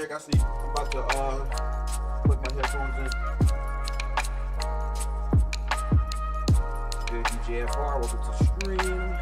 check. I see. I'm about to put my headphones in. Good DJFR, welcome to the stream.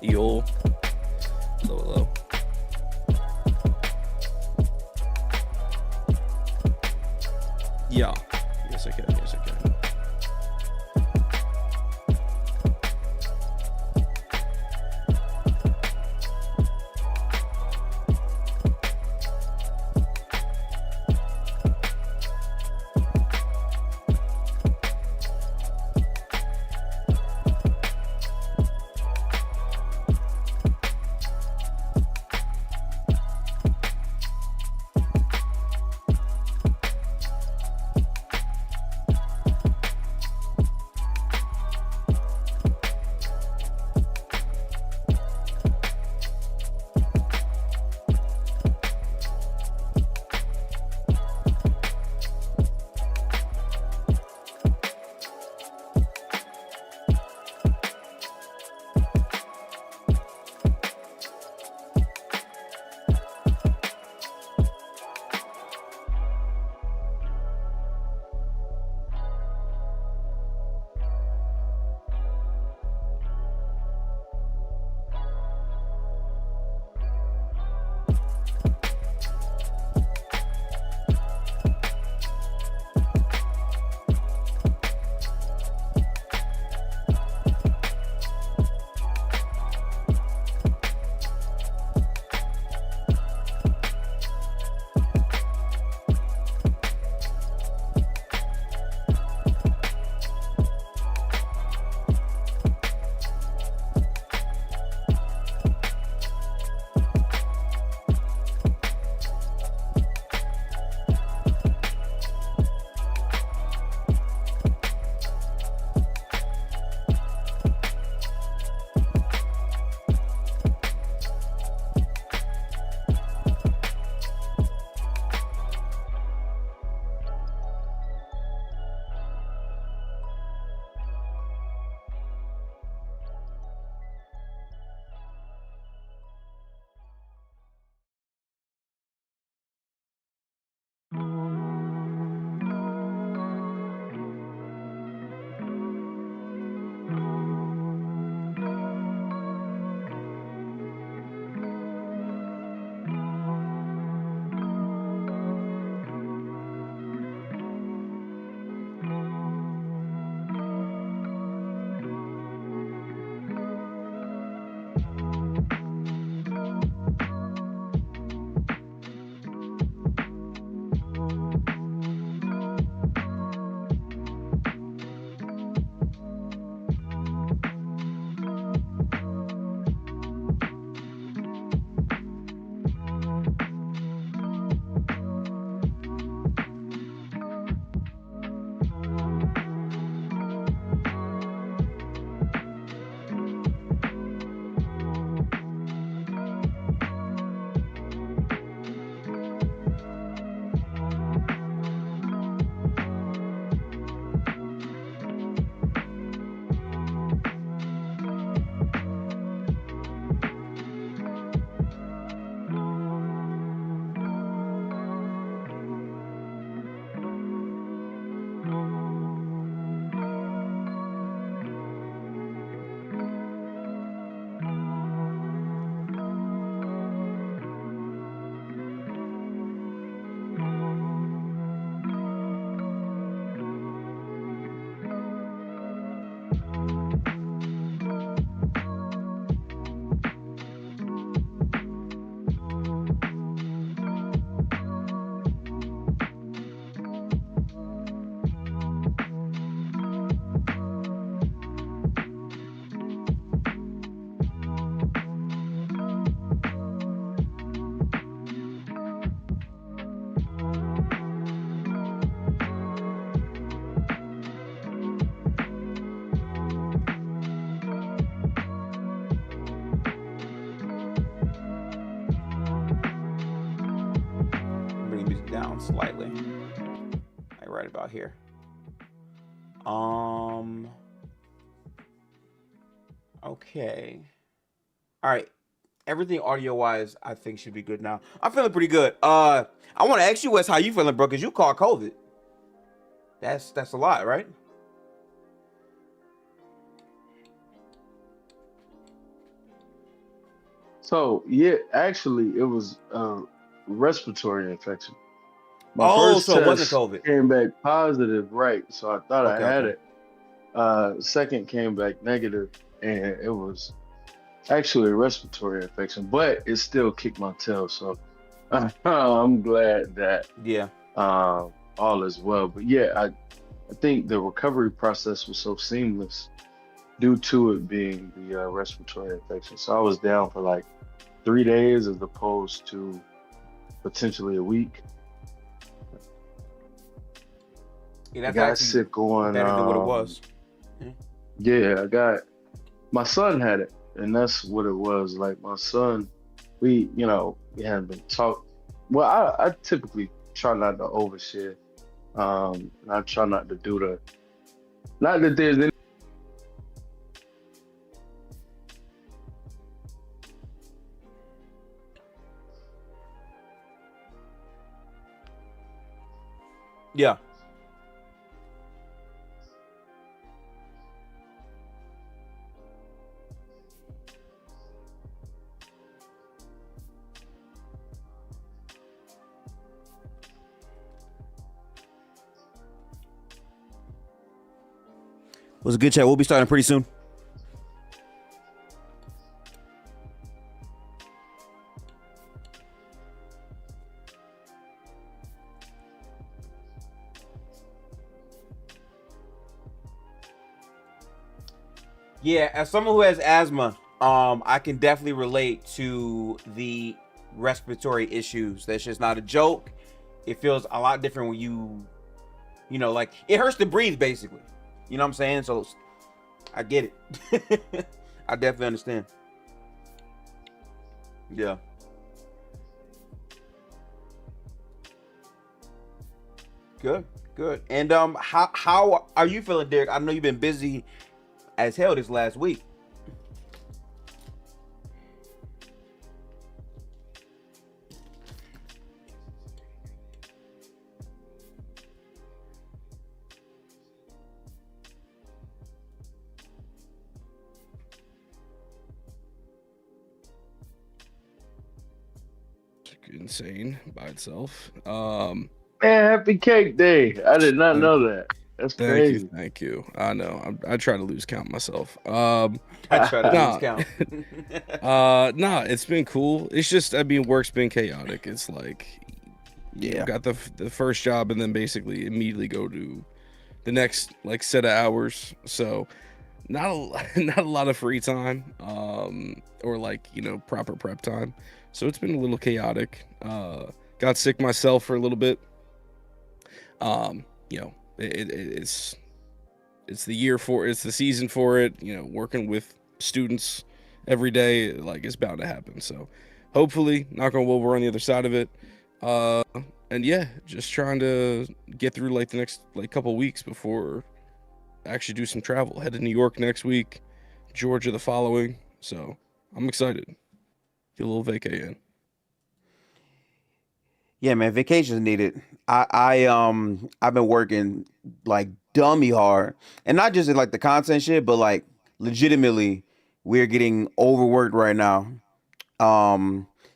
Yo. Low. Yeah. Yes, I can. slightly. Like right about here. Okay. All right. Everything audio-wise, I think should be good now. I'm feeling pretty good. I want to ask you, Wes, how you feeling, bro? Because you caught COVID. That's a lot, right? So yeah, actually, it was a respiratory infection. My Oh, first so it wasn't test COVID. came back positive, right? So I thought I had Okay. it. Second came back negative, and it was actually a respiratory infection, but it still kicked my tail. So I'm glad that Yeah. all is well. But yeah, I think the recovery process was so seamless due to it being the respiratory infection. So I was down for like 3 days as opposed to potentially a week. Yeah, I that's got actually sick on better than what it was. yeah, my son had it, and that's what it was. Like my son, we hadn't been talk. Well, I typically try not to overshare. And I try not to do the, not that there's any. Yeah. Was a good chat. We'll be starting pretty soon. Yeah, as someone who has asthma, I can definitely relate to the respiratory issues. That's just not a joke. It feels a lot different when you know, like it hurts to breathe, basically. You know what I'm saying? So I get it. I definitely understand. Yeah. Good, good. And how are you feeling, Derek? I know you've been busy as hell this last week. Insane by itself. Man, happy cake day! I did not know that. That's crazy. Thank you. I know. I try to lose count myself. I try to lose count. Nah, it's been cool. It's just, I mean, work's been chaotic. It's like, Yeah, got the first job and then basically immediately go to the next like set of hours. So not a lot of free time, or like, proper prep time. So it's been a little chaotic. Got sick myself for a little bit. It's the season for it. Working with students every day, like, it's bound to happen. So hopefully, knock on wood, we're on the other side of it. And yeah, just trying to get through like the next like couple weeks before I actually do some travel. Head to New York next week, Georgia the following. So I'm excited. Get a little vacay in. Yeah, man, vacation's needed. I've been working like dummy hard, and not just in like the content shit, but like legitimately, we're getting overworked right now.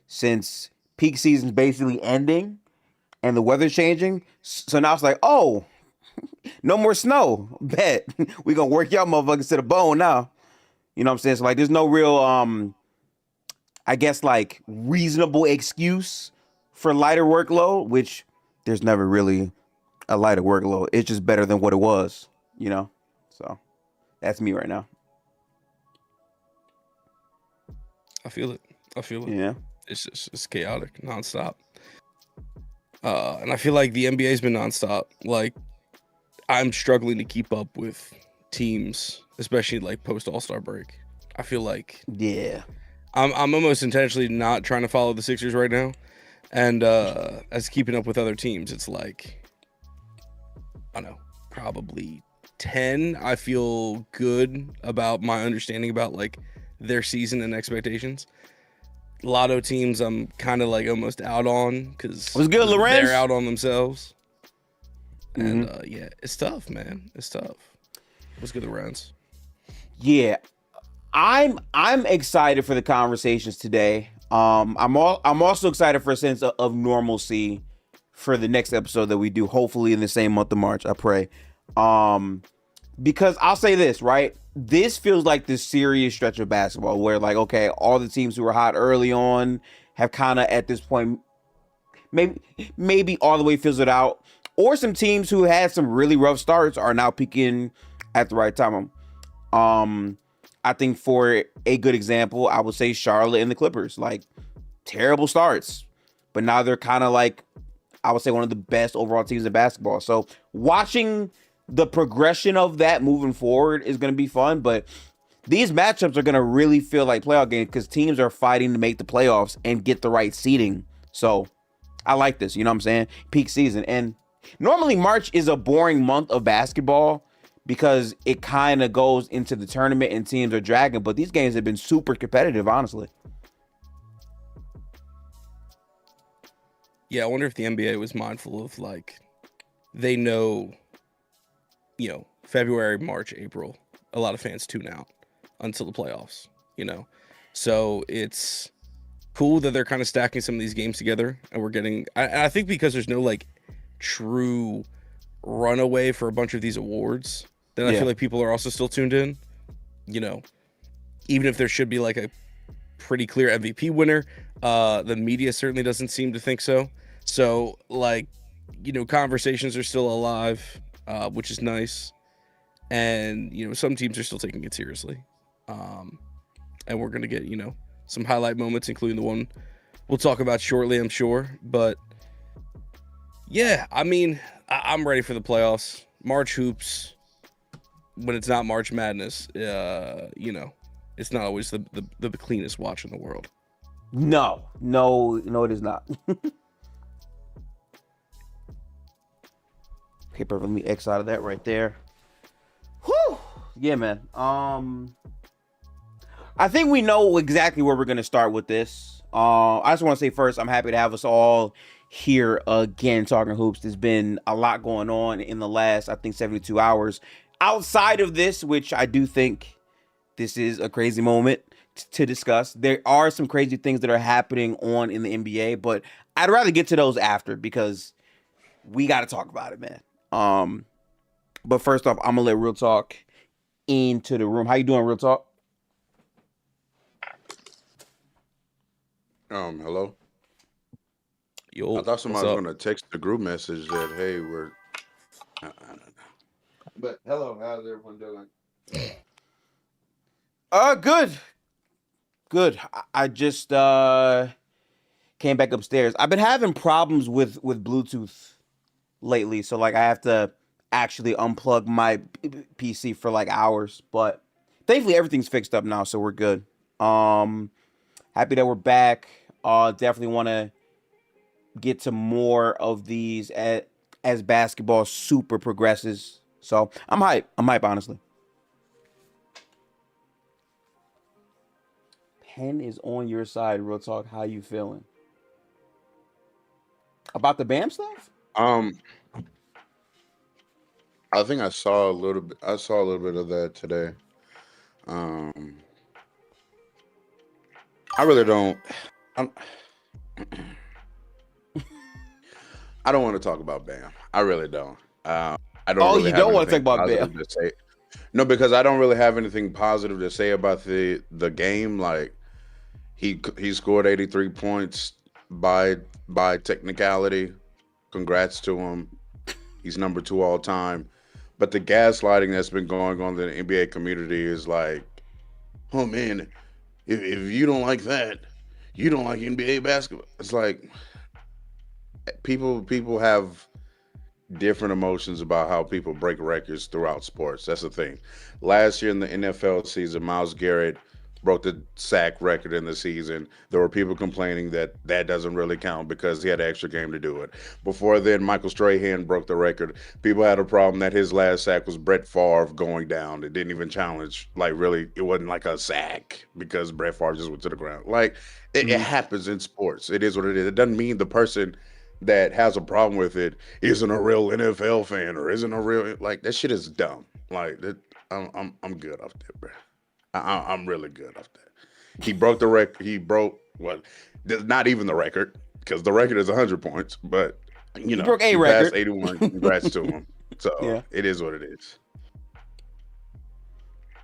Since peak season's basically ending and the weather's changing, so now it's like, oh, no more snow. Bet we gonna work y'all motherfuckers to the bone now. You know what I'm saying? So like, there's no real I guess like reasonable excuse for lighter workload, which there's never really a lighter workload. It's just better than what it was, So that's me right now. I feel it. Yeah. It's chaotic, nonstop. And I feel like the NBA's been nonstop. Like, I'm struggling to keep up with teams, especially like post All-Star break. I feel like Yeah. I'm almost intentionally not trying to follow the Sixers right now. And as keeping up with other teams, it's like, I don't know, probably 10. I feel good about my understanding about like their season and expectations. Lotto teams, I'm kind of like almost out on because Was good, Lorenz? they're out on themselves. And yeah, it's tough, man. It's tough. What's good, Lorenz? Yeah, I'm excited for the conversations today. I'm also excited for a sense of normalcy for the next episode that we do, hopefully in the same month of March. I pray. Because I'll say this, right? This feels like this serious stretch of basketball where, like, okay, all the teams who were hot early on have kind of at this point maybe all the way fizzled out, or some teams who had some really rough starts are now peaking at the right time. I think for a good example, I would say Charlotte and the Clippers, like terrible starts, but now they're kind of like, I would say one of the best overall teams in basketball. So watching the progression of that moving forward is going to be fun, but these matchups are going to really feel like playoff games because teams are fighting to make the playoffs and get the right seeding. So I like this, you know what I'm saying? Peak season. And normally March is a boring month of basketball because it kind of goes into the tournament and teams are dragging, but these games have been super competitive, honestly. Yeah, I wonder if the NBA was mindful of, like, they know, you know, February, March, April, a lot of fans tune out until the playoffs, you know? So it's cool that they're kind of stacking some of these games together, and we're getting, I think because there's no, like, true runaway for a bunch of these awards, then I feel like people are also still tuned in, you know? Even if there should be, like, a pretty clear MVP winner, the media certainly doesn't seem to think so. So, like, you know, conversations are still alive, which is nice. And, you know, some teams are still taking it seriously. And we're going to get, you know, some highlight moments, including the one we'll talk about shortly, I'm sure. But, yeah, I mean, I'm ready for the playoffs. March hoops, when it's not March Madness, you know, it's not always the cleanest watch in the world. No, it is not. Okay, perfect. Let me X out of that right there. Whew. Yeah, man. I think we know exactly where we're going to start with this. I just want to say first, I'm happy to have us all here again talking hoops. There's been a lot going on in the last, I think, 72 hours. Outside of this, which I do think this is a crazy moment to discuss. There are some crazy things that are happening on in the NBA, but I'd rather get to those after because we got to talk about it, man. But first off, I'm gonna let Real Talk into the room. How you doing, Real Talk? Hello. Yo, I thought somebody was what's up? gonna text the group message that, hey, we're. I don't know. But hello, how's everyone doing? Good. I just came back upstairs. I've been having problems with Bluetooth lately, so like I have to actually unplug my PC for like hours, but thankfully everything's fixed up now, so we're good. Happy that we're back. Definitely want to get to more of these as basketball super progresses. So I'm hype, honestly. Pen is on your side, Real Talk. How you feeling about the Bam stuff? I think I saw a little bit. I saw a little bit of that today. I really don't. I don't want to talk about Bam. I really don't. I don't. Oh, really you have don't want to talk anything about positive Bam? to say. No, because I don't really have anything positive to say about the game. Like he scored 83 points by technicality. Congrats to him. He's number 2 all time. But the gaslighting that's been going on in the NBA community is like, oh man, if you don't like that, you don't like NBA basketball. It's like people have different emotions about how people break records throughout sports. That's the thing. Last year in the NFL season, Myles Garrett broke the sack record in the season. There were people complaining that that doesn't really count because he had an extra game to do it. Before then, Michael Strahan broke the record. People had a problem that his last sack was Brett Favre going down. It didn't even challenge, like, really, it wasn't like a sack because Brett Favre just went to the ground. Like, it happens in sports. It is what it is. It doesn't mean the person that has a problem with it isn't a real NFL fan or isn't a real, like, that shit is dumb. Like, that, I'm good off that, bro. I'm really good off that. He broke the record. He broke what? Not even the record because the record is 100 points. But you know, broke a he record. passed 81. Congrats to him. So Yeah. it is what it is.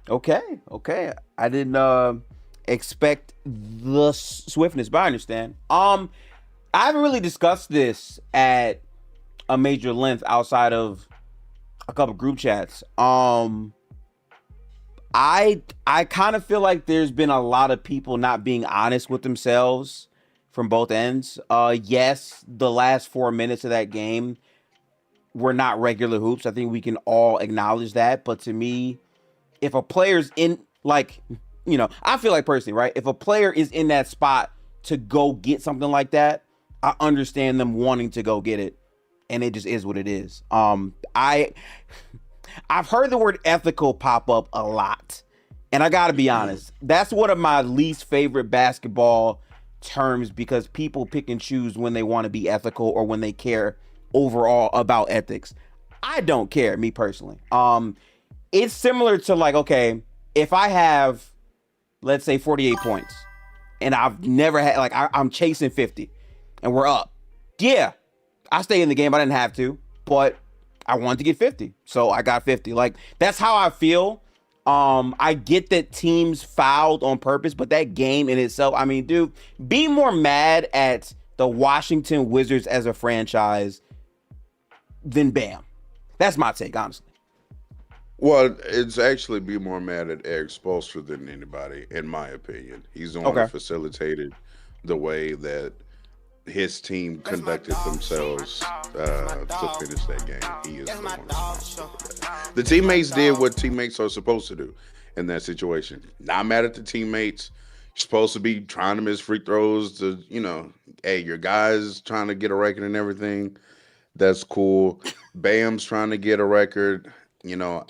Okay. I didn't expect the swiftness, but I understand. I haven't really discussed this at a major length outside of a couple group chats. I kind of feel like there's been a lot of people not being honest with themselves from both ends. Yes, the last 4 minutes of that game were not regular hoops. I think we can all acknowledge that. But to me, if a player's in, like, you know, I feel like personally, right? If a player is in that spot to go get something like that, I understand them wanting to go get it. And it just is what it is. I've heard the word ethical pop up a lot. And I got to be honest, that's one of my least favorite basketball terms because people pick and choose when they want to be ethical or when they care overall about ethics. I don't care, me personally. It's similar to, like, okay, if I have, let's say, 48 points and I've never had, like, I'm chasing 50 and we're up. Yeah, I stay in the game. I didn't have to, but I wanted to get 50. So I got 50. Like, that's how I feel. I get that teams fouled on purpose, but that game in itself, I mean, dude, be more mad at the Washington Wizards as a franchise than Bam. That's my take, honestly. Well, it's actually be more mad at Eric Spoelstra than anybody, in my opinion. He's the one that facilitated the way that his team conducted themselves to finish that game. He is the one responsible for that. The teammates did what teammates are supposed to do in that situation. Not mad at the teammates. You're supposed to be trying to miss free throws to, you know, hey, your guys trying to get a record and everything. That's cool. Bam's trying to get a record, you know,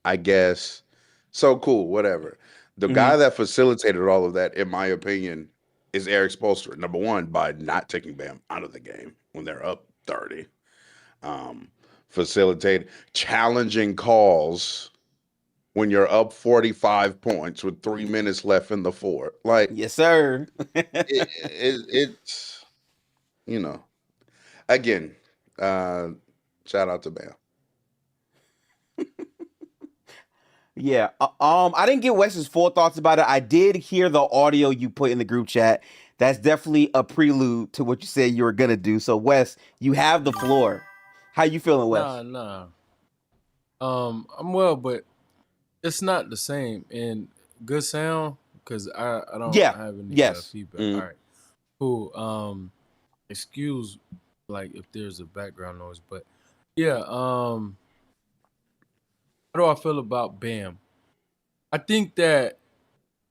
I guess. So cool, whatever. The guy that facilitated all of that, in my opinion, is Eric Spoelstra. Number one, by not taking Bam out of the game when they're up 30. Facilitate challenging calls when you're up 45 points with 3 minutes left in the fourth. Like, yes, sir. it's, you know, again, shout out to Bam. Yeah. I didn't get Wes's full thoughts about it. I did hear the audio you put in the group chat. That's definitely a prelude to what you said you were gonna do. So, Wes, you have the floor. How you feeling, Wes? Nah. I'm well, but it's not the same. And good sound, because I don't have any feedback. All right, cool. Excuse, like, if there's a background noise, but yeah. How do I feel about Bam? I think that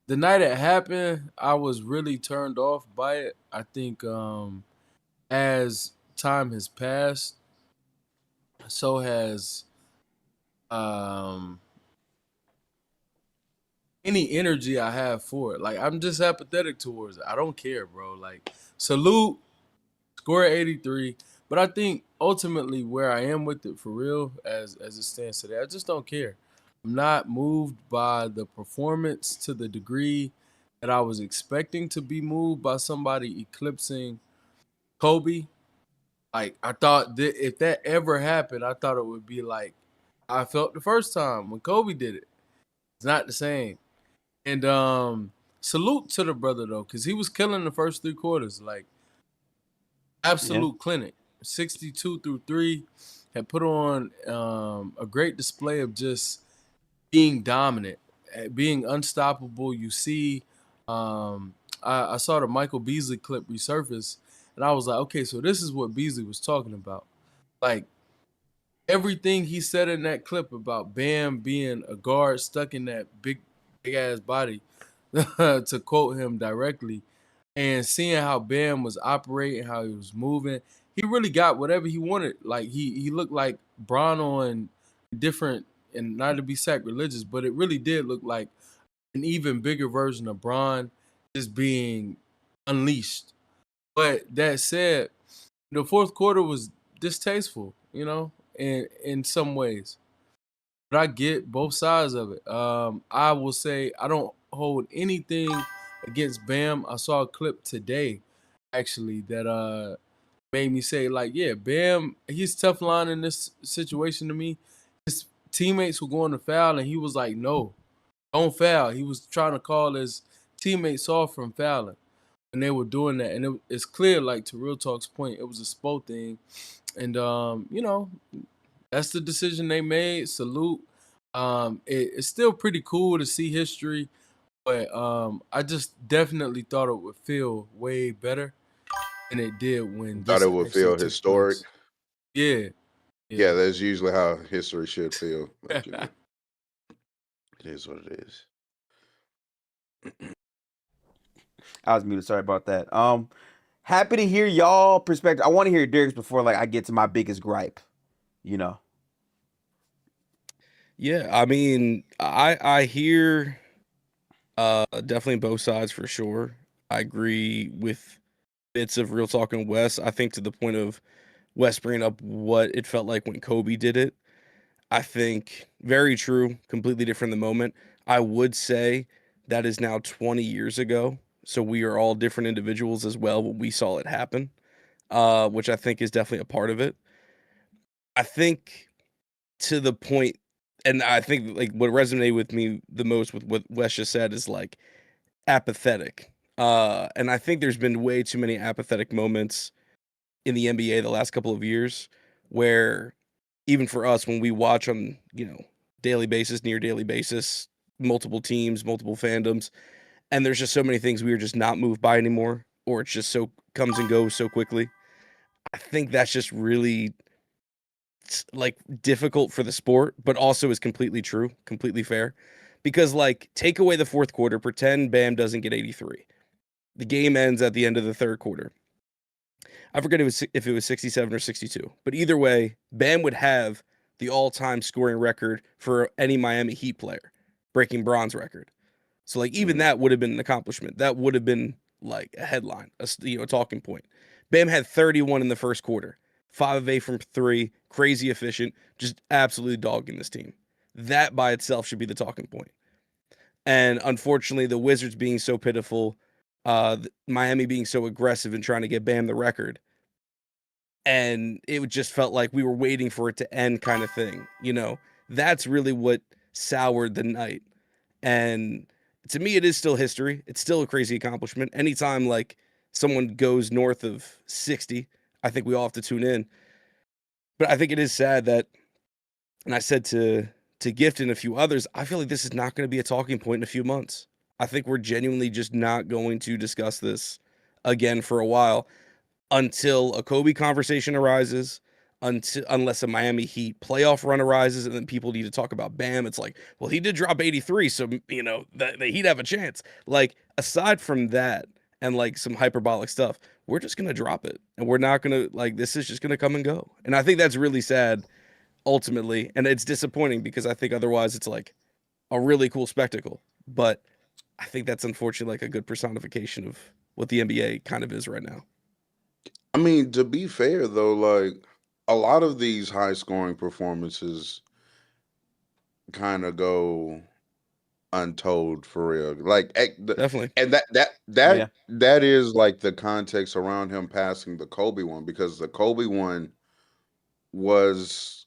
the night it happened, I was really turned off by it. I think as time has passed, so has any energy I have for it. Like, I'm just apathetic towards it. I don't care, bro. Like, salute, score 83. But I think ultimately where I am with it for real, as it stands today, I just don't care. I'm not moved by the performance to the degree that I was expecting to be moved by somebody eclipsing Kobe. Like, I thought that if that ever happened, I thought it would be like I felt the first time when Kobe did it. It's not the same. And salute to the brother, though, because he was killing the first 3 quarters. Like, absolute clinic. 62 through 3, had put on a great display of just being dominant, being unstoppable. You see, I saw the Michael Beasley clip resurface, and I was like, okay, so this is what Beasley was talking about. Like, everything he said in that clip about Bam being a guard stuck in that big ass body, to quote him directly. And seeing how Bam was operating, how he was moving, he really got whatever he wanted. Like he looked like Bron on different, and not to be sacrilegious, but it really did look like an even bigger version of Bron just being unleashed. But that said, the fourth quarter was distasteful, in some ways. But I get both sides of it. I will say I don't hold anything against Bam. I saw a clip today, actually, that made me say, like, yeah, Bam, he's tough line in this situation to me. His teammates were going to foul, and he was like, no, don't foul. He was trying to call his teammates off from fouling, and they were doing that. And it's clear, like, to Real Talk's point, it was a Spo thing. And, that's the decision they made. Salute. It's still pretty cool to see history, but I just definitely thought it would feel way better than it did when Thought this it would actually feel took historic. place. Yeah. Yeah, that's usually how history should feel. Like, it is what it is. I was muted. Sorry about that. Happy to hear y'all perspective. I want to hear Derek's before I get to my biggest gripe. Yeah, I mean, I hear definitely both sides for sure. I agree with bits of Real Talk and Wes. I think to the point of Wes bringing up what it felt like when Kobe did it. I think very true, completely different in the moment. I would say that is now 20 years ago. So we are all different individuals as well when we saw it happen, which I think is definitely a part of it. I think to the point, and I think like what resonated with me the most with what Wes just said is like apathetic. And I think there's been way too many apathetic moments in the NBA the last couple of years where even for us, when we watch on, daily basis, near daily basis, multiple teams, multiple fandoms, and there's just so many things we are just not moved by anymore, or it's just so comes and goes so quickly. I think that's just really like difficult for the sport, but also is completely true, completely fair. Because like take away the fourth quarter, pretend Bam doesn't get 83. The game ends at the end of the third quarter. I forget if it was 67 or 62, but either way, Bam would have the all-time scoring record for any Miami Heat player, breaking Bron's record. So like even that would have been an accomplishment. That would have been like a headline, a talking point. Bam had 31 in the first quarter, 5 of 8 from 3, crazy efficient, just absolutely dogging this team. That by itself should be the talking point. And unfortunately, the Wizards being so pitiful, Miami being so aggressive and trying to get Bam the record, and it just felt like we were waiting for it to end kind of thing. That's really what soured the night. And to me, it is still history. It's still a crazy accomplishment. Anytime like someone goes north of 60, I think we all have to tune in. But I think it is sad that, and I said to Gift and a few others, I feel like this is not going to be a talking point in a few months. I think we're genuinely just not going to discuss this again for a while until a Kobe conversation arises, unless a Miami Heat playoff run arises, and then people need to talk about Bam. It's like, well, he did drop 83, so the Heat have a chance. Like aside from that and like some hyperbolic stuff, we're just gonna drop it, and we're not gonna like this is just gonna come and go. And I think that's really sad, ultimately, and it's disappointing because I think otherwise it's like a really cool spectacle. But I think that's unfortunately like a good personification of what the NBA kind of is right now. I mean, to be fair though, like a lot of these high scoring performances kind of go untold for real. Like Definitely. and that is like the context around him passing the Kobe one, because the Kobe one was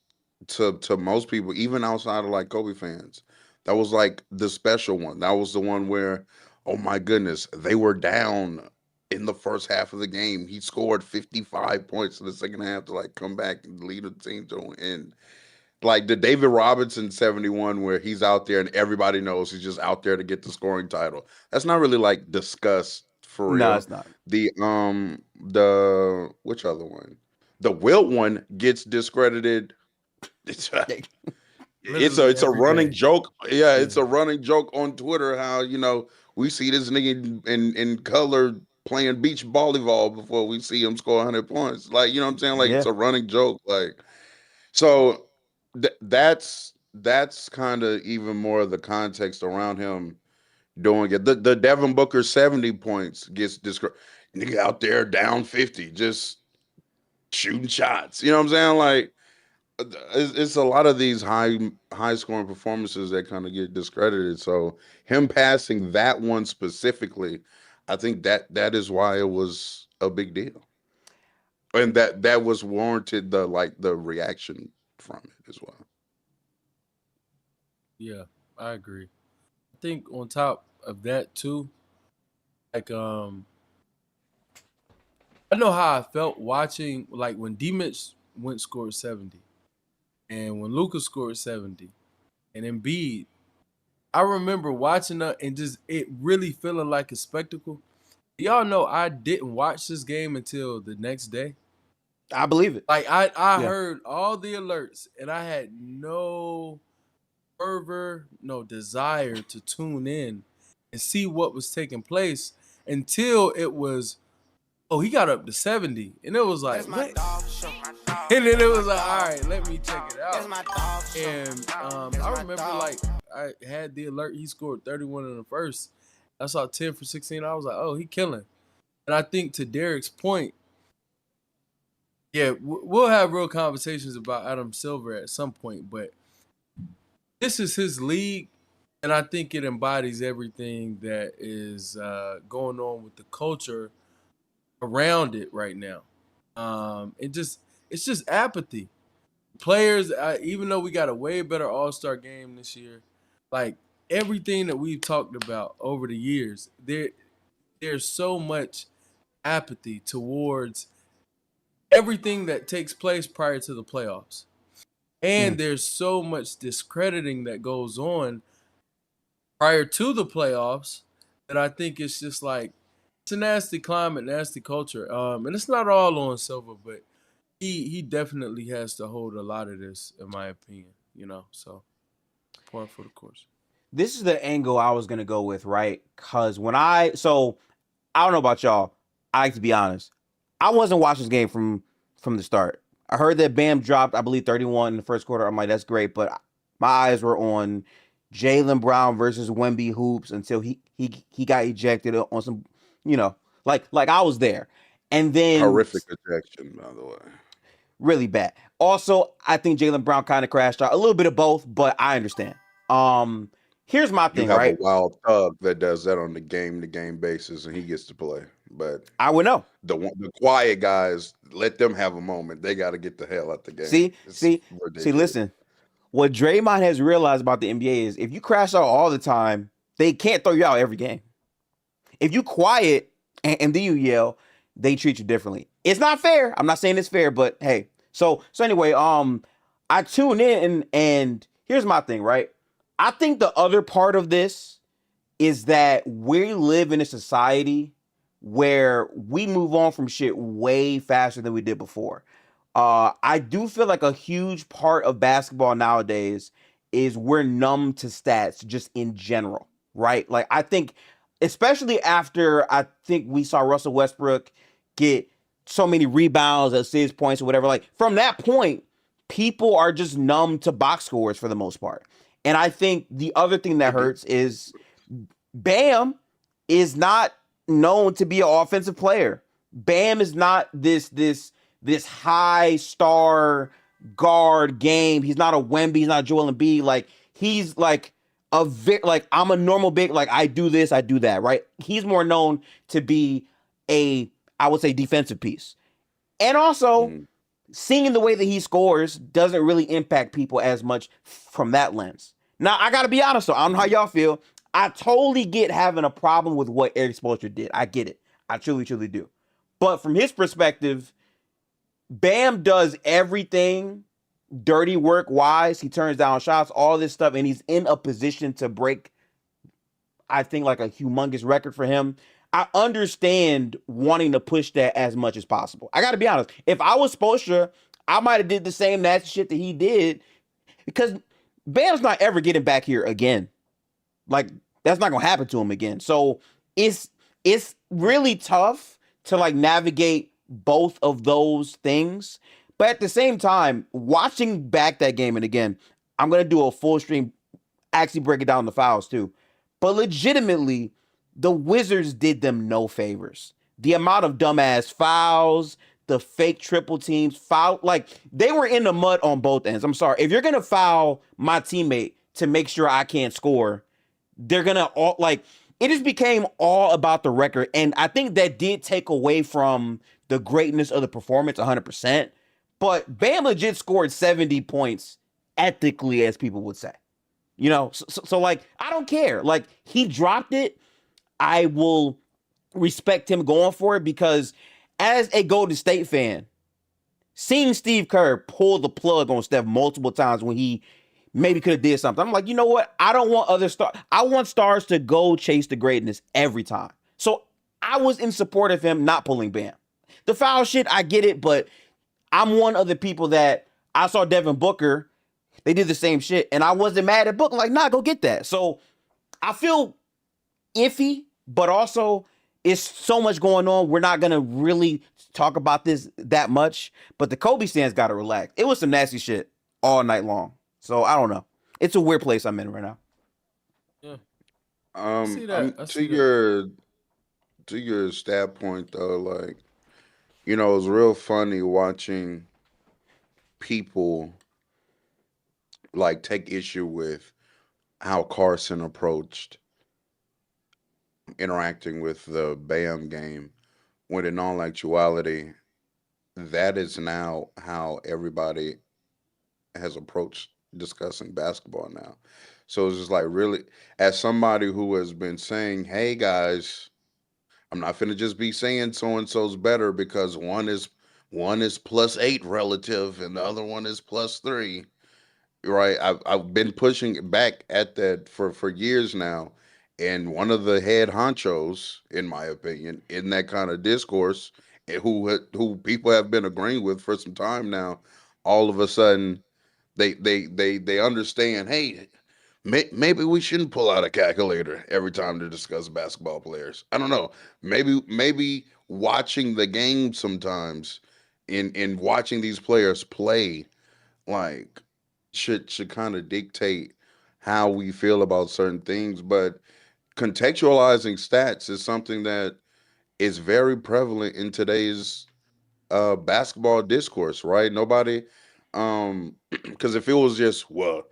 to most people, even outside of like Kobe fans, that was like the special one. That was the one where, oh my goodness, they were down in the first half of the game. He scored 55 points in the second half to like come back and lead the team to win. Like the David Robinson 71, where he's out there and everybody knows he's just out there to get the scoring title. That's not really like discussed for real. No, it's not. The which other one? The Wilt one gets discredited. It's a running joke. Yeah, it's a running joke on Twitter how we see this nigga in color playing beach volleyball before we see him score 100 points. Like, you know what I'm saying? Like, Yeah. it's a running joke. Like, so that's kind of even more of the context around him doing it. The Devin Booker 70 points gets described. Nigga out there down 50, just shooting shots. You know what I'm saying? Like, it's a lot of these high scoring performances that kind of get discredited. So him passing that one specifically, I think that is why it was a big deal, and that was warranted the reaction from it as well. Yeah, I agree. I think on top of that too, like I know how I felt watching like when D-Mitch went scored 70 and when Luca scored 70 and Embiid, I remember watching that and just it really feeling like a spectacle. Y'all know I didn't watch this game until the next day. I believe it. Like I Yeah. heard all the alerts and I had no fervor, no desire to tune in and see what was taking place until it was, oh, he got up to 70. And it was like, what? And then it was like, all right, let me check it out. And I remember like I had the alert, he scored 31 in the first. I saw 10 for 16. I was like, oh, he killing. And I think to Derek's point, yeah, we'll have real conversations about Adam Silver at some point, but this is his league, and I think it embodies everything that is going on with the culture around it right now. It's just apathy. Players, even though we got a way better All-Star game this year, like everything that we've talked about over the years, there's so much apathy towards everything that takes place prior to the playoffs. And there's so much discrediting that goes on prior to the playoffs that I think it's just like, it's a nasty climate, nasty culture. And it's not all on Silver, but he definitely has to hold a lot of this, in my opinion, so par for the course. This is the angle I was gonna go with, right? Cause I don't know about y'all. I like to be honest. I wasn't watching this game from the start. I heard that Bam dropped, I believe, 31 in the first quarter. I'm like, that's great, but my eyes were on Jaylen Brown versus Wemby hoops until he got ejected on some, like I was there. And then Horrific ejection, by the way. Really bad. Also, I think Jaylen Brown kind of crashed out. A little bit of both, but I understand. Here's my thing, You have right? a wild thug that does that on the game-to-game basis, and he gets to play. But I would know. The quiet guys, let them have a moment. They got to get the hell out the game. See, listen. What Draymond has realized about the NBA is if you crash out all the time, they can't throw you out every game. If you quiet and then you yell, they treat you differently. It's not fair. I'm not saying it's fair, but hey. So anyway, I tune in and here's my thing, right? I think the other part of this is that we live in a society where we move on from shit way faster than we did before. I do feel like a huge part of basketball nowadays is we're numb to stats just in general, right? Like I think, especially after I think we saw Russell Westbrook get so many rebounds, assists, points, or whatever. Like from that point, people are just numb to box scores for the most part. And I think the other thing that hurts is Bam is not known to be an offensive player. Bam is not this high star guard game. He's not a Wemby. He's not Joel Embiid. Like he's like I'm a normal big. Like I do this, I do that. Right? He's more known to be I would say defensive piece. And also seeing the way that he scores doesn't really impact people as much from that lens. Now I gotta be honest though. I don't know how y'all feel. I totally get having a problem with what Eric Spoelstra did. I get it. I truly, truly do. But from his perspective, Bam does everything dirty work wise. He turns down shots, all this stuff, and he's in a position to break, I think, like a humongous record for him. I understand wanting to push that as much as possible. I got to be honest. If I was Spoelstra, I might have did the same nasty shit that he did because Bam's not ever getting back here again. Like, That's not gonna happen to him again. So it's really tough to like navigate both of those things. But at the same time, watching back that game, and again, I'm gonna do a full stream, actually breaking down the fouls too. But legitimately, the Wizards did them no favors. The amount of dumbass fouls, the fake triple teams, like they were in the mud on both ends. I'm sorry. If you're gonna foul my teammate to make sure I can't score, they're gonna all like it just became all about the record. And I think that did take away from the greatness of the performance 100%. But Bam legit scored 70 points ethically, as people would say. You know, so like, I don't care. Like, he dropped it. I will respect him going for it because as a Golden State fan, seeing Steve Kerr pull the plug on Steph multiple times when he maybe could have did something, I'm like, you know what? I don't want other stars. I want stars to go chase the greatness every time. So I was in support of him not pulling Bam. The foul shit, I get it, but I'm one of the people that I saw Devin Booker. They did the same shit, and I wasn't mad at Booker. Like, nah, go get that. So I feel iffy, but also it's so much going on. We're not gonna really talk about this that much. But the Kobe stands gotta relax. It was some nasty shit all night long. So I don't know. It's a weird place I'm in right now. Yeah. I see that. I see To your stat point though, like, you know, it was real funny watching people like take issue with how Carson approached interacting with the Bam game, when in all actuality, that is now how everybody has approached discussing basketball now. So it's just like, really, as somebody who has been saying, hey guys, I'm not finna just be saying so and so's better because one is +8 relative and the other one is +3. Right. I've been pushing back at that for years now. And one of the head honchos, in my opinion, in that kind of discourse, who people have been agreeing with for some time now, all of a sudden they understand, hey, maybe we shouldn't pull out a calculator every time to discuss basketball players. I don't know. Maybe watching the game sometimes in watching these players play, like, should kind of dictate how we feel about certain things. But contextualizing stats is something that is very prevalent in today's basketball discourse, right? Nobody, because if it was just, well,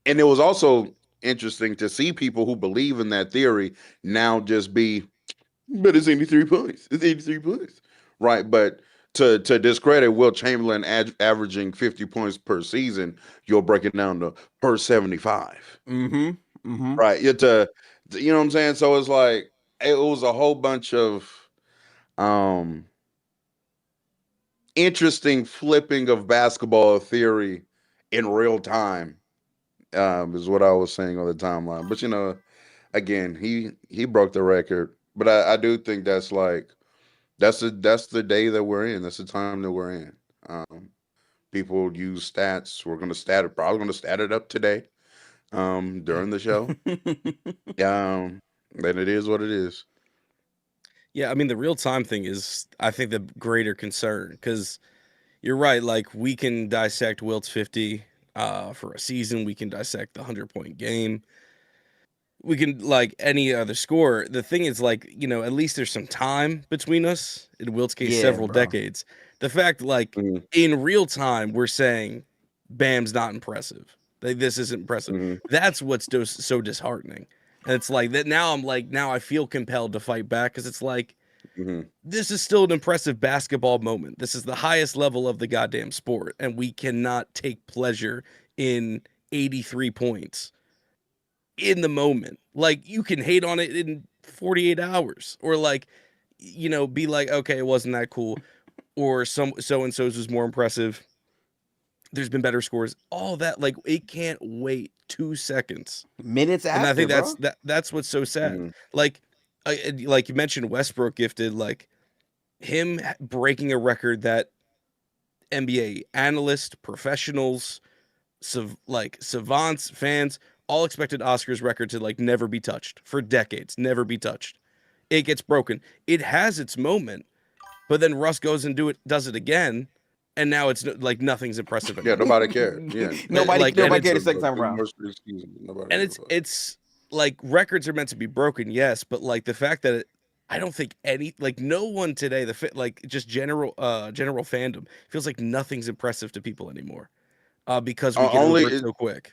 and it was also interesting to see people who believe in that theory now just be, but it's 83 points. It's 83 points. Right. But to discredit Will Chamberlain averaging 50 points per season, you'll break it down to per 75. Mm-hmm. Mm-hmm. Right. You know what I'm saying? So it's like, it was a whole bunch of um interesting flipping of basketball theory in real time, is what I was saying on the timeline. But, you know, again, he broke the record. But I do think that's like, that's the day that we're in. That's the time that we're in. People use stats. We're probably gonna stat it up today, during the show. Then it is what it is. Yeah, I mean, the real time thing is, I think, the greater concern, because you're right. Like, we can dissect Wilt's 50 for a season. We can dissect the 100-point game. We can, like, any other score. The thing is, like, you know, at least there's some time between us. In Wilt's case, Yeah, several bro. decades. The fact, like, Mhm. in real time, we're saying Bam's not impressive. Like, this isn't impressive. Mhm. That's what's so disheartening. And it's like that now. I'm like, now I feel compelled to fight back, because it's like, Mhm. this is still an impressive basketball moment. This is the highest level of the goddamn sport, and we cannot take pleasure in 83 points in the moment. Like, you can hate on it in 48 hours, or, like, you know, be like, okay, it wasn't that cool, or so and so's was more impressive. There's been better scores. All that, like, it can't wait 2 seconds. Minutes And after, I think bro. that's what's so sad. Mhm. Like, like you mentioned, Westbrook gifted, like, him breaking a record that NBA analysts, professionals, savants, fans all expected Oscars record to like never be touched for decades, never be touched. It gets broken. It has its moment, but then Russ goes and does it again, and now it's like nothing's impressive Yeah, anymore. nobody cared. Yeah, Nobody Like, and cared it's the second time around. Nobody and gave a fuck. it's like records are meant to be broken, yes, but like the fact that I don't think no one today like just general fandom feels like nothing's impressive to people anymore, because we get over it so quick.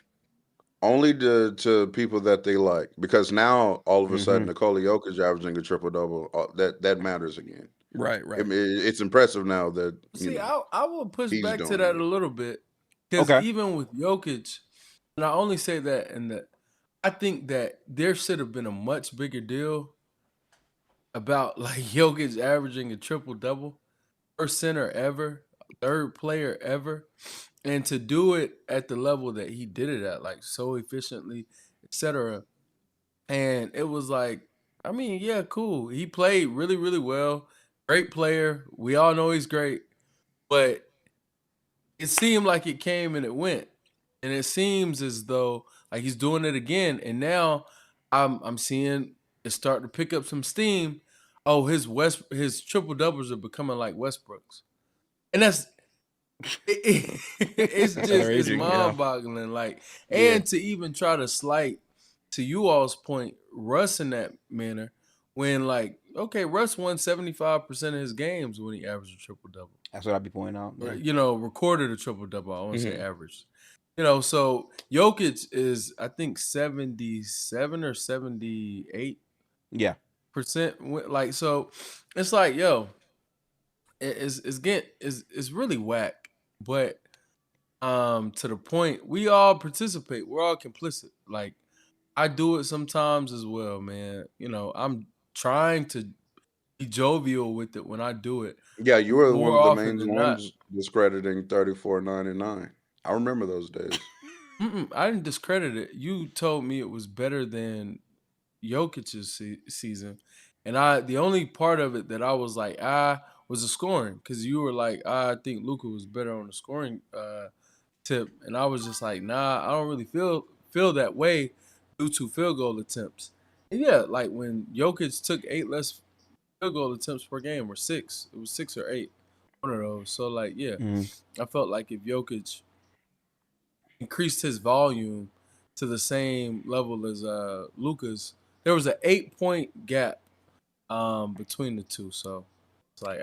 Only to people that they like, because now all of a sudden Mhm. Nikola Jokic averaging a triple double, that matters again. Right. I mean, it's impressive now that See, I will push he's back to doing that it. a little bit because Okay. even with Jokic, and I only say that in that I think that there should have been a much bigger deal about like Jokic averaging a triple double, first center ever, third player ever, and to do it at the level that he did it at, like so efficiently, etc. And it was like, I mean, yeah, cool. He played really, really well. Great player. We all know he's great, but it seemed like it came and it went, and it seems as though like he's doing it again. And now I'm seeing it start to pick up some steam. Oh, his triple doubles are becoming like Westbrook's, and that's it's just it's aging, yeah. mind boggling. Like, Yeah. and to even try to slight to you all's point, Russ in that manner when like okay, Russ won 75% of his games when he averaged a triple double. That's what I'd be pointing out. Or, Yeah. recorded a triple double. I want to say Mhm. average. So Jokic is I think 77 or 78%. Yeah. Like so, it's like it's really whack. But to the point, we all participate. We're all complicit. Like I do it sometimes as well, man. I'm trying to be jovial with it when I do it. Yeah, you were one More of the often main than not. ones discrediting 34.99. I remember those days. I didn't discredit it. You told me it was better than Jokic's season, and the only part of it that I was like, was the scoring, because you were like, I think Luca was better on the scoring tip, and I was just like, nah, I don't really feel that way due to field goal attempts. And yeah, like when Jokic took 8 less field goal attempts per game, or 6, it was 6 or 8, one of those. So like, yeah, Mhm. I felt like if Jokic increased his volume to the same level as Luka's, there was an 8-point gap between the two. So it's like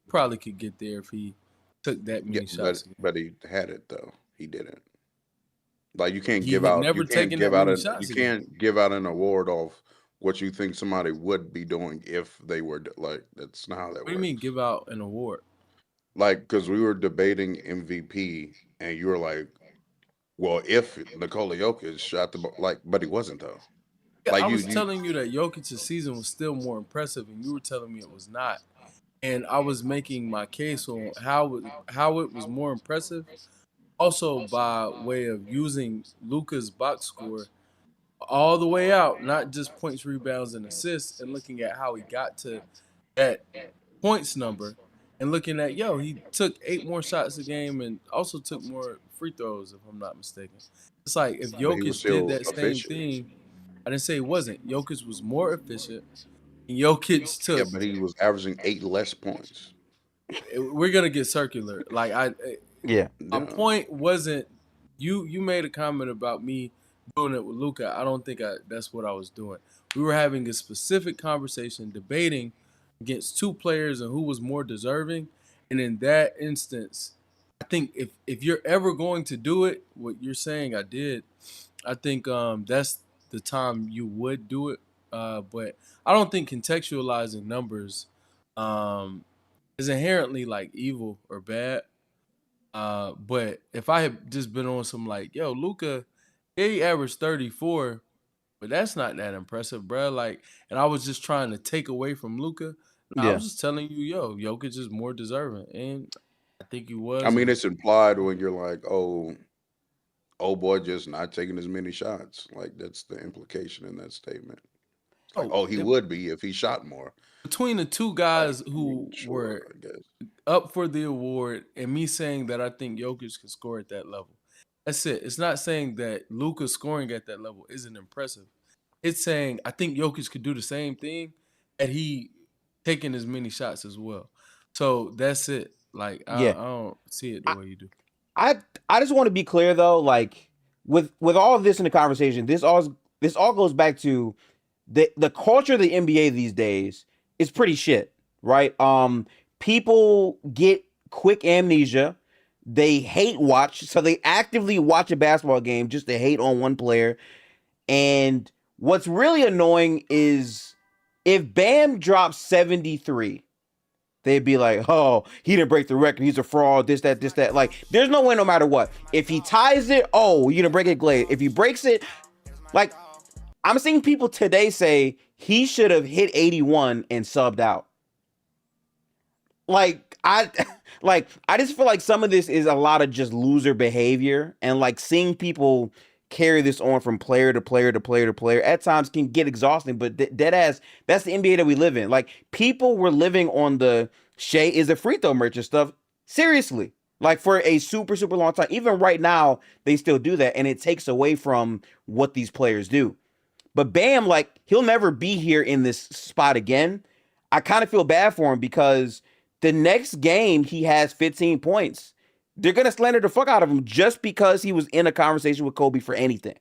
probably could get there if he took that Yeah, many shots. but he had it though. He didn't. Like you can't He give had out never you can't taken give that out many an shots you again. can't give out an award of what you think somebody would be doing if they were like, that's not how that What do you works. mean give out an award? Like, because we were debating MVP and you were like, well, if Nikola Jokic shot the ball, like, but he wasn't though. Yeah, Like I you was telling you that Jokic's season was still more impressive, and you were telling me it was not. And I was making my case on how it was more impressive, also by way of using Luka's box score all the way out, not just points, rebounds, and assists, and looking at how he got to that points number, and looking at he took 8 more shots a game and also took more free throws, if I'm not mistaken. It's like if but he was Jokic did still that same efficient. thing, I didn't say he wasn't. Jokic was more efficient, and Jokic Yeah, took. but he was averaging 8 less points. We're gonna get circular. Like Yeah. my Yeah. point wasn't you made a comment about me doing it with Luca. I don't think that's what I was doing. We were having a specific conversation, debating against 2 players and who was more deserving. And in that instance, I think if you're ever going to do it, what you're saying I did, I think that's the time you would do it. But I don't think contextualizing numbers is inherently like evil or bad. But if I had just been on some like, Luca, he averaged 34, but that's not that impressive, bro. Like, and I was just trying to take away from Luca. I Yeah. was just telling you, Jokic is more deserving, and I think he was. I mean, and- it's implied when you're like, oh boy, just not taking as many shots. Like that's the implication in that statement. Like, he if- would be if he shot more. between the 2 Like, guys I who mean, sure, were I guess. up for the award and me saying that I think Jokic can score at that level. That's it. It's not saying that Luca scoring at that level isn't impressive. It's saying I think Jokic could do the same thing, and he taking as many shots as well. So that's it. Like I Yeah. don't see it the way you do. I just want to be clear though, like with all of this in the conversation, this all goes back to the culture of the NBA these days is pretty shit, right? People get quick amnesia. They hate watch, so they actively watch a basketball game just to hate on one player. And what's really annoying is if Bam drops 73, they'd be like, oh, he didn't break the record. He's a fraud. This, that. Like, there's no way no matter what. If he ties it, oh, you didn't break it, Glade. If he breaks it, like, I'm seeing people today say he should have hit 81 and subbed out. I just feel like some of this is a lot of just loser behavior, and like seeing people carry this on from player to player to player to player at times can get exhausting. But dead ass, that's the NBA that we live in. Like, people were living on the Shai is a free throw merchant stuff seriously, like for a super long time. Even right now, they still do that, and it takes away from what these players do. But Bam, like, he'll never be here in this spot again. I kind of feel bad for him because the next game he has 15 points. They're going to slander the fuck out of him just because he was in a conversation with Kobe for anything.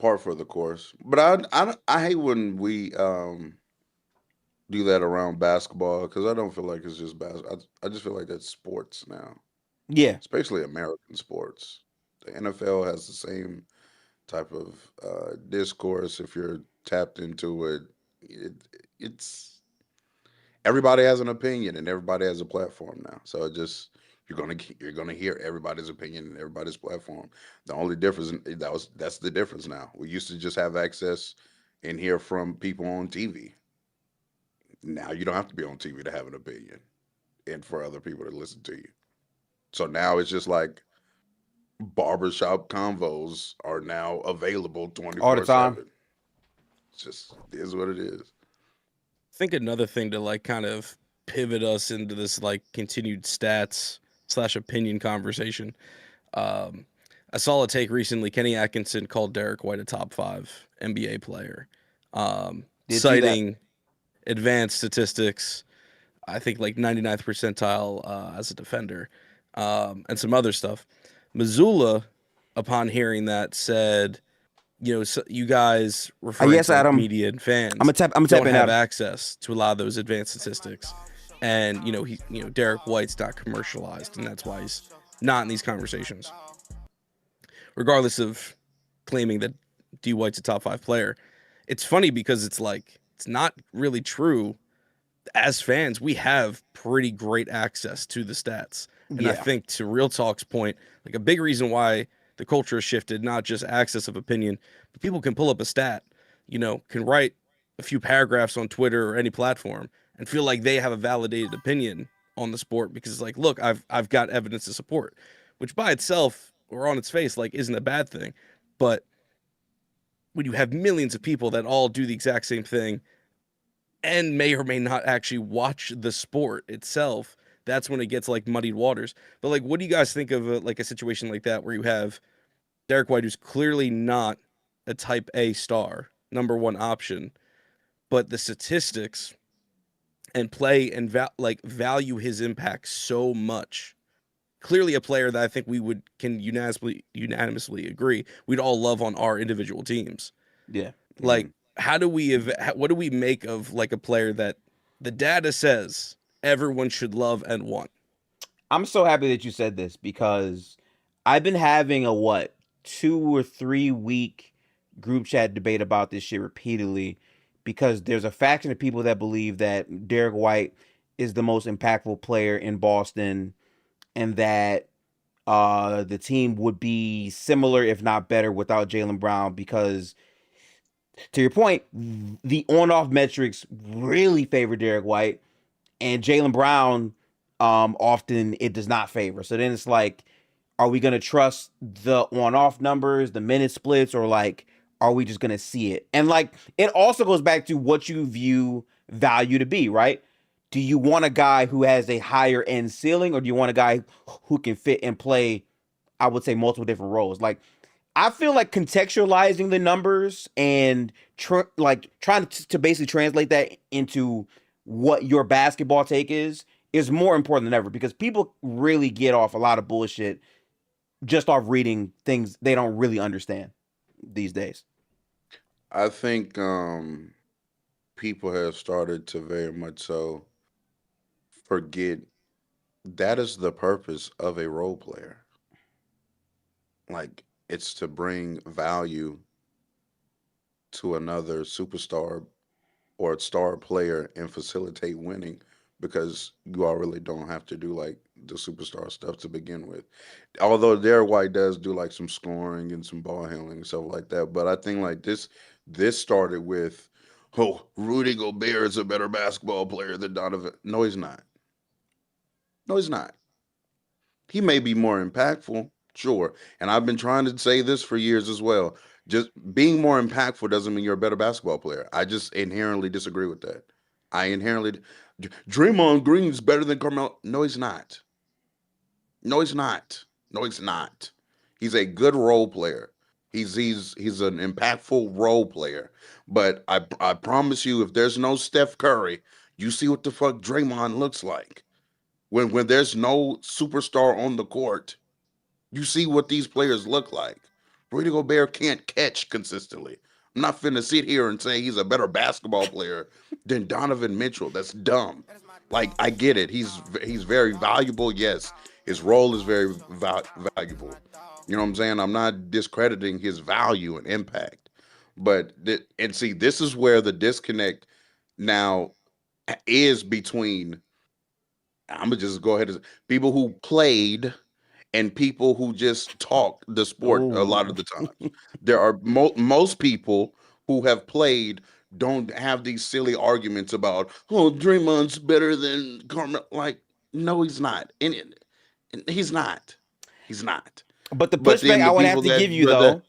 Par for the course. But I hate when we do that around basketball, because I don't feel like it's just basketball. I just feel like that's sports now, Yeah. especially American sports. The NFL has the same type of discourse. If you're tapped into it, it's everybody has an opinion and everybody has a platform now. So you're gonna hear everybody's opinion and everybody's platform. The only difference that's the difference now. We used to just have access and hear from people on TV. Now you don't have to be on TV to have an opinion and for other people to listen to you. So now it's just like barbershop convos are now available All the time. 24/7. It's just is what it is. I think another thing to like kind of pivot us into this like continued stats / opinion conversation. I saw a take recently. Kenny Atkinson called Derek White a top 5 NBA player, citing advanced statistics. I think like 99th percentile as a defender, and some other stuff. Missoula, upon hearing that, said, so you guys referring yes, to like Adam. media and fans I'm gonna don't in, have Adam. access to a lot of those advanced statistics. And, Derek White's not commercialized, and that's why he's not in these conversations. Regardless of claiming that D. White's a top 5 player, it's funny because it's like, it's not really true. As fans, we have pretty great access to the stats. And I think, to Real Talk's point, like a big reason why the culture has shifted, not just access of opinion, but people can pull up a stat, can write a few paragraphs on Twitter or any platform and feel like they have a validated opinion on the sport because it's like, look, I've got evidence to support, which by itself or on its face, like, isn't a bad thing. But when you have millions of people that all do the exact same thing and may or may not actually watch the sport itself, that's when it gets like muddied waters. But like, what do you guys think of like a situation like that where you have Derek White, who's clearly not a type A star, number 1 option, but the statistics and play and value his impact so much? Clearly a player that I think we can unanimously agree we'd all love on our individual teams. Yeah. Like, what do we make of like a player that the data says everyone should love and want? I'm so happy that you said this because I've been having a 2 or 3 week group chat debate about this shit repeatedly, because there's a faction of people that believe that Derek White is the most impactful player in Boston and that the team would be similar, if not better, without Jaylen Brown, because, to your point, the on-off metrics really favor Derek White, and Jaylen Brown often it does not favor. So then it's like, are we going to trust the on-off numbers, the minute splits, or like, are we just going to see it? And like, it also goes back to what you view value to be, right? do you want a guy who has a higher end ceiling, or do you want a guy who can fit and play, I would say, multiple different roles? Like, I feel like contextualizing the numbers and trying to basically translate that into what your basketball take is more important than ever, because people really get off a lot of bullshit just off reading things they don't really understand these days. I think people have started to very much so forget that is the purpose of a role player. Like, it's to bring value to another superstar or a star player and facilitate winning, because you all really don't have to do like the superstar stuff to begin with. Although Derek White does do like some scoring and some ball handling and stuff like that. But I think like this started with, oh, Rudy Gobert is a better basketball player than Donovan. No, he's not. No, he's not. He may be more impactful, sure. And I've been trying to say this for years as well. Just being more impactful doesn't mean you're a better basketball player. I just inherently disagree with that. Draymond Green's better than Carmelo. No, he's not. No, he's not. No, he's not. He's a good role player. He's an impactful role player. But I promise you, if there's no Steph Curry, you see what the fuck Draymond looks like. When there's no superstar on the court, you see what these players look like. Rudy Gobert can't catch consistently. I'm not finna sit here and say he's a better basketball player than Donovan Mitchell. That's dumb. Like, I get it. He's very valuable. Yes, his role is very valuable. You know what I'm saying? I'm not discrediting his value and impact. But see, this is where the disconnect now is between, I'm gonna just go ahead and people who played and people who just talk the sport a lot of the times. There are most people who have played don't have these silly arguments about, oh, Draymond's better than Carmelo. Like, no, he's not. And he's not. He's not. But the pushback I would have to give you, though.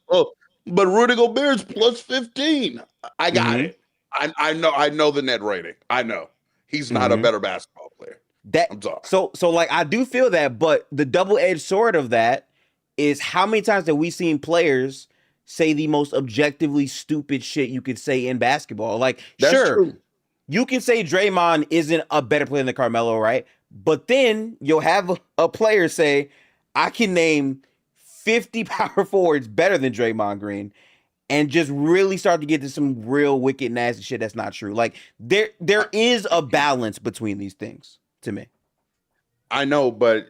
But Rudy Gobert's plus 15. I got it. I know the net rating. I know. He's not a better basketball player. I'm sorry. So like, I do feel that, but the double-edged sword of that is how many times have we seen players say the most objectively stupid shit you could say in basketball? Like, That's sure, true. you can say Draymond isn't a better player than Carmelo, right? But then you'll have a player say, I can name 50 power forwards better than Draymond Green, and just really start to get to some real wicked, nasty shit that's not true. Like, there is a balance between these things to me. I know, but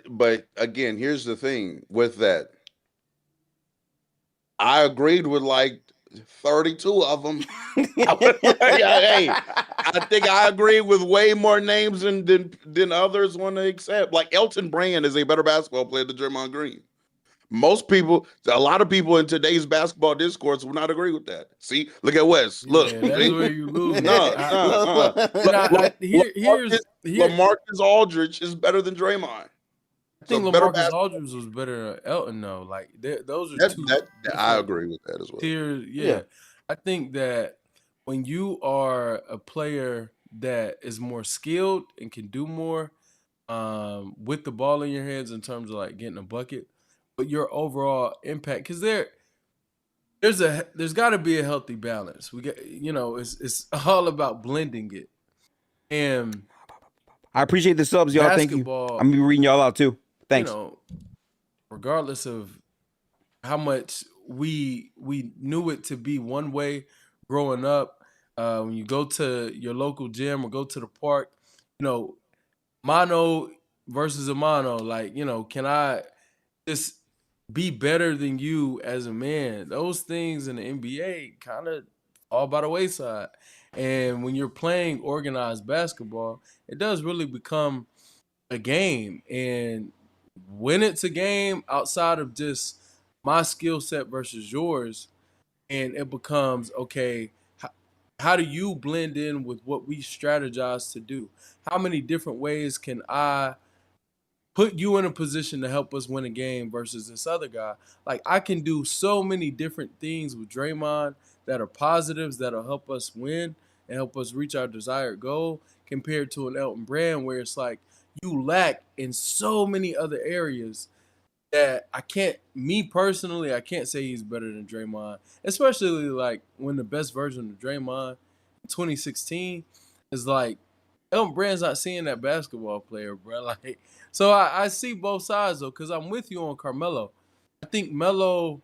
again, here's the thing with that. I agreed with like 32 of them. Hey, I think I agree with way more names than others want to accept. Like, Elton Brand is a better basketball player than Draymond Green. Most people, a lot of people in today's basketball discourse will not agree with that. See, look at Wes. Look, yeah, that's where you lose. Here's LaMarcus Aldridge is better than Draymond. I think LaMarcus Aldridge was better than Elton, though. Like, those are two. I agree with that as well. Tiers, yeah. I think that when you are a player that is more skilled and can do more with the ball in your hands in terms of like getting a bucket, but your overall impact, because there's got to be a healthy balance. We get, it's all about blending it. And I appreciate the subs, y'all. Thank you. I'm gonna be reading y'all out too. Thanks. Regardless of how much we knew it to be one way growing up, when you go to your local gym or go to the park, mono versus a mono, like, can I just be better than you as a man? Those things in the NBA kind of fall by the wayside. And when you're playing organized basketball, it does really become a game. And when it's a game outside of just my skill set versus yours, and it becomes, okay, how do you blend in with what we strategize to do? How many different ways can I put you in a position to help us win a game versus this other guy? Like, I can do so many different things with Draymond that are positives that'll help us win. and help us reach our desired goal, compared to an Elton Brand where it's like you lack in so many other areas that me personally, I can't say he's better than Draymond, especially like when the best version of Draymond in 2016 is like Elton Brand's not seeing that basketball player, bro. Like, so I see both sides though, because I'm with you on Carmelo. I think Melo,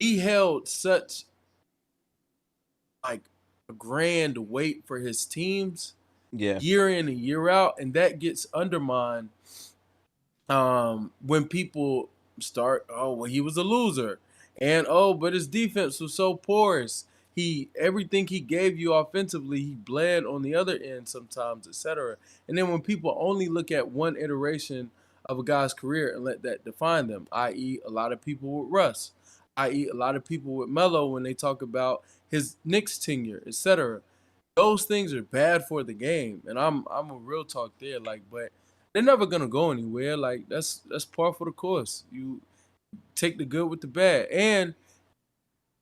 he held such like a grand weight for his teams Yeah. year in and year out, and that gets undermined when people start, oh well, he was a loser, and oh, but his defense was so porous. Everything he gave you offensively, he bled on the other end sometimes, etc. And then when people only look at one iteration of a guy's career and let that define them, i.e., a lot of people with Russ, i.e., a lot of people with Melo when they talk about his Knicks tenure, etc. Those things are bad for the game, and I'm a real talk there. Like, but they're never gonna go anywhere. Like that's par for the course. You take the good with the bad, and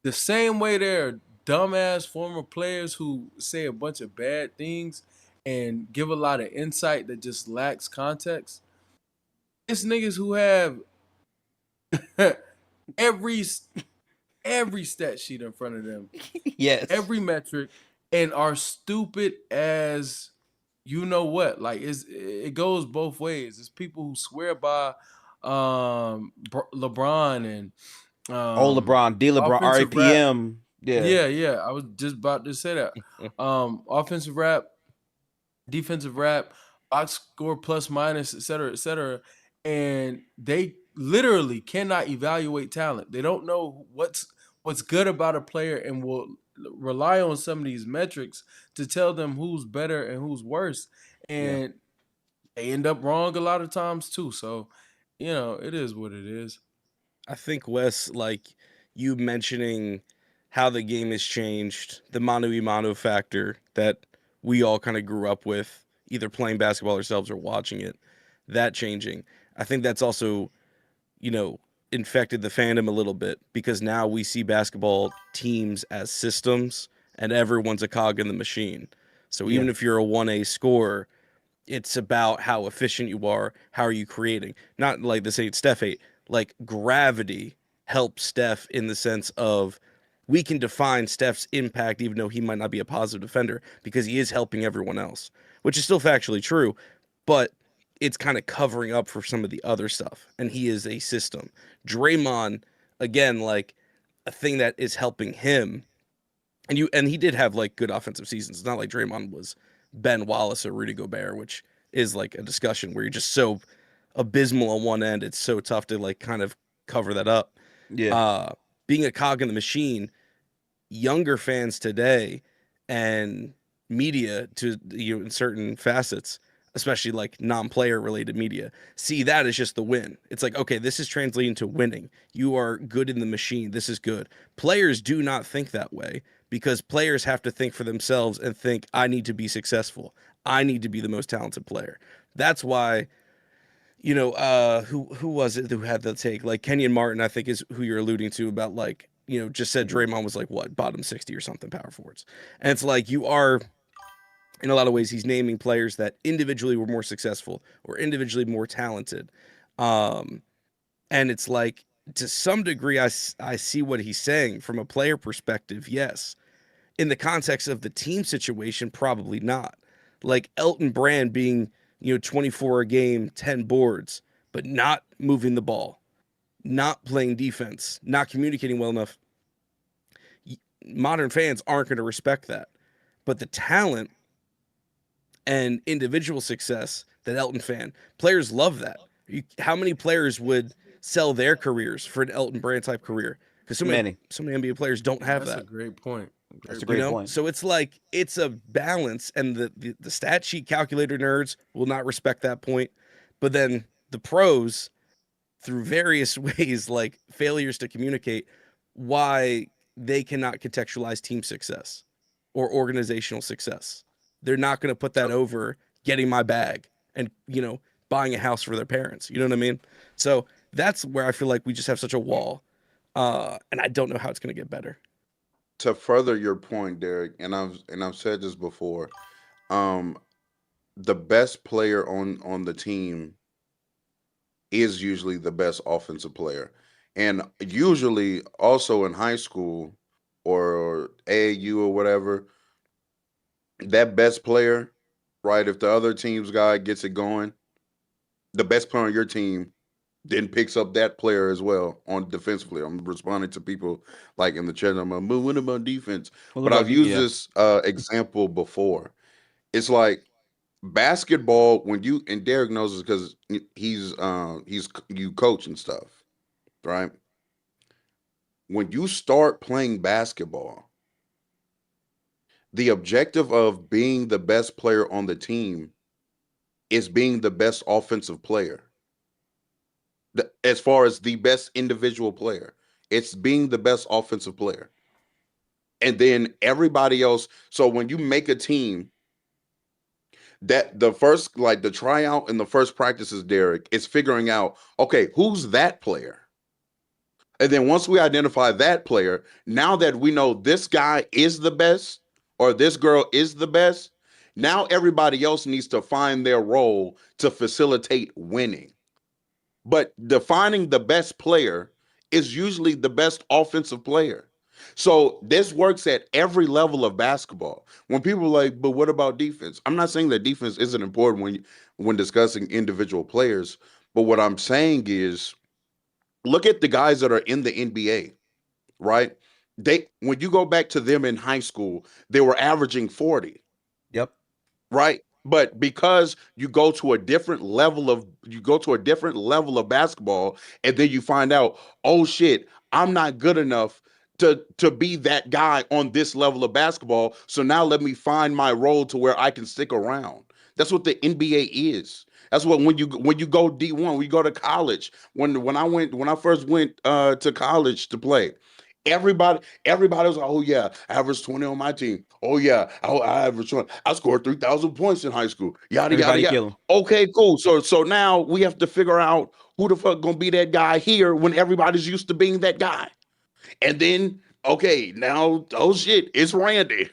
the same way there are dumbass former players who say a bunch of bad things and give a lot of insight that just lacks context. It's niggas who have every stat sheet in front of them, Yes. every metric, and are stupid as you know what. Like it goes both ways. It's people who swear by LeBron and LeBron, D LeBron, offensive rap. RAPM. Yeah. Yeah. I was just about to say that. Offensive rap, defensive rap, box score plus minus, et cetera, and they literally cannot evaluate talent. They don't know what's good about a player and will rely on some of these metrics to tell them who's better and who's worse. And they end up wrong a lot of times too. So, it is what it is. I think, Wes, like you mentioning how the game has changed, the mano a mano factor that we all kind of grew up with, either playing basketball ourselves or watching it, that changing. I think that's also, infected the fandom a little bit because now we see basketball teams as systems and everyone's a cog in the machine. So even if you're a 1A scorer, it's about how efficient you are, how are you creating. Not like this ain't Steph 8. Like gravity helps Steph in the sense of we can define Steph's impact even though he might not be a positive defender because he is helping everyone else, which is still factually true, but it's kind of covering up for some of the other stuff, and he is a system. Draymond, again, like a thing that is helping him, and he did have like good offensive seasons. It's not like Draymond was Ben Wallace or Rudy Gobert, which is like a discussion where you're just so abysmal on one end, it's so tough to like kind of cover that up. Being a cog in the machine, younger fans today and media to in certain facets, especially like non-player related media, see that as just the win. It's like, okay, this is translating to winning. You are good in the machine. This is good. Players do not think that way because players have to think for themselves and think, I need to be successful. I need to be the most talented player. That's why, who was it who had the take? Like Kenyon Martin, I think is who you're alluding to about like, just said Draymond was like what, bottom 60 or something power forwards. And it's like you are, in a lot of ways, he's naming players that individually were more successful or individually more talented. And it's like, to some degree, I see what he's saying from a player perspective, yes. In the context of the team situation, probably not. Like Elton Brand being, 24 a game, 10 boards, but not moving the ball, not playing defense, not communicating well enough. Modern fans aren't going to respect that. But the talent and individual success that Elton players love that. How many players would sell their careers for an Elton Brand type career? Because so many NBA players don't have That's that. a great point. That's a great point. So it's like it's a balance, and the stat sheet calculator nerds will not respect that point, but then the pros, through various ways like failures to communicate, why they cannot contextualize team success or organizational success. They're not going to put that over getting my bag and, buying a house for their parents. You know what I mean? So that's where I feel like we just have such a wall. And I don't know how it's going to get better. to further your point, Derek, and I've said this before. Um, the best player on the team is usually the best offensive player. And usually also in high school or AAU or whatever, that best player, right? If the other team's guy gets it going, the best player on your team then picks up that player as well on defensively. I'm responding to people like in the chat. I'm like, "But what about defense?" What But about I've used yeah? this example before. It's like basketball when you and Derek knows this because he's you coach and stuff, right? When you start playing basketball, the objective of being the best player on the team is being the best offensive player. As far as the best individual player, it's being the best offensive player. And then everybody else. So when you make a team, that the first, like the tryout and the first practices, Derek, is figuring out, okay, who's that player? And then once we identify that player, now that we know this guy is the best or this girl is the best, now everybody else needs to find their role to facilitate winning. But defining the best player is usually the best offensive player. So this works at every level of basketball. When people are like, but what about defense? I'm not saying that defense isn't important when discussing individual players, but what I'm saying is look at the guys that are in the NBA, right? They when you go back to them in high school, they were averaging 40, Yep. right? But because you go to a different level of basketball, and then you find out, oh shit, I'm not good enough to be that guy on this level of basketball. So now let me find my role to where I can stick around. That's what the NBA is. That's what when you go D1, we go to college. When I first went to college to play, everybody was like, oh yeah, I averaged 20 on my team. Oh yeah, I averaged 20. I scored 3,000 points in high school. Yada yada Everybody yada. kill him. Okay, cool. So now we have to figure out who the fuck gonna be that guy here when everybody's used to being that guy. And then, okay, now, oh shit, it's Randy.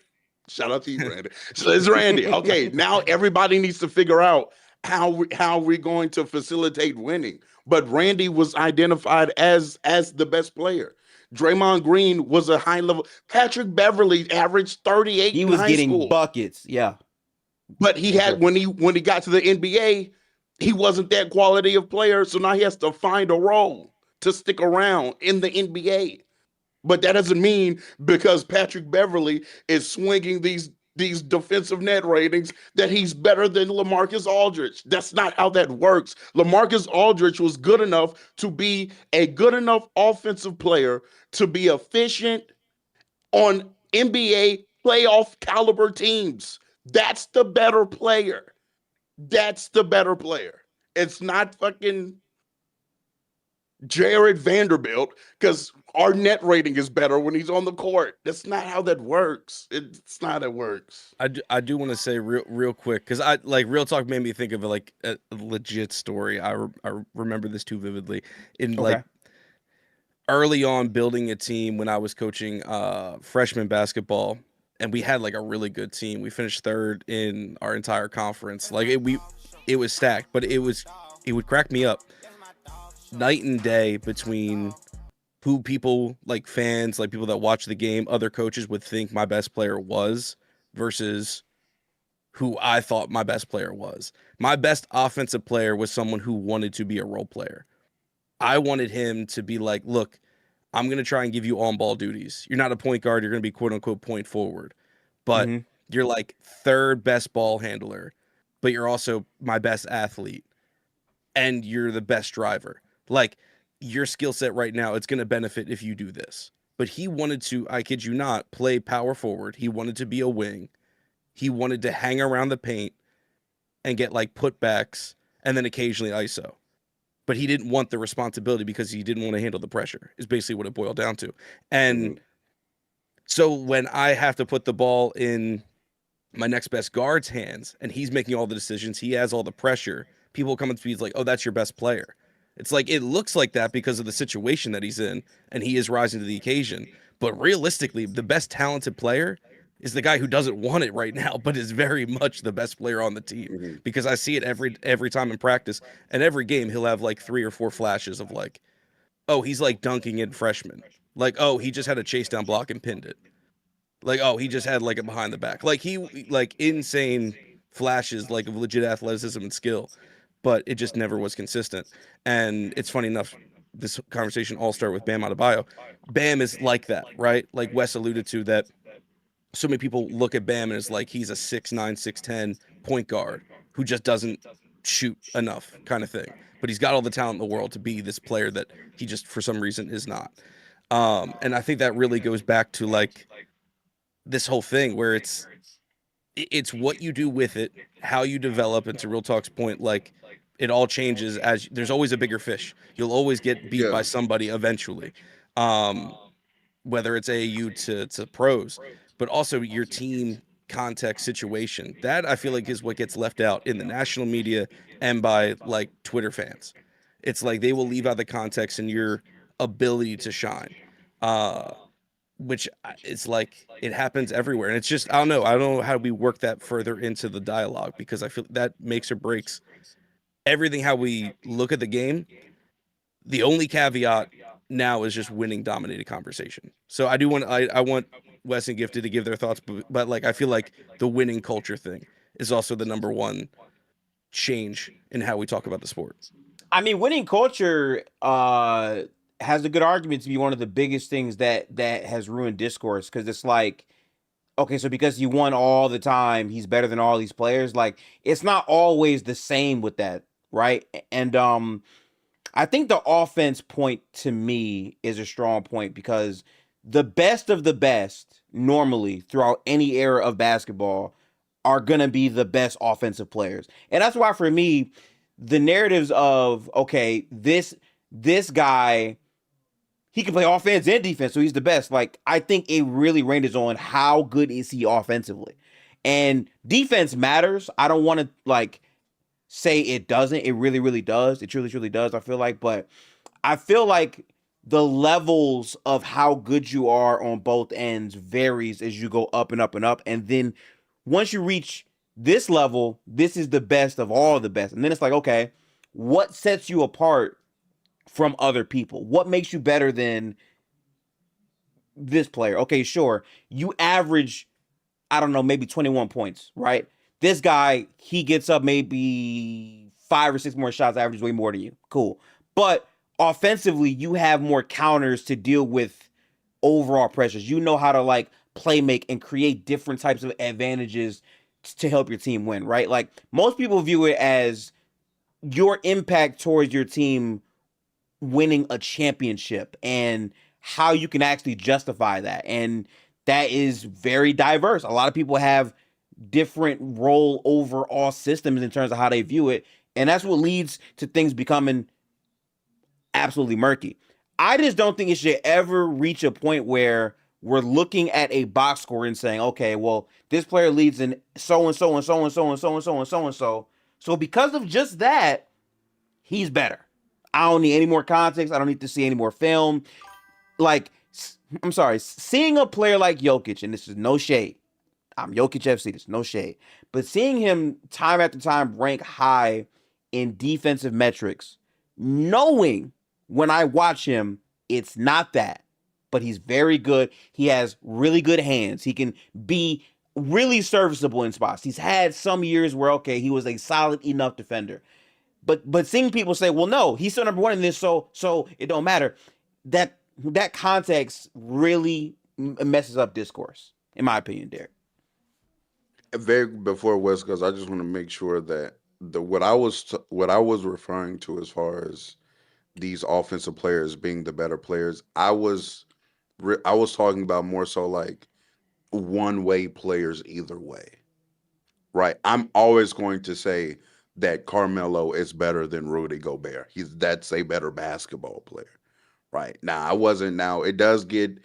Shout out to you, Randy. So it's Randy. Okay, now everybody needs to figure out how we're going to facilitate winning. But Randy was identified as the best player. Draymond Green was a high level. Patrick Beverly averaged 38 He in was high getting school. buckets. Yeah. But he had when he got to the NBA, he wasn't that quality of player. So now he has to find a role to stick around in the NBA. But that doesn't mean because Patrick Beverly is swinging these defensive net ratings that he's better than LaMarcus Aldridge. That's not how that works. LaMarcus Aldridge was good enough to be a good enough offensive player to be efficient on NBA playoff caliber teams. That's the better player. That's the better player. It's not fucking Jared Vanderbilt because our net rating is better when he's on the court. That's not how that works. It's not how it works. I do want to say real quick because I like real talk made me think of like a legit story. I remember this too vividly in Okay. like early on building a team when I was coaching freshman basketball, and we had like a really good team. We finished third in our entire conference. Like it was stacked, but it would crack me up night and day between who people like fans, like people that watch the game, other coaches would think my best player was versus who I thought my best player was. My best offensive player was someone who wanted to be a role player. I wanted him to be like, look, I'm going to try and give you on ball duties. You're not a point guard. You're going to be quote unquote point forward, but you're like third best ball handler, but you're also my best athlete and you're the best driver. Like your skill set right now, it's going to benefit if you do this. But he wanted to, I kid you not, play power forward. He wanted to be a wing. He wanted to hang around the paint and get like putbacks and then occasionally ISO. But he didn't want the responsibility because he didn't want to handle the pressure, is basically what it boiled down to. And so when I have to put the ball in my next best guard's hands and he's making all the decisions, he has all the pressure, people come up to me like, oh, that's your best player. It's like, it looks like that because of the situation that he's in and he is rising to the occasion. But realistically, the best talented player is the guy who doesn't want it right now, but is very much the best player on the team. Mhm. Because I see it every time in practice, and every game he'll have like 3 or 4 flashes of like, oh, he's like dunking in freshman. Like, oh, he just had a chase down block and pinned it. Like, oh, he just had like a behind the back. Like like insane flashes like of legit athleticism and skill, but it just never was consistent. And it's funny enough, this conversation all started with Bam Adebayo. Bam is like that, right? Like Wes alluded to that. So many people look at Bam and it's like he's a 6'9", 6'10" point guard who just doesn't shoot enough kind of thing. But he's got all the talent in the world to be this player that he just for some reason is not. And I think that really goes back to like this whole thing where it's what you do with it, how you develop. And to Real Talk's point, like it all changes as there's always a bigger fish. You'll always get beat Yeah. by somebody eventually, whether it's AAU to pros, but also your team context situation. That I feel like is what gets left out in the national media and by like Twitter fans. It's like they will leave out the context and your ability to shine. Which it's like it happens everywhere. And it's just I don't know how we work that further into the dialogue, because I feel that makes or breaks everything how we look at the game. The only caveat now is just winning dominated conversation. So I do want I want Wes and Gifted to give their thoughts, but like I feel like the winning culture thing is also the number one change in how we talk about the sport. I mean, winning culture has a good argument to be one of the biggest things that has ruined discourse, because it's like, okay, so because he won all the time, he's better than all these players. Like, it's not always the same with that, right? And I think the offense point to me is a strong point, because the best of the best normally throughout any era of basketball are gonna be the best offensive players. And that's why for me, the narratives of, okay, this guy, he can play offense and defense, so he's the best. Like, I think it really ranges on how good is he offensively. And defense matters. I don't want to like say it doesn't. It really, really does. It truly, truly does, I feel like. But I feel like the levels of how good you are on both ends varies as you go up and up and up. And then once you reach this level, this is the best of all the best. And then it's like, okay, what sets you apart from other people? What makes you better than this player? Okay, sure. You average, I don't know, maybe 21 points, right? This guy, he gets up maybe 5 or 6 more shots, averages way more than you. Cool. But offensively, you have more counters to deal with overall pressures. You know how to like play make and create different types of advantages to help your team win, right? Like, most people view it as your impact towards your team winning a championship and how you can actually justify that. And that is very diverse. A lot of people have different role overall systems in terms of how they view it. And that's what leads to things becoming absolutely murky. I just don't think it should ever reach a point where we're looking at a box score and saying, okay, well, this player leads in so and so and so and so and so and so and so and so. So because of just that, he's better. I don't need any more context. I don't need to see any more film. Like, I'm sorry, seeing a player like Jokic, and this is no shade. I'm Jokic FC, this is no shade. But seeing him time after time rank high in defensive metrics, knowing when I watch him, it's not that. But he's very good. He has really good hands. He can be really serviceable in spots. He's had some years where, okay, he was a solid enough defender. But seeing people say, well, no, he's still number one in this, so it don't matter. That context really messes up discourse, in my opinion, Derek. Very before West, because I just want to make sure that what I was referring to as far as these offensive players being the better players, I was talking about more so like one-way players either way, right? I'm always going to say that Carmelo is better than Rudy Gobert. That's a better basketball player, right? Now I wasn't. Now it does get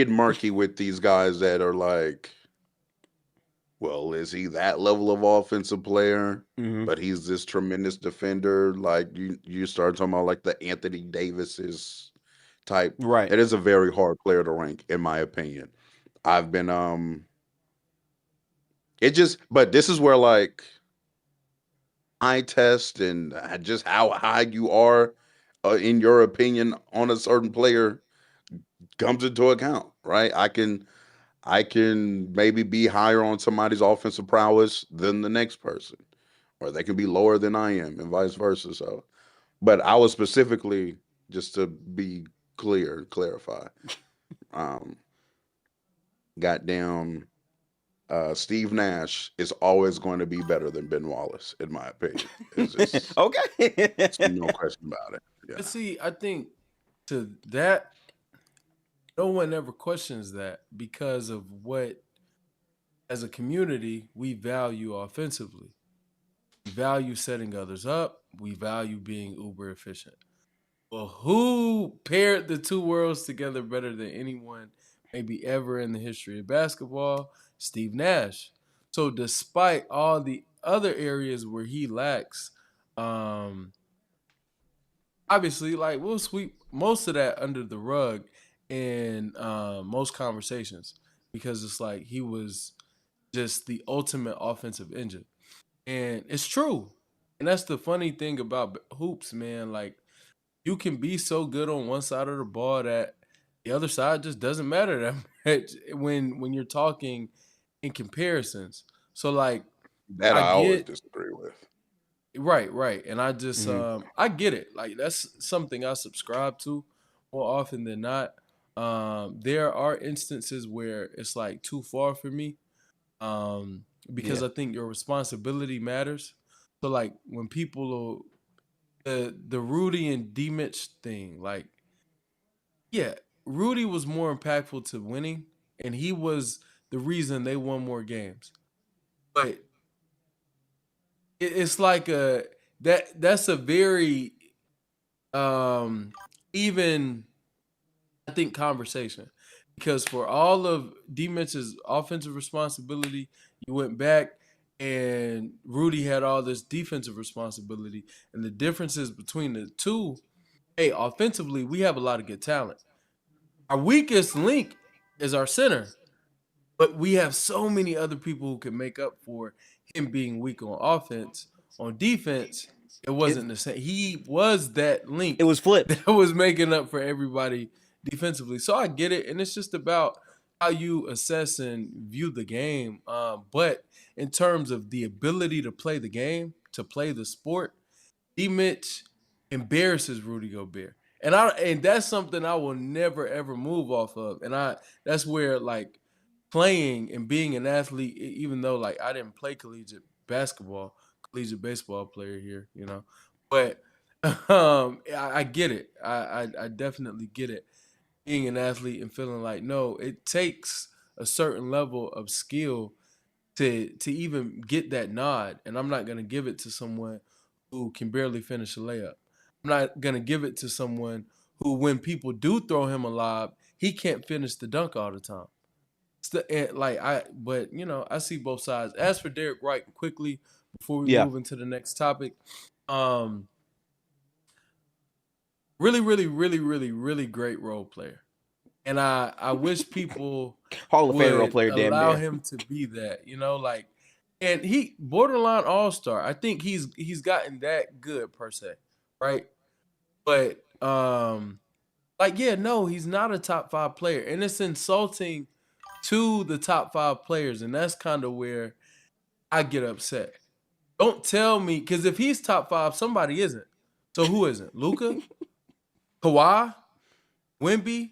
murky with these guys that are like, well, is he that level of offensive player? Mm-hmm. But he's this tremendous defender. Like you start talking about like the Anthony Davises type. Right. It is a very hard player to rank, in my opinion. I've been but this is where like eye test and just how high you are in your opinion on a certain player comes into account, right? I can maybe be higher on somebody's offensive prowess than the next person, or they can be lower than I am, and vice versa. So, but I was specifically, just to be clear, clarify, um, got down. Steve Nash is always going to be better than Ben Wallace, in my opinion. It's Okay. no question about it. But Yeah, see, I think to that, no one ever questions that because of what, as a community, we value offensively. We value setting others up. We value being uber efficient. Well, who paired the two worlds together better than anyone maybe ever in the history of basketball? Steve Nash. So despite all the other areas where he lacks, um, obviously, like we'll sweep most of that under the rug in most conversations because it's like he was just the ultimate offensive engine. And it's true. And that's the funny thing about hoops, man. Like you can be so good on one side of the ball that the other side just doesn't matter that much when you're talking in comparisons. So like that I I always get disagree with. right. And I just Mhm. I get it. Like that's something I subscribe to more often than not. There are instances where it's like too far for me. Because Yeah. I think your responsibility matters. So like when people the Rudy and D Mitch thing, like yeah, Rudy was more impactful to winning, and he was the reason they won more games. But it's like that's a very um even I think conversation because for all of D Mitch's offensive responsibility, you went back and Rudy had all this defensive responsibility, and the differences between the two. Hey, offensively, we have a lot of good talent. Our weakest link is our center, but we have so many other people who can make up for him being weak on offense. On defense, it wasn't the same. He was that It link was flipped. that was making up for everybody defensively. So I get it, and it's just about how you assess and view the game. But in terms of the ability to play the game, to play the sport, D Mitch embarrasses Rudy Gobert. And that's something I will never ever move off of. And that's where like playing and being an athlete, even though like I didn't play collegiate basketball, collegiate baseball player here, but I get it. I definitely get it. Being an athlete and feeling like no, it takes a certain level of skill to even get that nod, and I'm not gonna give it to someone who can barely finish a layup. I'm not gonna give it to someone who, when people do throw him a lob, he can't finish the dunk all the time. But I see both sides. As for Derek White, quickly before we Yeah. move into the next topic, um, really, really, really, really, really great role player, and I wish people Hall of Fame role would player, damn allow near. him to be that, like, and he borderline all star. I think he's gotten that good per se, right? But like yeah, no, he's not a top 5 player, and it's insulting to the top 5 players, and that's kind of where I get upset. Don't tell me because if he's top 5, somebody isn't. So who isn't? Luca, Kawhi, Wemby,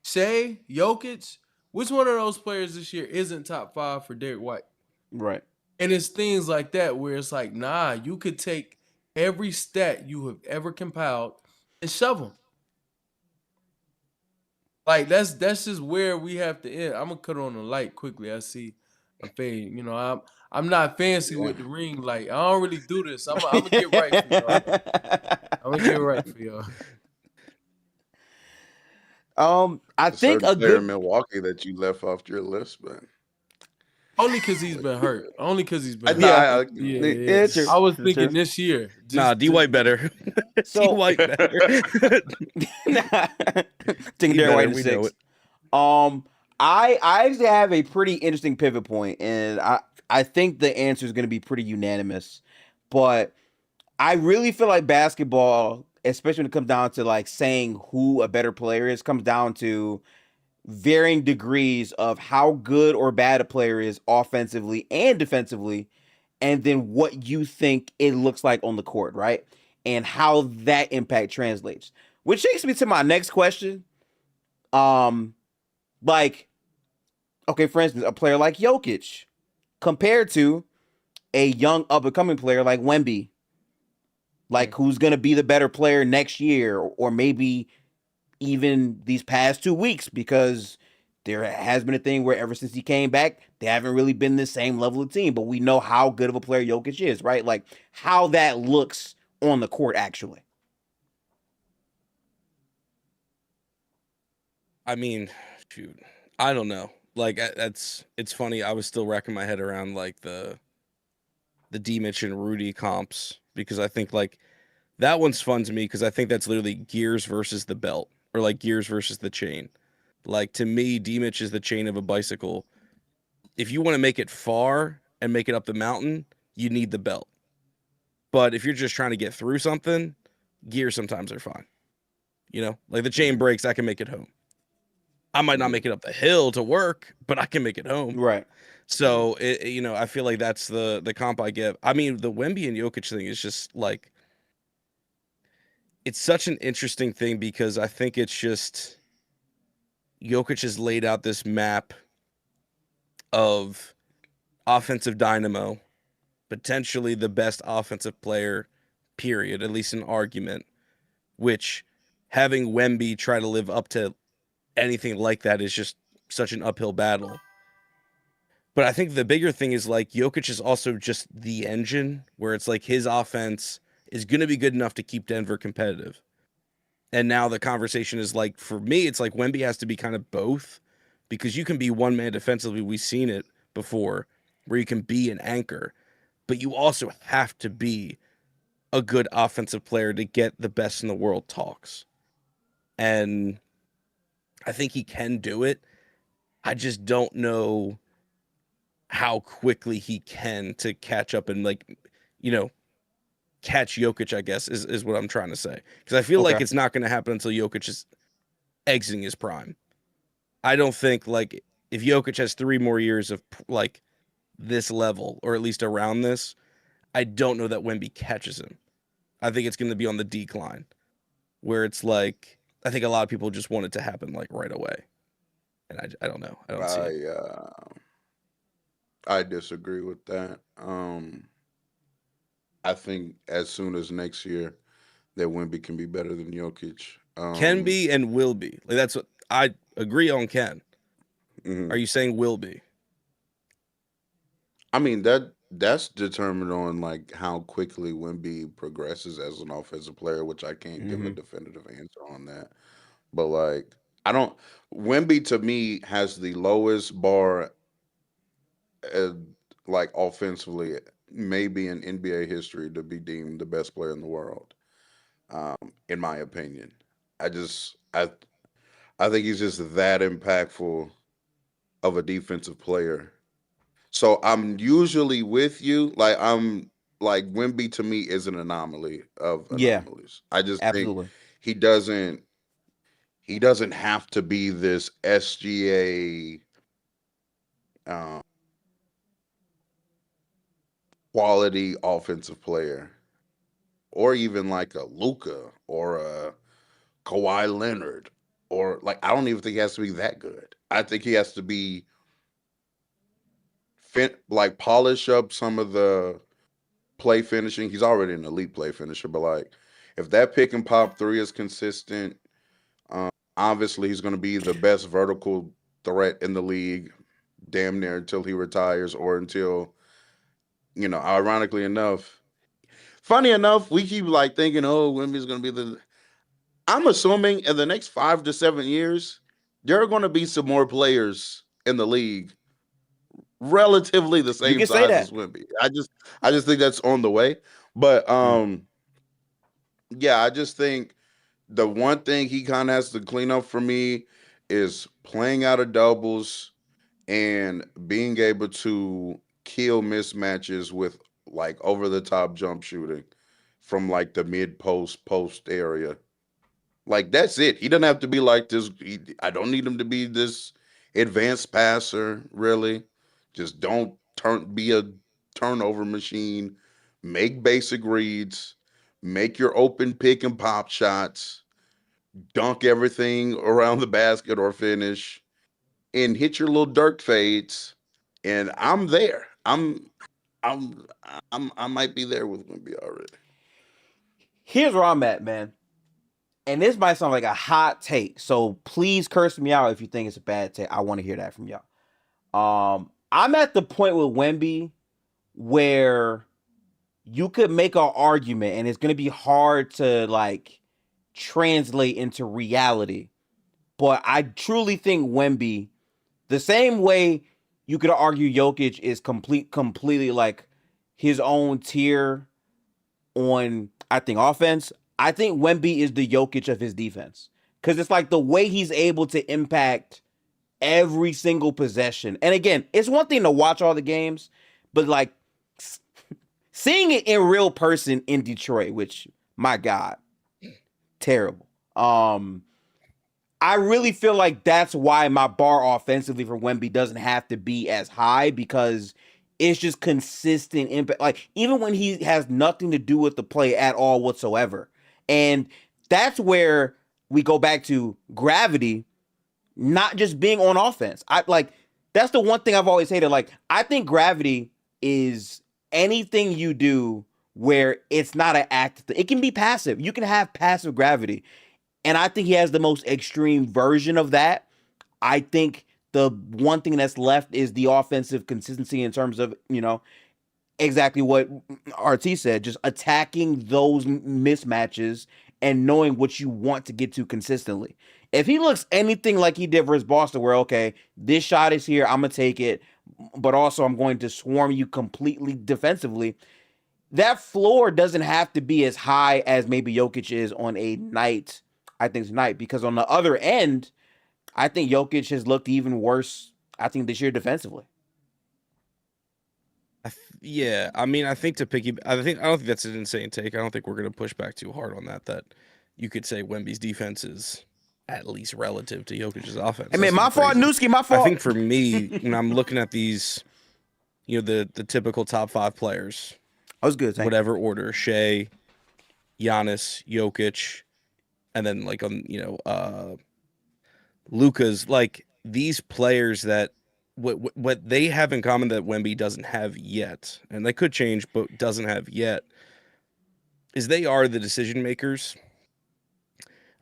Shai, Jokic. Which one of those players this year isn't top 5 for Derek White? Right. And it's things like that where it's like, nah, you could take every stat you have ever compiled and shove them. Like that's just where we have to end. I'm gonna cut on the light quickly. I see a fade. I'm not fancy with the ring light. I don't really do this. I'm gonna get right for y'all. I'm gonna get right for y'all. I A think certain a player in good Milwaukee that you left off your list, man. Only because he's been hurt. Only because he's been Nah, hurt. I- Yeah. true. I was True. thinking this year. Nah, D White better. D So- White better. Taking He Derek better, White to we know 6. I actually have a pretty interesting pivot point, and I think the answer is going to be pretty unanimous. But I really feel like basketball, especially when it comes down to like saying who a better player is, comes down to varying degrees of how good or bad a player is offensively and defensively, and then what you think it looks like on the court, right? And how that impact translates. Which takes me to my next question. Like, okay, for instance, a player like Jokic compared to a young up-and-coming player like Wemby. Like, who's going to be the better player next year, or maybe even these past 2 weeks, because there has been a thing where ever since he came back, they haven't really been the same level of team, but we know how good of a player Jokic is, right? Like, how that looks on the court, actually. I mean, shoot, I don't know. Like it's funny. I was still wracking my head around like the D-Mitch and Rudy comps, because I think like that one's fun to me because I think that's literally gears versus the belt, or like gears versus the chain. Like, to me, D-Mitch is the chain of a bicycle. If you want to make it far and make it up the mountain, you need the belt. But if you're just trying to get through something, gears sometimes are fine. You know, like the chain breaks, I can make it home. I might not make it up the hill to work, but I can make it home. Right. So, I feel like that's the comp I give. I mean, the Wemby and Jokic thing is just like, it's such an interesting thing because I think it's just Jokic has laid out this map of offensive dynamo, potentially the best offensive player, period, at least an argument, which having Wemby try to live up to anything like that is just such an uphill battle. But I think the bigger thing is like Jokic is also just the engine, where it's like his offense is going to be good enough to keep Denver competitive. And now the conversation is like, for me, it's like Wemby has to be kind of both, because you can be one man defensively. We've seen it before where you can be an anchor, but you also have to be a good offensive player to get the best in the world talks. And I think he can do it. I just don't know how quickly he can to catch up and like, catch Jokic, I guess, is what I'm trying to say. Because I feel like it's not going to happen until Jokic is exiting his prime. I don't think, like, if Jokic has 3 more years of, like, this level, or at least around this, I don't know that Wemby catches him. I think it's going to be on the decline, where it's like, I think a lot of people just want it to happen, like, right away. And I don't know. I don't see it. I disagree with that. I think as soon as next year that Wemby can be better than Jokic. Can be and will be. Like, that's what I agree on. Can. Mhm. Are you saying will be? I mean, that's determined on like how quickly Wemby progresses as an offensive player, which I can't give a definitive answer on that. But like, I don't. Wemby to me has the lowest bar, uh, like offensively, maybe in NBA history, to be deemed the best player in the world. In my opinion, I just I think he's just that impactful of a defensive player. So I'm usually with you. Like I'm like Wemby to me is an anomaly of Yeah, anomalies. I just think absolutely. he doesn't he doesn't have to be this SGA um, quality offensive player, or even like a Luca or a Kawhi Leonard, or like I don't even think he has to be that good. I think he has to be like polish up some of the play finishing. He's already an elite play finisher, but like if that pick and pop three is consistent, um, obviously he's going to be the best vertical threat in the league, damn near until he retires or until Ironically enough, funny enough, we keep like thinking, oh, Wemby's going to be the. I'm assuming in the next 5 to 7 years, there are going to be some more players in the league relatively the You same can say size that. as Wemby. I just think that's on the way. But yeah, I just think the one thing he kind of has to clean up for me is playing out of doubles and being able to kill mismatches with like over the top jump shooting from like the mid post area. Like that's it. He doesn't have to be like this. I don't need him to be this advanced passer, really. Just don't be a turnover machine. Make basic reads. Make your open pick and pop shots. Dunk everything around the basket or finish, and hit your little dirt fades. And I'm there. I'm I might be there with Wimby already. Here's where I'm at, man. And this might sound like a hot take, so please curse me out if you think it's a bad take. I want to hear that from y'all. I'm at the point with Wemby where you could make an argument, and it's gonna be hard to like translate into reality. But I truly think Wemby, the same way you could argue Jokic is completely like his own tier on, I think, offense. I think Wemby is the Jokic of his defense. Because it's like the way he's able to impact every single possession. And again, it's one thing to watch all the games, but like seeing it in real person in Detroit, which, my God, terrible. I really feel like that's why my bar offensively for Wemby doesn't have to be as high, because it's just consistent impact. Like even when he has nothing to do with the play at all whatsoever. And that's where we go back to gravity not just being on offense. That's the one thing I've always hated. Like I think gravity is anything you do where it's not an act. It can be passive. You can have passive gravity. And I think he has the most extreme version of that. I think the one thing that's left is the offensive consistency in terms of, exactly what RT said, just attacking those mismatches and knowing what you want to get to consistently. If he looks anything like he did versus Boston, where, okay, this shot is here, I'm going to take it, but also I'm going to swarm you completely defensively, that floor doesn't have to be as high as maybe Jokic is on a night, I think, tonight, because on the other end, I think Jokic has looked even worse, I think, this year defensively. Yeah, I mean, I think I don't think that's an insane take. I don't think we're going to push back too hard on that. That you could say Wemby's defense is at least relative to Jokic's offense. I mean, my fault, Newski, my fault. I think for me, when I'm looking at these, the typical top 5 players, I was good. Whatever order: Shai, Giannis, Jokic, and then like Luca's, like these players that what they have in common that Wemby doesn't have yet, and they could change, but doesn't have yet, is they are the decision makers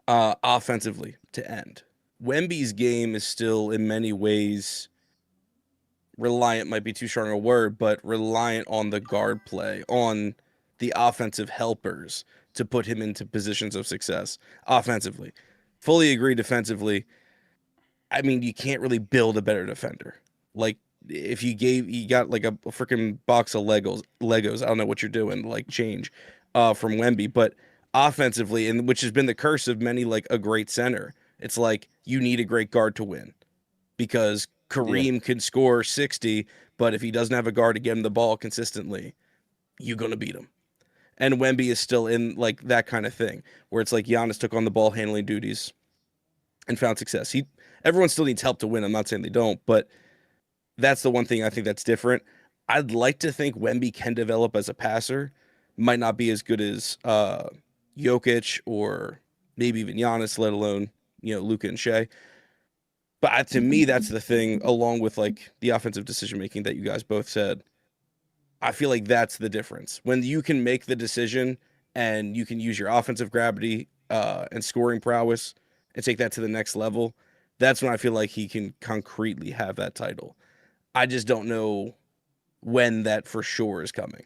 offensively to end. Wemby's game is still in many ways reliant, might be too strong a word, but reliant on the guard play, on the offensive helpers to put him into positions of success offensively. Fully agree defensively. I mean, you can't really build a better defender. Like if you got like a freaking box of Legos, I don't know what you're doing, like change from Wemby, but offensively, and which has been the curse of many, like a great center. It's like you need a great guard to win, because Kareem can score 60, but if he doesn't have a guard to get him the ball consistently, you're going to beat him. And Wemby is still in like that kind of thing where it's like Giannis took on the ball handling duties and found success. Everyone still needs help to win. I'm not saying they don't, but that's the one thing I think that's different. I'd like to think Wemby can develop as a passer. Might not be as good as Jokic or maybe even Giannis, let alone, Luca and Shai. But to me, that's the thing, along with like the offensive decision making that you guys both said. I feel like that's the difference. When you can make the decision and you can use your offensive gravity and scoring prowess and take that to the next level, that's when I feel like he can concretely have that title. I just don't know when that for sure is coming.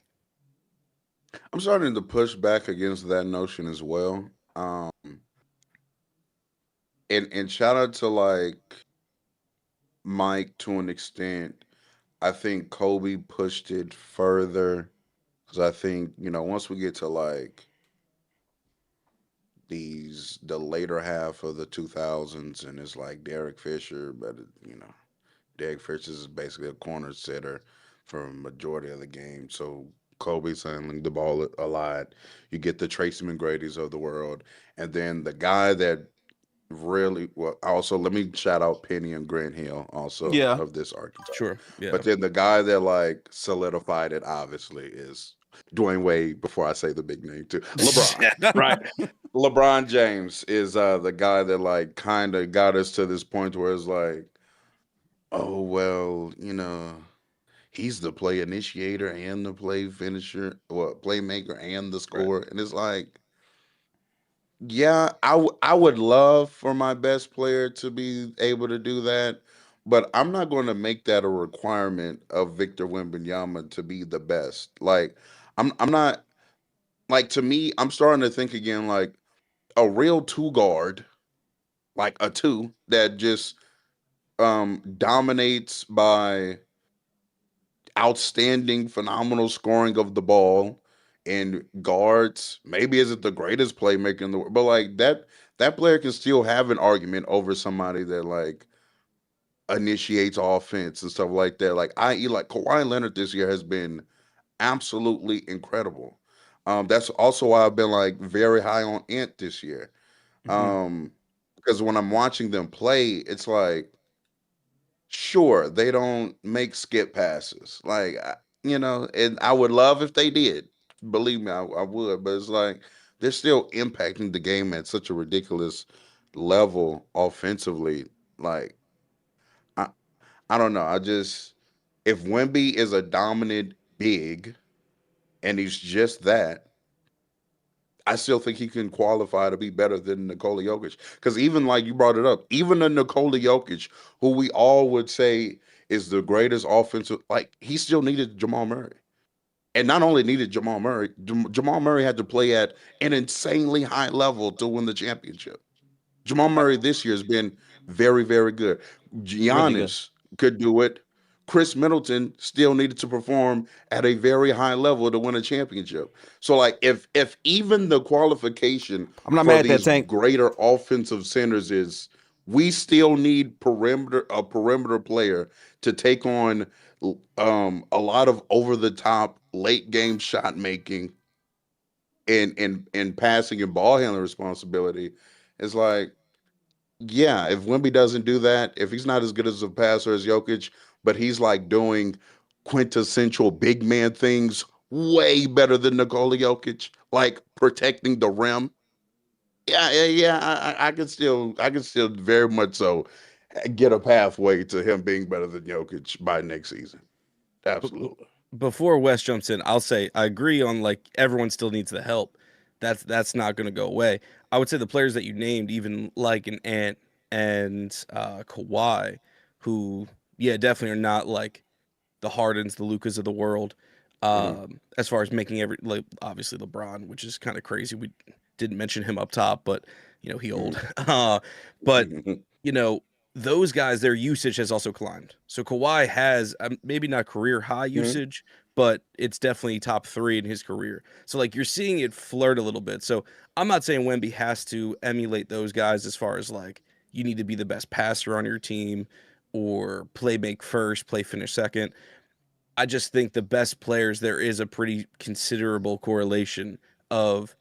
I'm starting to push back against that notion as well. And shout out to like Mike to an extent. I think Kobe pushed it further because I think, once we get to like the later half of the 2000s and it's like Derek Fisher, but Derek Fisher is basically a corner setter for a majority of the game. So Kobe's handling the ball a lot. You get the Tracy McGrady's of the world, and then the guy that really well. Also, let me shout out Penny and Grant Hill, also Yeah. of this archetype. Sure. Yeah. But then the guy that like solidified it obviously is Dwayne Wade. Before I say the big name too, LeBron, right? LeBron James is the guy that like kind of got us to this point where it's like, oh well, he's the play initiator and the play finisher, or playmaker and the Right. scorer, and it's like, yeah, I would love for my best player to be able to do that, but I'm not going to make that a requirement of Victor Wembanyama to be the best. Like, I'm not like, to me, I'm starting to think again like a real two guard, like a two that just dominates by outstanding, phenomenal scoring of the ball and guards. Maybe isn't the greatest playmaker in the world, but like that player can still have an argument over somebody that like initiates offense and stuff like that. Like i.e. like Kawhi Leonard this year has been absolutely incredible. That's also why I've been like very high on Ant this year. Mhm. Because when I'm watching them play, it's like, sure, they don't make skip passes. Like, and I would love if they did. Believe me, I would. But it's like they're still impacting the game at such a ridiculous level offensively. Like, I, I don't know. If Wemby is a dominant big and he's just that, I still think he can qualify to be better than Nikola Jokic. Because even like you brought it up, even the Nikola Jokic, who we all would say is the greatest offensive, like he still needed Jamal Murray. And not only needed Jamal Murray, Jamal Murray had to play at an insanely high level to win the championship. Jamal Murray this year has been very, very good. Really good. Giannis could do it. Chris Middleton still needed to perform at a very high level to win a championship. So, like, if even the qualification I'm not for mad at that, these Tank. greater offensive centers is we still need a perimeter player to take on a lot of over the top late game shot making and passing and ball handling responsibility. It's like, yeah, if Wemby doesn't do that, if he's not as good as a passer as Jokic, but he's like doing quintessential big man things way better than Nikola Jokic, like protecting the rim. Yeah. I can still very much so get a pathway to him being better than Jokic by next season. B- b- Absolutely. Before Wes jumps in, I'll say I agree on like everyone still needs the help. That's not going to go away. I would say the players that you named, even like an Ant and Kawhi, who definitely are not like the Hardens, the Lucas of the world. Mhm. As far as making like obviously LeBron, which is kind of crazy. We didn't mention him up top, but he old. But Mhm. you know those guys, their usage has also climbed. So Kawhi has maybe not career high Mhm. usage, but it's definitely top 3 in his career. So like you're seeing it flirt a little bit. So I'm not saying Wemby has to emulate those guys as far as like you need to be the best passer on your team or play make first, play finish second. I just think the best players, there is a pretty considerable correlation of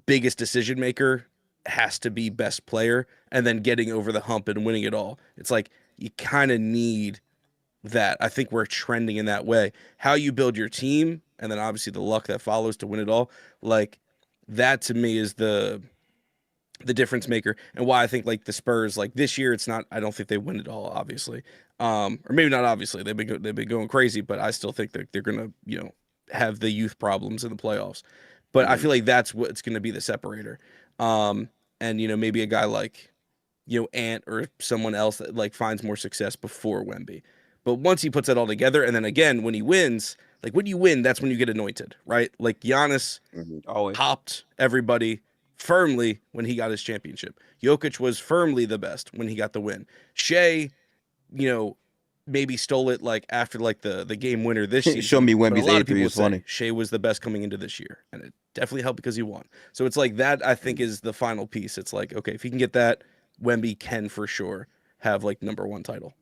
biggest decision maker has to be best player and then getting over the hump and winning it all. It's like you kind of need that. I think we're trending in that way. How you build your team and then obviously the luck that follows to win it all, like that to me is the difference maker and why I think like the Spurs like this year it's not I don't think they win it all obviously. Or maybe not obviously. They've been going crazy, but I still think that they're going to, have the youth problems in the playoffs. But I Mhm. feel like that's what's going to be the separator. Um and maybe a guy like Ant or someone else that like finds more success before Wemby. But once he puts that all together and then again when he wins, like when you win, that's when you get anointed, right? Like Giannis Mhm. Always. topped everybody firmly when he got his championship. Jokic was firmly the best when he got the win. Shea, you know, maybe stole it like after like the game winner this season. Show me But a Wemby's lot of 83 people is would say funny. Shai was the best coming into this year, and it definitely helped because he won. So it's like that. I think is the final piece. It's like, okay, if he can get that, Wemby can for sure have like #1 title.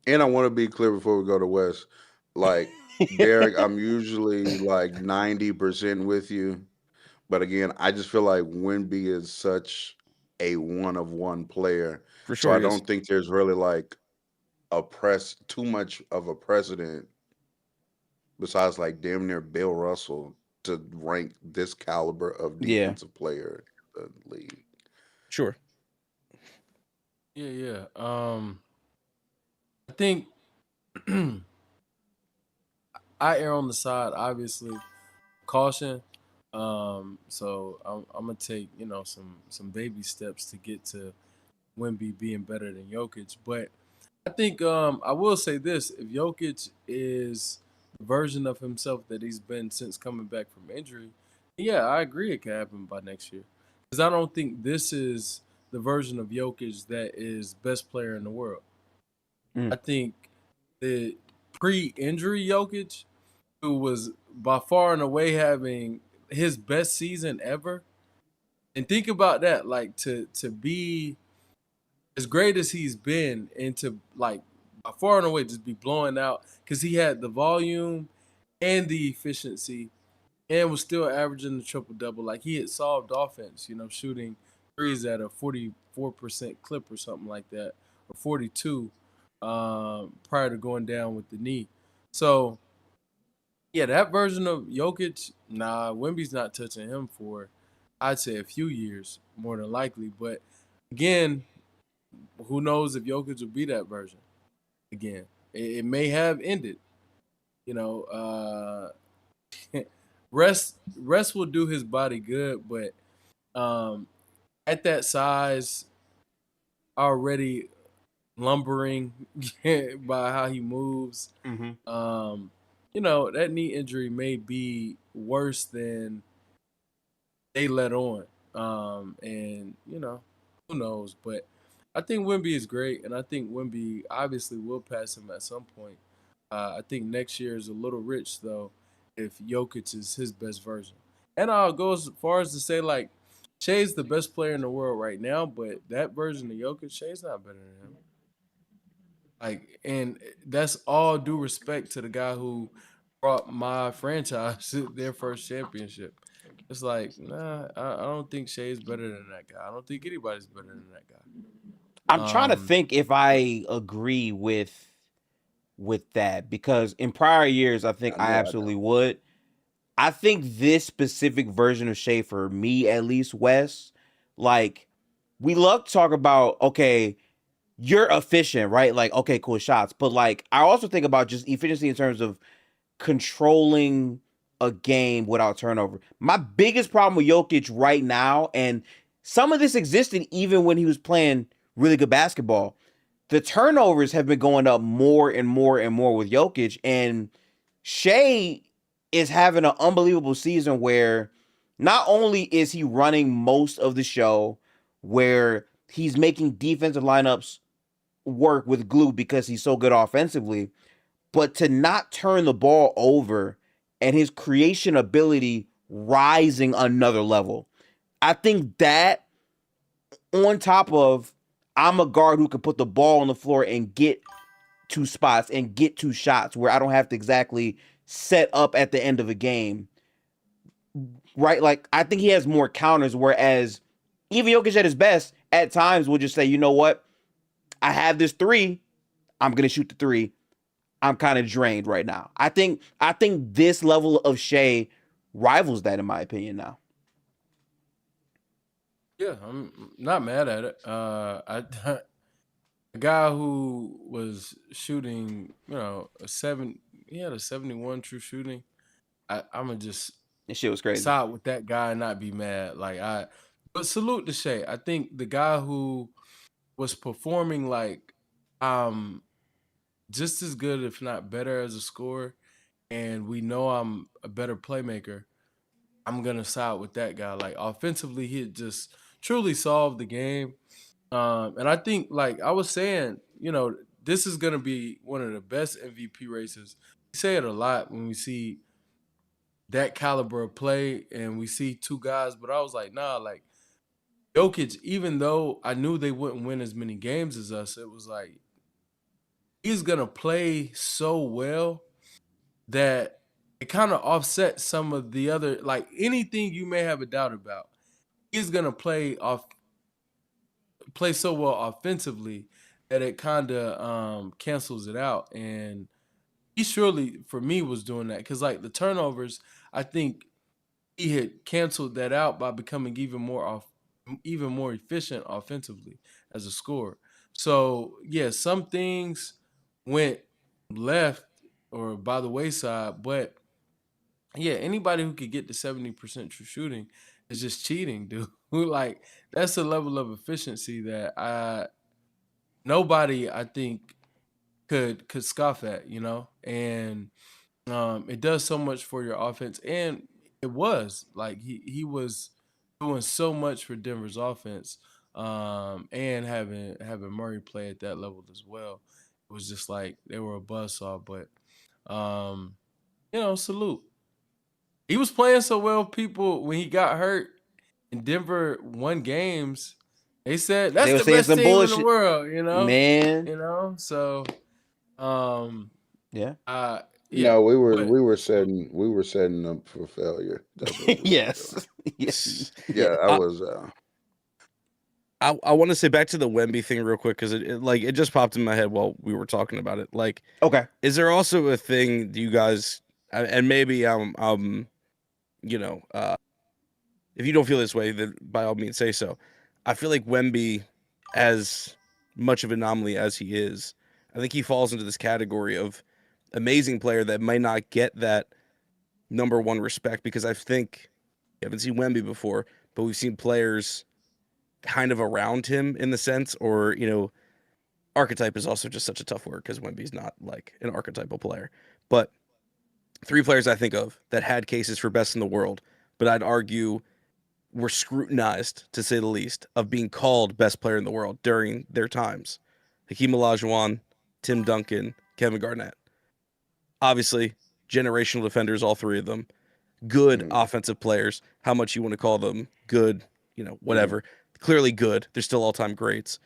And I want to be clear before we go to West. Like, Derek, I'm usually like 90% with you. But again, I just feel like Wemby is such a one-of-one player. For So sure I he is. don't think there's really like too much of a precedent besides like damn near Bill Russell to rank this caliber of Yeah. defensive player in the league. Sure. Yeah. I think I err on the side, obviously, caution. So I'm gonna take some baby steps to get to Wemby being better than Jokic. But I think I will say this: if Jokic is the version of himself that he's been since coming back from injury, yeah, I agree it can happen by next year. Because I don't think this is the version of Jokic that is best player in the world. I think the pre-injury Jokic, who was by far and away having his best season ever, and think about that, like to be as great as he's been, and to like by far and away just be blowing out because he had the volume and the efficiency and was still averaging the triple double. Like he had solved offense, shooting threes at a 44% clip or something like that, or 42 prior to going down with the knee. So yeah, that version of Jokic, Wemby's not touching him for, I'd say, a few years, more than likely. But again, who knows if Jokic will be that version again? It may have ended. Rest will do his body good, but at that size, already lumbering by how he moves, that knee injury may be worse than they let on. And who knows? But I think Wemby is great, and I think Wemby obviously will pass him at some point. I think next year is a little rich though, if Jokic is his best version. And I'll go as far as to say like Shai's the best player in the world right now, but that version of Jokic, Shai's not better than him. Like, and that's all due respect to the guy who brought my franchise to their first championship. It's like, nah, I don't think Shai's better than that guy. I don't think anybody's better than that guy. I'm trying to think if I agree with that, because in prior years I think I absolutely would. I think this specific version of Shai, for me at least, Wes, like, we love to talk about, okay, you're efficient, right? Like, okay, cool shots. But like, I also think about just efficiency in terms of controlling a game without turnover. My biggest problem with Jokic right now, and some of this existed even when he was playing really good basketball, the turnovers have been going up more and more and more with Jokic. And Shai is having an unbelievable season where not only is he running most of the show, where he's making defensive lineups work with glue because he's so good offensively, but to not turn the ball over and his creation ability rising another level. I think that, on top of I'm a guard who can put the ball on the floor and get two spots and get two shots where I don't have to exactly set up at the end of a game, right? Like, I think he has more counters, whereas even Jokic at his best at times will just say, you know what? I have this three. I'm going to shoot the three. I'm kind of drained right now. I think this level of Shai rivals that, in my opinion, now. Yeah, I'm not mad at it. A guy who was shooting, he had a 71 true shooting. I'm gonna just This shit was crazy. side with that guy and not be mad. But salute to Shai. I think the guy who was performing like just as good, if not better, as a scorer, and we know I'm a better playmaker, I'm gonna side with that guy. Like, offensively, he truly solved the game. And I think, like I was saying, this is gonna be one of the best MVP races. We say it a lot when we see that caliber of play and we see two guys, but I was like, nah, like Jokic, even though I knew they wouldn't win as many games as us, it was like he's gonna play so well that it kind of offsets some of the other, like anything you may have a doubt about. He's gonna play so well offensively that it kind of cancels it out. And he surely, for me, was doing that because like the turnovers, I think he had canceled that out by becoming even more efficient offensively as a scorer. So yeah, some things went left or by the wayside, but yeah, anybody who could get to 70% true shooting is just cheating, dude. Like that's a level of efficiency that nobody I think could scoff at, you know? And it does so much for your offense. And it was like he was doing so much for Denver's offense. And having Murray play at that level as well. It was just like they were a buzzsaw, but salute. He was playing so well, people, when he got hurt and Denver won games, they said that's They were the saying best some team in the bullshit. world, you know? Man. You know? So Yeah. yeah. No, we but- were setting up for failure. That's what we were Yes. Yes. doing. Yeah, I was. I want to say back to the Wemby thing real quick because it just popped in my head while we were talking about it. Like, Okay. is there also a thing you guys and maybe if you don't feel this way, then by all means say so. I feel like Wemby, as much of an anomaly as he is, I think he falls into this category of amazing player that might not get that number one respect because I think you haven't seen Wemby before, but we've seen players kind of around him in the sense, or archetype is also just such a tough word because Wemby's not like an archetypal player. But 3 players I think of that had cases for best in the world, but I'd argue were scrutinized, to say the least, of being called best player in the world during their times. Hakeem Olajuwon, Tim Duncan, Kevin Garnett. Obviously, generational defenders, all 3 of them. Good offensive players. How much you want to call them good, whatever. Clearly good. They're still all-time greats,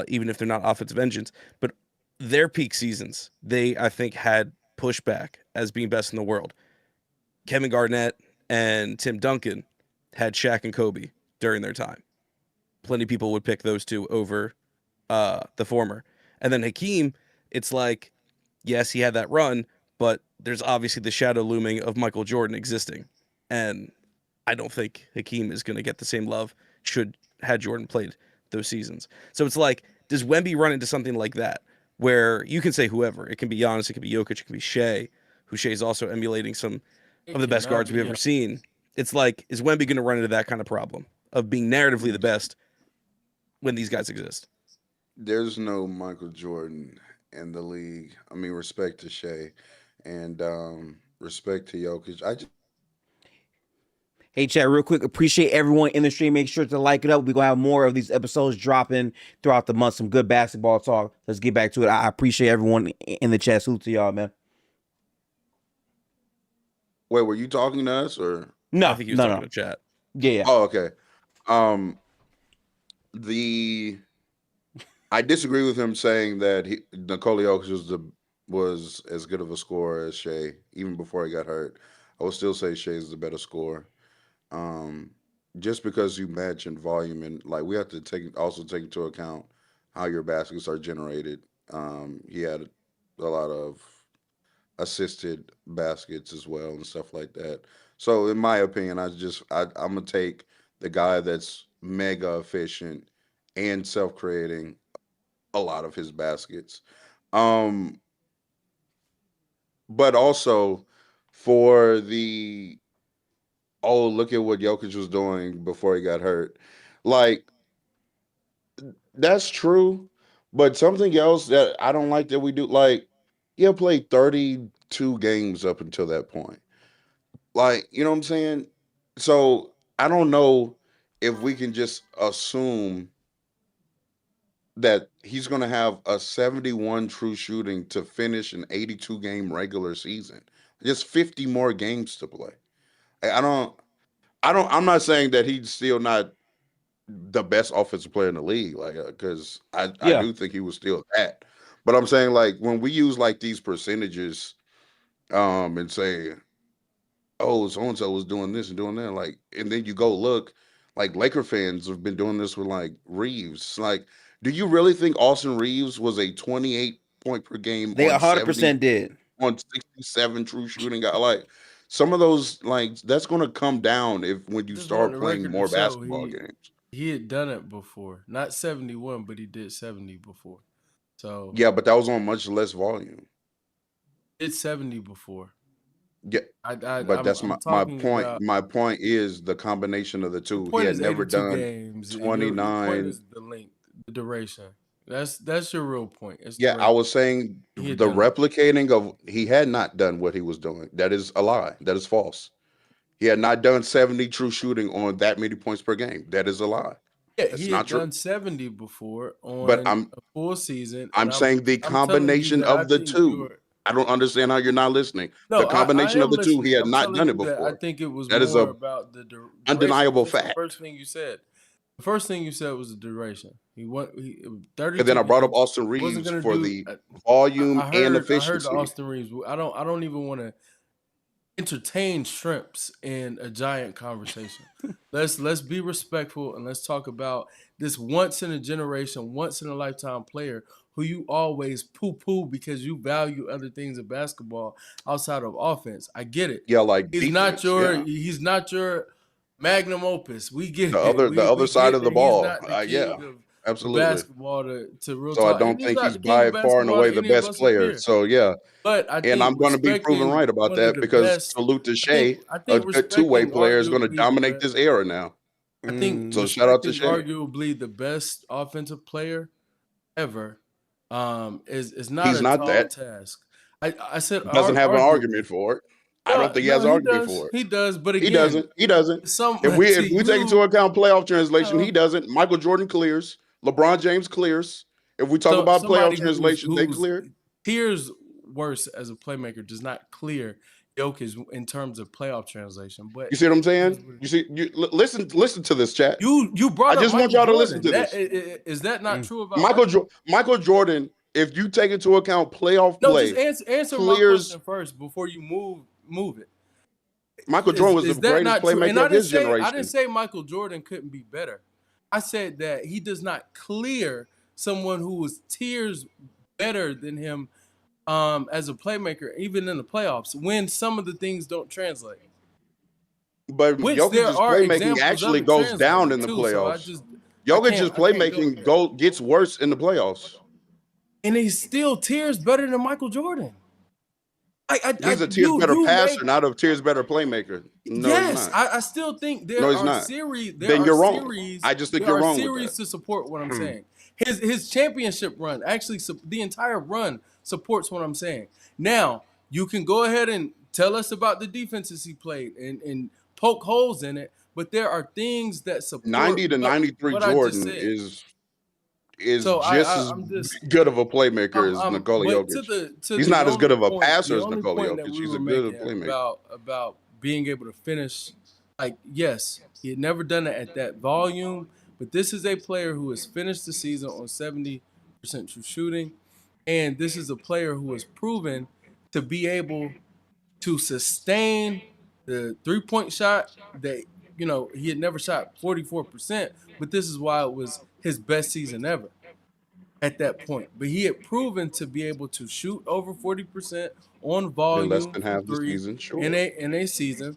even if they're not offensive engines. But their peak seasons, they, I think, had pushback as being best in the world. Kevin Garnett and Tim Duncan had Shaq and Kobe during their time. Plenty of people would pick those 2 over the former. And then Hakeem, it's like, yes, he had that run, but there's obviously the shadow looming of Michael Jordan existing. And I don't think Hakeem is going to get the same love had Jordan played those seasons. So it's like, does Wemby run into something like that where you can say whoever? It can be Giannis, it can be Jokic, it can be Shai, who Shai is also emulating some of the best guards we've ever seen. It's like, is Wemby going to run into that kind of problem of being narratively the best when these guys exist? There's no Michael Jordan in the league. I mean, respect to Shai and respect to Jokic. Hey, chat, real quick. Appreciate everyone in the stream. Make sure to like it up. We're going to have more of these episodes dropping throughout the month. Some good basketball talk. Let's get back to it. I appreciate everyone in the chat. Salute to y'all, man. Wait, were you talking to us or? No, I think he was talking to chat. Yeah. Oh, okay. I disagree with him saying that Nikola Jokic was as good of a scorer as Shai, even before he got hurt. I would still say Shai is the better scorer. Just because you mentioned volume, and like we have to also take into account how your baskets are generated. He had a lot of assisted baskets as well and stuff like that. So in my opinion, I'm gonna take the guy that's mega efficient and self-creating a lot of his baskets. But also for the look at what Jokic was doing before he got hurt. Like, that's true, but something else that I don't like that we do, like, he'll play 32 games up until that point. Like, you know what I'm saying? So I don't know if we can just assume that he's going to have a 71 true shooting to finish an 82 game regular season. Just 50 more games to play. I don't. I'm not saying that he's still not the best offensive player in the league, like because I Yeah. do think he was still that. But I'm saying like when we use like these percentages, and say, oh, so and so was doing this and doing that, like, and then you go look, like Laker fans have been doing this with like Reeves. Like, do you really think Austin Reeves was a 28 point per game They on 100% did. on 67 true shooting guy? Like some of those, like that's going to come down if when you Just start want the playing record more to show basketball games. he had done it before. Not 71, but he did 70 before. So Yeah, but that was on much less volume. it's 70 before. Yeah, but that's I'm my talking point. about. My point is the combination of the The two. He point had is never 82 done games. Your point 29. is the length, the duration. That's your real point. It's Yeah, I duration. was saying He had the done it. replicating of he had not done what he was doing. That is a lie. That is false. He had not done 70 true shooting on that many points per game. That is a lie. Yeah, That's he not had true. done 70 before But on a full season, I'm and saying the I'm telling you combination that I of the think two. you're. I don't understand how you're not listening. No, The I combination of am the two, he listening. had I'm not telling done it you that I before. think it was That is more a about the duration. undeniable Listen to the fact. first thing you said. The first thing you said was the duration. He 32 And then I brought up games. Austin Wasn't Reeves gonna for do. the volume I and heard the efficiency. Austin Reeves. I don't even want to entertain shrimps in a giant conversation. Let's be respectful and let's talk about this once in a generation, once in a lifetime player who you always poo-poo because you value other things in basketball outside of offense. I get it. Yeah, like He's defense. he's not your magnum opus. We get The it. other the other We side get of the that he's ball. not the Yeah, king of absolutely. basketball to real So I talk. don't And he's think not he's the king by of far and basketball away the any of best us up player. here. So yeah. But I And think I'm going to be proven right about one of that the because best. salute to I Shai, a think good two-way respecting player, is going to arguably the dominate best. this era now. I think So shout out to respecting Shai. arguably the best offensive player ever is not He's a not tall that. task. I said Doesn't have an arguably. argument for it. I don't think he No, has an he argument does. for it. He does. But He again, doesn't. He doesn't. If to we take into you, account playoff translation, he well, doesn't. Michael Jordan clears. LeBron James clears. If we talk about playoff somebody translation, they who's clear. tiers worse as a playmaker does not clear Jokic in terms of playoff translation. But You see what I'm saying? You see, listen to this chat. you brought I up just want Michael y'all to listen Jordan. to this. Is that not true about Michael? Michael Jordan, if you take into account playoff No, play, just answer my clears. question first before you move it. Michael Jordan was the Is that greatest not true? And playmaker of his I generation. didn't say Michael Jordan couldn't be better. I said that he does not clear someone who was tiers better than him as a playmaker, even in the playoffs, when some of the things don't translate. But Which there Jokic's are playmaking examples actually of it goes down translating in the too. So playoffs. I Jokic's can't go playmaking there. gets worse in the playoffs. And he's still tiers better than Michael Jordan. He's a tiers better passer, make, not a tiers better playmaker. No, yes, he's not. I still think there No, he's are not. series. Then you're wrong. I just think you're wrong with series that. to support what I'm saying. His championship run, actually, the entire run supports what I'm saying. Now you can go ahead and tell us about the defenses he played and poke holes in it, but there are things that support 90 to 93 what Jordan I just said. is So just as I'm just good of a playmaker as Nikola but Jokic. He's not as good of a passer the as only Nikola point that Jokic. we He's were a good making playmaker. about being able to finish, like, yes, he had never done it at that volume, but this is a player who has finished the season on 70% true shooting, and this is a player who has proven to be able to sustain the three-point shot that, he had never shot 44%, but this is why it was his best season ever at that point. But he had proven to be able to shoot over 40% on In volume less than from half the three season, sure. in a season.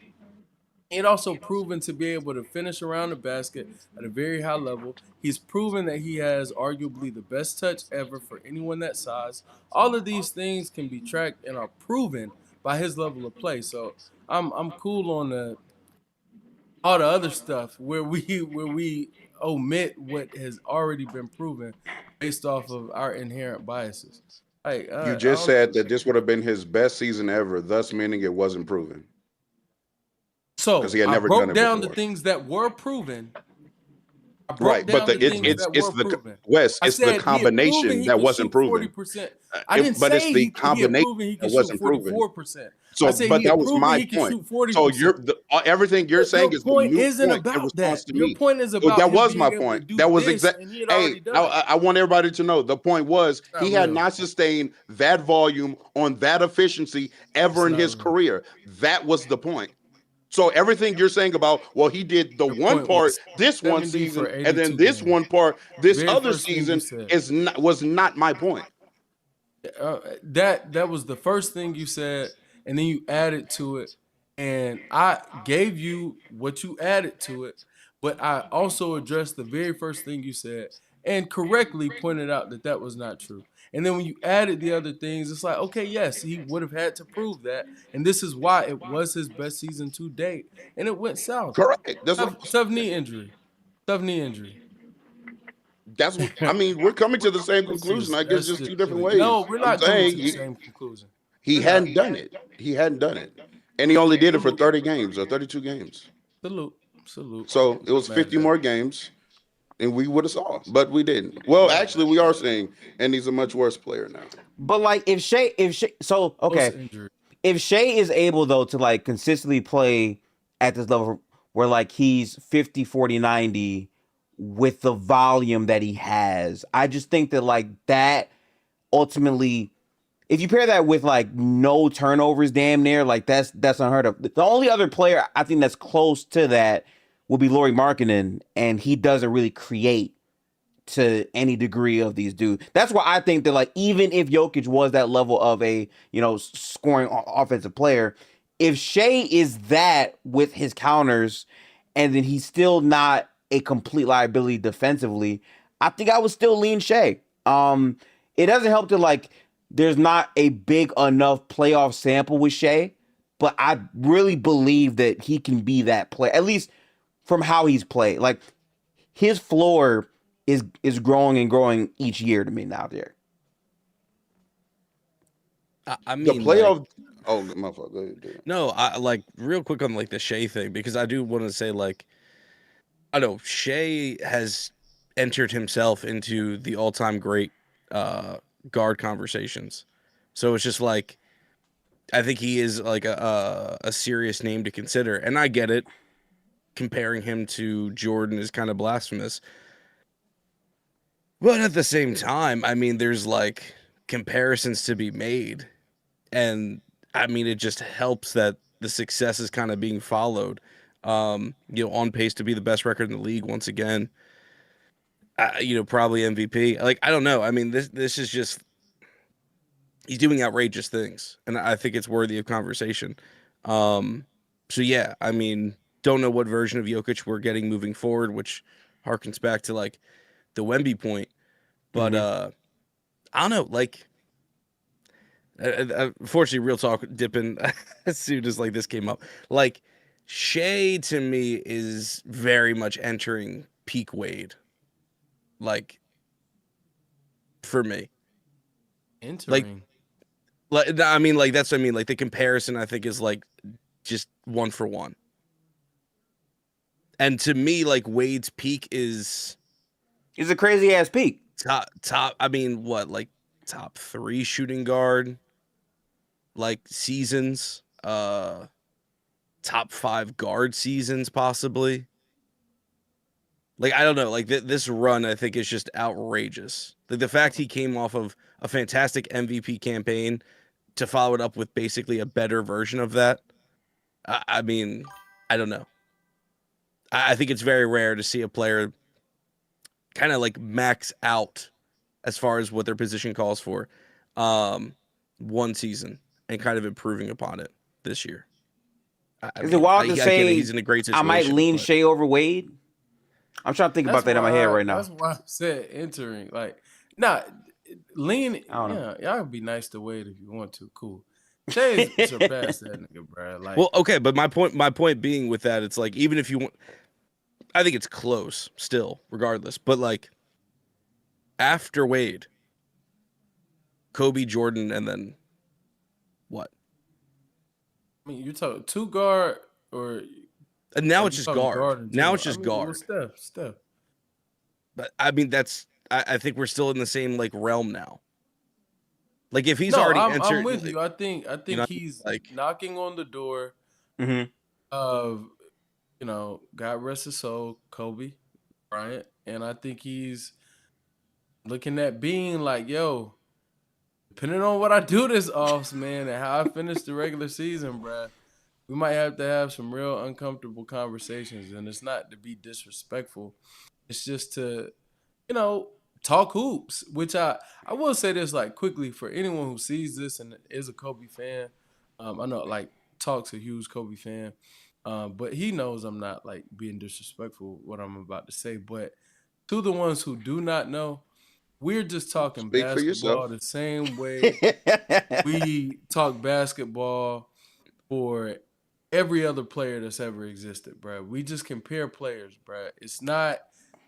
He had also proven to be able to finish around the basket at a very high level. He's proven that he has arguably the best touch ever for anyone that size. All of these things can be tracked and are proven by his level of play. So I'm cool on all the other stuff where we omit what has already been proven based off of our inherent biases. Like, You just said that this would have been his best season ever, thus meaning it wasn't proven. So Because he had never I broke done it down before. the things that were proven I broke But down the things that it's were the proven. Wes. I It's the said he had proven combination he that could wasn't shoot proven. 40%. I didn't But it's say the he had combination proven he that could shoot wasn't proven. 44%. I So, said but he that had was proven my he could point. shoot 40%. So everything you're saying Your is the point moot isn't point in about response that. to Your me. point is So about that him was being my able to point. do That was this, exact. and he had Hey, already done it. I want everybody to know the point was Not he had real. not sustained that volume on that efficiency ever in not his real. career. That was the point. So everything you're saying about, well, he did the Your one point part was this one 70 season, for and then 82 this games. one part this Very other first thing you season said. was not my point. That was the first thing you said, and then you added to it, and I gave you what you added to it, but I also addressed the very first thing you said and correctly pointed out that that was not true. And then when you added the other things, it's like, okay, yes, he would have had to prove that, and this is why it was his best season to date, and it went south. Correct. That's what Tough knee injury. Tough knee injury. that's what I mean. We're coming to the same That's conclusion. I guess that's just two different silly. ways. No, we're I'm not coming saying to the same conclusion. he We're not. hadn't done it. He hadn't done it. And he only did it for 30 games or 32 games. Salute. So it was 50 more games and we would have saw, but we didn't. Well, actually we are seeing, and he's a much worse player now. But like if Shai, so okay, Post-injury. if Shai is able though to like consistently play at this level where like he's 50, 40, 90 with the volume that he has, I just think that like that ultimately, if you pair that with like no turnovers damn near, like that's unheard of. The only other player I think that's close to that would be Lauri Markkanen, and he doesn't really create to any degree of these dudes. That's why I think that like even if Jokic was that level of a scoring offensive player, if Shai is that with his counters, and then he's still not a complete liability defensively, I think I would still lean Shai. It doesn't help that like there's not a big enough playoff sample with Shai, but I really believe that he can be that player, at least from how he's played. Like his floor is growing and growing each year to me now there. I mean, The playoff. like, Oh, my fault. Go ahead, dude. no, I like real quick on like the Shea thing, because I do want to say like, I know Shea has entered himself into the all-time great guard conversations. So it's just like, I think he is like a serious name to consider. And I get it. Comparing him to Jordan is kind of blasphemous. But at the same time, I mean, there's like comparisons to be made. And I mean, it just helps that the success is kind of being followed. On pace to be the best record in the league once again. Probably MVP. Like, I don't know. I mean, this is just, he's doing outrageous things, and I think it's worthy of conversation. So yeah, I mean, don't know what version of Jokic we're getting moving forward, which harkens back to like the Wemby point. But I don't know, like, unfortunately, real talk, dipping as soon as like this came up. Like, Shea to me is very much entering peak Wade. Like, for me, Entering. like I mean, like that's what I mean. Like the comparison, I think, is like just 1 for 1. And to me, like Wade's peak is It's a crazy ass peak. top. I mean, what, like top 3 shooting guard, like seasons, top 5 guard seasons, possibly. Like, I don't know, like this run, I think, is just outrageous. Like the fact he came off of a fantastic MVP campaign to follow it up with basically a better version of that. I mean, I don't know. I think it's very rare to see a player kind of like max out as far as what their position calls for one season and kind of improving upon it this year. Is it wild to say he's in a great situation? I might lean but Shea over Wade? I'm trying to think about that in my head right now. That's why I said entering. Like, nah, lean. I don't know. Y'all can be nice to Wade if you want to. Cool. Shea surpassed that nigga, bro. Like, well, okay, but my point being with that, it's like, even if you want, I think it's close still, regardless. But like after Wade, Kobe, Jordan, and then what? I mean, you're talking 2 guard or And now are it's you just talking guard. in Now general? it's just I mean, guard. well, Steph. But I mean, I think we're still in the same like realm now. Like if he's No, already I'm entered, with you. I think you know, he's like knocking on the door Mm-hmm. of, God rest his soul, Kobe Bryant, and I think he's looking at being like, yo, depending on what I do this offs, man, and how I finish the regular season, bruh, we might have to have some real uncomfortable conversations. And it's not to be disrespectful. It's just to, talk hoops, which I will say this like quickly for anyone who sees this and is a Kobe fan. I know like Talk's a huge Kobe fan. But he knows I'm not like being disrespectful what I'm about to say. But to the ones who do not know, we're just talking Speak for yourself. basketball the same way we talk basketball for every other player that's ever existed, bro. We just compare players, bro. It's not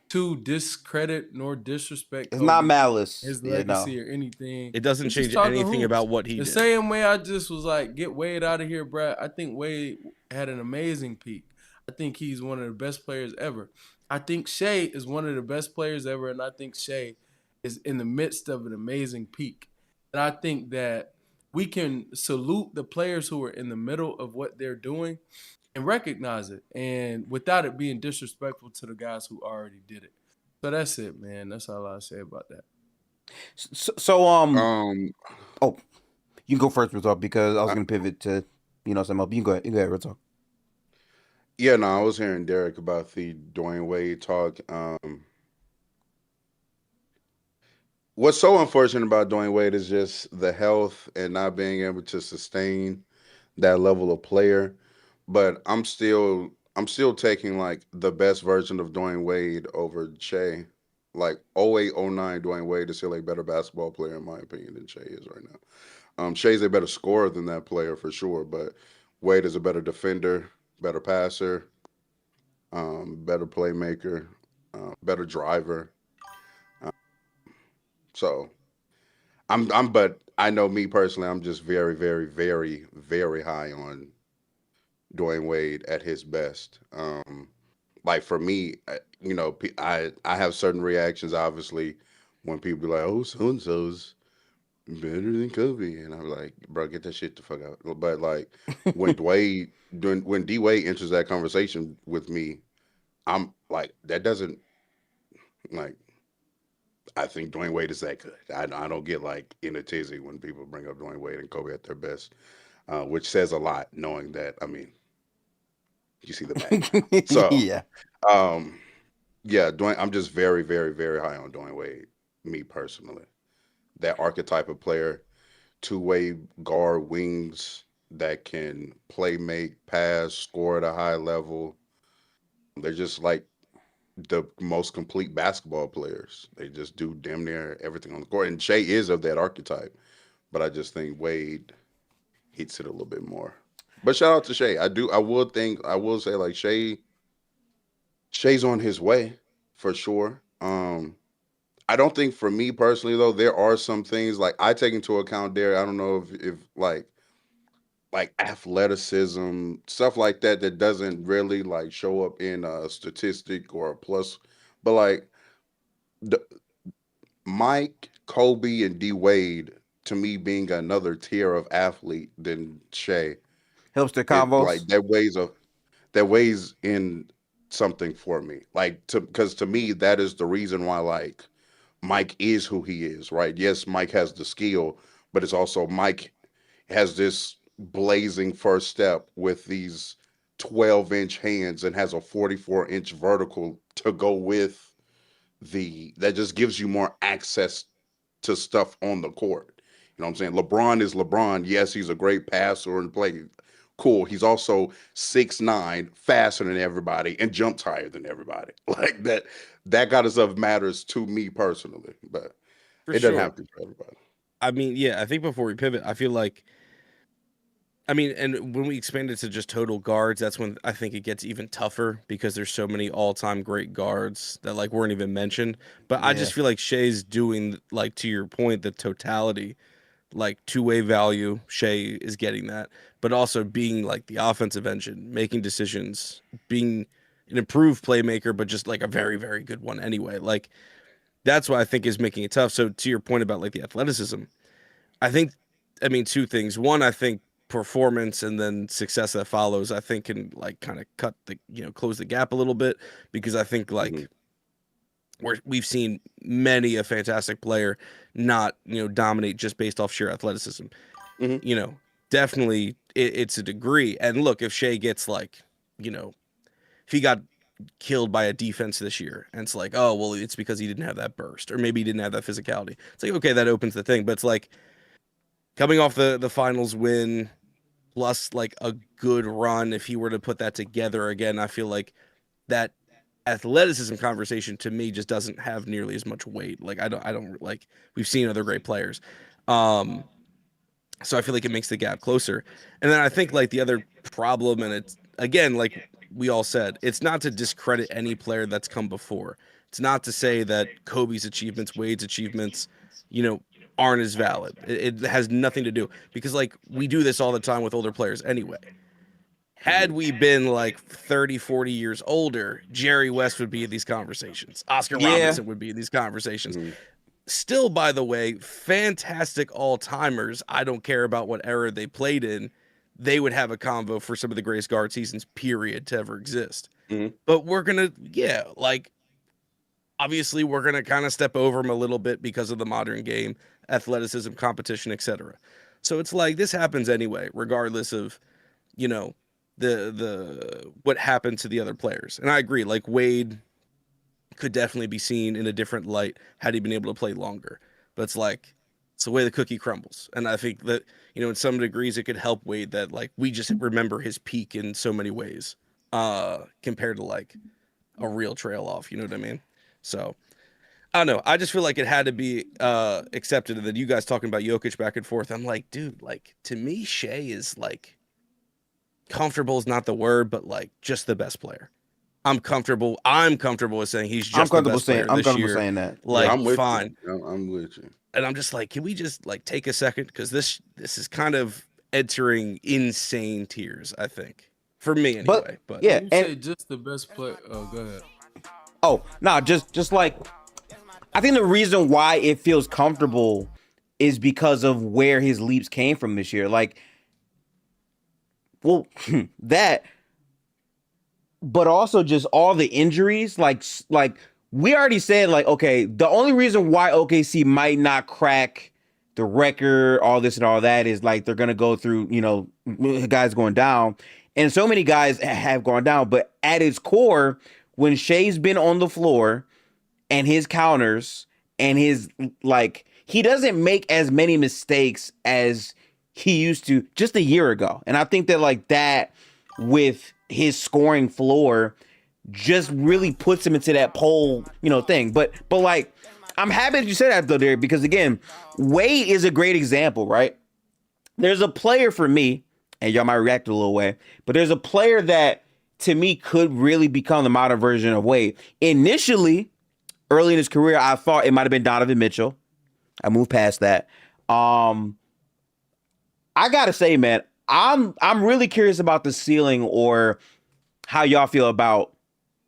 to discredit nor disrespect It's Kobe, not malice. his Yeah, no. legacy or anything. it doesn't We're just change talking anything hoops. about what he The did. same way I just was like, get Wade out of here, bro. I think Wade had an amazing peak. I think he's one of the best players ever. I think Shai is one of the best players ever, and I think Shai is in the midst of an amazing peak. And I think that we can salute the players who are in the middle of what they're doing and recognize it, and without it being disrespectful to the guys who already did it. So that's it, man. That's all I say about that. So Um, you can go first, Rizal, because I was I- gonna pivot to some up. You can go ahead. You can go ahead, Rizal. yeah, no, I was hearing Derek about the Dwayne Wade talk. What's so unfortunate about Dwayne Wade is just the health and not being able to sustain that level of player. But I'm still taking like the best version of Dwayne Wade over Shea. Like 08, 09 Dwayne Wade is still a better basketball player in my opinion than Shea is right now. Shea's a better scorer than that player for sure, but Wade is a better defender, better passer, better playmaker, better driver. Uh, so but I know me personally, I'm just very, very, very, very high on Dwayne Wade at his best. Like for me, I have certain reactions. Obviously, when people be like, "Oh, so and so's better than Kobe," and I'm like, "Bro, get that shit the fuck out." But like when D Wade enters that conversation with me, I'm like, that doesn't like. I think Dwayne Wade is that good. I don't get like in a tizzy when people bring up Dwayne Wade and Kobe at their best, which says a lot, knowing that. I mean, you see the background. So, Yeah. um, yeah, Dwayne. I'm just very, very, very high on Dwayne Wade. Me personally, that archetype of player, two-way guard wings that can play, make, pass, score at a high level. They're just like the most complete basketball players. They just do damn near everything on the court. And Shea is of that archetype, but I just think Wade hits it a little bit more. But shout out to Shea. I will say like Shea's on his way for sure. I don't think for me personally though, there are some things like I take into account there. I don't know if like athleticism, stuff like that that doesn't really like show up in a statistic or a plus, but like the, Mike, Kobe, and D Wade to me being another tier of athlete than Shea. Helps their It like combos. that weighs in something for me. Like to because to me that is the reason why like Mike is who he is, right? Yes, Mike has the skill, but it's also Mike has this blazing first step with these 12-inch hands and has a 44-inch vertical to go with the that just gives you more access to stuff on the court. You know what I'm saying? LeBron is LeBron. Yes, he's a great passer and play. Cool. He's also 6'9", faster than everybody, and jumps higher than everybody. Like that kind of stuff matters to me personally, but For it doesn't sure. have to for everybody. I mean, yeah, I think before we pivot, I feel like, I mean, and when we expand it to just total guards, that's when I think it gets even tougher because there's so many all-time great guards that like weren't even mentioned. But I Yeah. just feel like Shea's doing, like to your point, the totality, like two-way value. Shea is getting that, but also being like the offensive engine, making decisions, being an improved playmaker, but just like a very, very good one anyway. Like that's what I think is making it tough. So to your point about like the athleticism, I mean, two things. One, I think performance and then success that follows, I think can like kind of cut the, close the gap a little bit because I think like we've seen many a fantastic player not, dominate just based off sheer athleticism. Definitely it's a degree. And look, if Shai gets like, if he got killed by a defense this year and it's like, oh, well, it's because he didn't have that burst or maybe he didn't have that physicality. It's like, okay, that opens the thing. But it's like coming off the finals win plus like a good run, if he were to put that together again, I feel like that athleticism conversation to me just doesn't have nearly as much weight. Like I don't like we've seen other great players. So I feel like it makes the gap closer. And then I think like the other problem, and it's again, like we all said, it's not to discredit any player that's come before. It's not to say that Kobe's achievements, Wade's achievements, aren't as valid. It has nothing to do because like we do this all the time with older players anyway. Had we been like 30, 40 years older, Jerry West would be in these conversations. Oscar Robinson would be in these conversations. Still, by the way, fantastic all-timers. I don't care about what era they played in. They would have a convo for some of the greatest guard seasons, period, to ever exist. But we're going to, obviously we're going to kind of step over them a little bit because of the modern game, athleticism, competition, etc. So it's like this happens anyway, regardless of, the what happened to the other players. And I agree, like Wade could definitely be seen in a different light had he been able to play longer. But it's like it's the way the cookie crumbles. And I think that, in some degrees it could help Wade that like we just remember his peak in so many ways compared to like a real trail off, you know what I mean? So I don't know. I just feel like it had to be accepted. And then you guys talking about Jokic back and forth. I'm like, dude, like to me, Shai is like comfortable is not the word, but like just the best player. I'm comfortable with saying he's just the best player this year. Saying that. Like, I'm with fine. you. I'm with you. And I'm just like, can we just like take a second? Because this is kind of entering insane tiers, I think. For me anyway. But you say just the best player. Oh, go ahead. Oh, no, just like I think the reason why it feels comfortable is because of where his leaps came from this year. Like, well, that, but also just all the injuries. Like we already said, like, okay, the only reason why OKC might not crack the record, all this and all that is like they're gonna go through, guys going down, and so many guys have gone down. But at its core, when Shai's been on the floor and his counters and his like, he doesn't make as many mistakes as he used to just a year ago. And I think that like that with his scoring floor just really puts him into that pole, thing. But like, I'm happy that you said that though, Derek, because again, Wade is a great example, right? There's a player for me, and y'all might react a little way, but there's a player that to me could really become the modern version of Wade. Initially, early in his career, I thought it might have been Donovan Mitchell. I moved past that. I gotta say, man, I'm really curious about the ceiling or how y'all feel about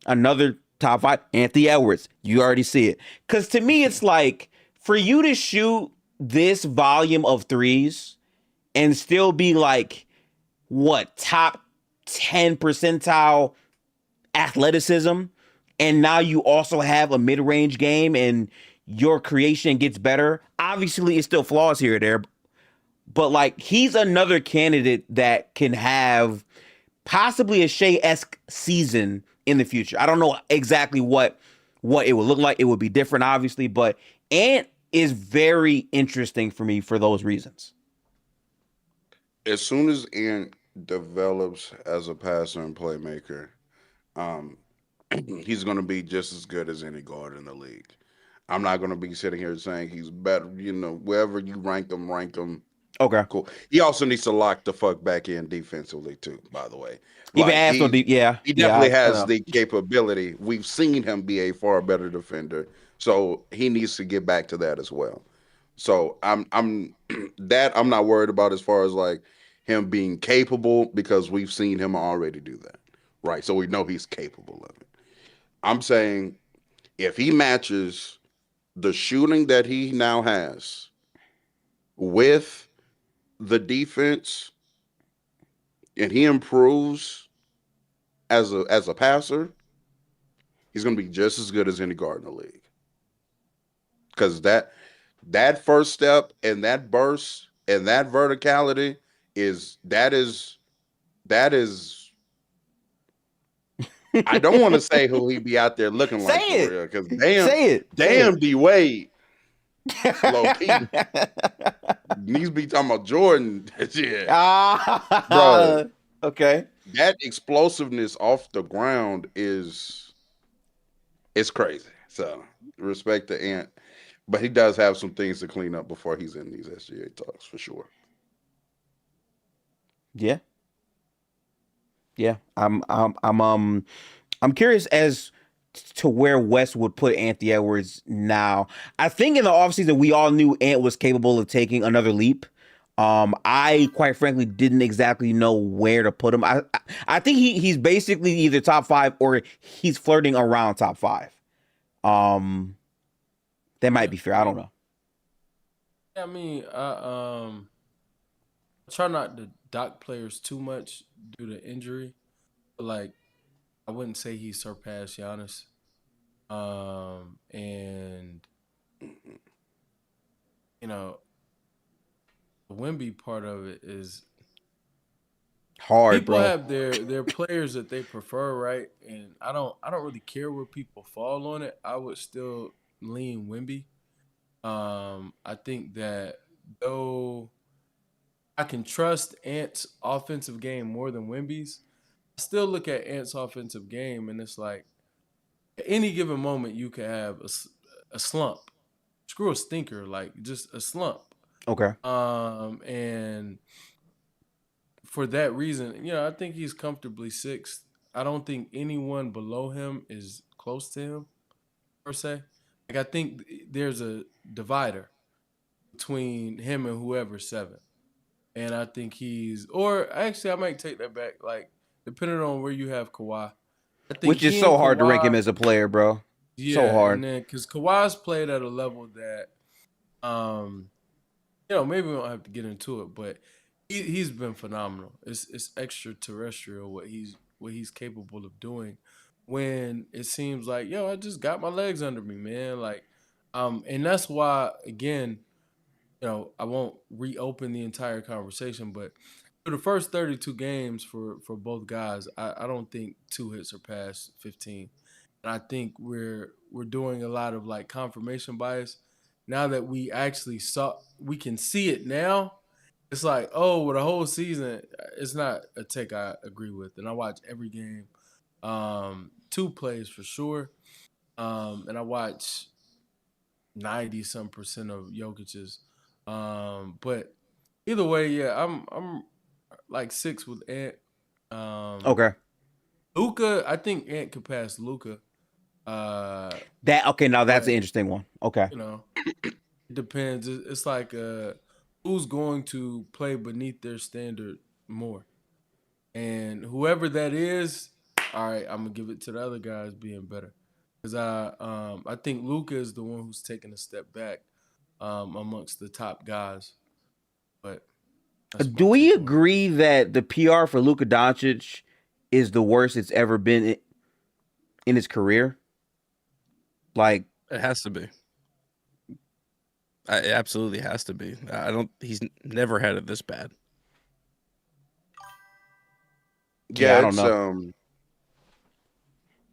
another top five, Anthony Edwards. You already see it. Because to me, it's like for you to shoot this volume of threes and still be like, what, top 10 percentile athleticism, and now you also have a mid-range game and your creation gets better. Obviously, it's still flaws here or there, but like he's another candidate that can have possibly a Shai-esque season in the future. I don't know exactly what it would look like. It would be different, obviously, but Ant is very interesting for me for those reasons. As soon as Ant develops as a passer and playmaker, he's going to be just as good as any guard in the league. I'm not going to be sitting here saying he's better, wherever you rank him. Okay. Cool. He also needs to lock the fuck back in defensively too, by the way. Even He definitely has the the capability. We've seen him be a far better defender. So he needs to get back to that as well. So I'm not worried about as far as like him being capable, because we've seen him already do that. right? So we know he's capable of it. I'm saying if he matches the shooting that he now has with the defense and he improves as a passer, he's going to be just as good as any guard in the league. Because that first step and that burst and that verticality is I don't want to say who he be out there looking Say like for it. real. Because Say it. damn D Wade, low key. Needs be talking about Jordan. Yeah. Bro. Okay. That explosiveness off the ground it's crazy. So respect to Ant. But he does have some things to clean up before he's in these SGA talks for sure. Yeah. Yeah. I'm curious as to where West would put Anthony Edwards now. I think in the offseason we all knew Ant was capable of taking another leap. I quite frankly didn't exactly know where to put him. I think he's basically either top 5 or he's flirting around top 5. That might be fair. I don't know. I mean, I try not to dock players too much due to injury. But like, I wouldn't say he surpassed Giannis. And you know, the Wemby part of it is Hard, people bro. have their players that they prefer, right? And I don't really care where people fall on it. I would still lean Wemby. I think that though I can trust Ant's offensive game more than Wemby's, I still look at Ant's offensive game and it's like at any given moment you could have a slump. Screw a stinker, like just a slump. Okay. And for that reason, I think he's comfortably 6th. I don't think anyone below him is close to him, per se. Like I think there's a divider between him and whoever's 7th. And I think or actually I might take that back. Like, depending on where you have Kawhi. I think Which is so hard to rank him as a player, bro. Yeah, so hard. And then because Kawhi's played at a level that maybe we don't have to get into it, but he's been phenomenal. It's extraterrestrial what he's capable of doing when it seems like, I just got my legs under me, man. Like, and that's why, again, I won't reopen the entire conversation, but for the first 32 games for both guys, I don't think 2 hits are past 15. And I think we're doing a lot of like confirmation bias. Now that we actually we can see it now. It's like, oh, with a whole season, it's not a take I agree with. And I watch every game. 2 plays for sure. And I watch 90-some% of Jokic's. But either way, yeah, I'm like 6 with Ant. Okay. Luca, I think Ant could pass Luca. Now that's an interesting one. Okay. It depends. It's like who's going to play beneath their standard more, and whoever that is, all right, I'm gonna give it to the other guys being better, because I think Luka is the one who's taking a step back amongst the top guys. But do we agree that the PR for Luka Doncic is the worst it's ever been in his career? Like, it has to be. It absolutely has to be. He's never had it this bad. Yeah, I don't know.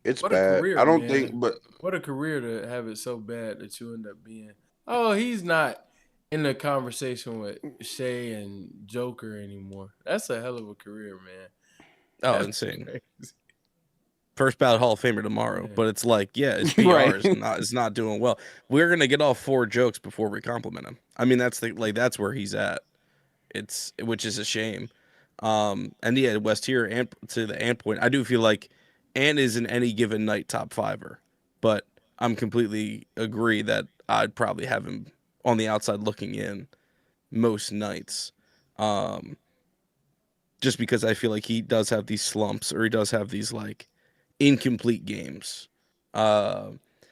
It's what bad. A career, I don't man. think, but what a career to have it so bad that you end up being. Oh, he's not in the conversation with Shai and Joker anymore. That's a hell of a career, man. Oh, That's insane. crazy. First ballot Hall of Famer tomorrow, Yeah. but it's like, his PR Right. is not doing well. We're gonna get off 4 jokes before we compliment him. I mean, that's where he's at. Which is a shame. And yeah, West here, and to the Ant point, I do feel like Ant is in any given night top 5er, but I'm completely agree that I'd probably have him on the outside looking in most nights. just because I feel like he does have these slumps or he does have these like incomplete games.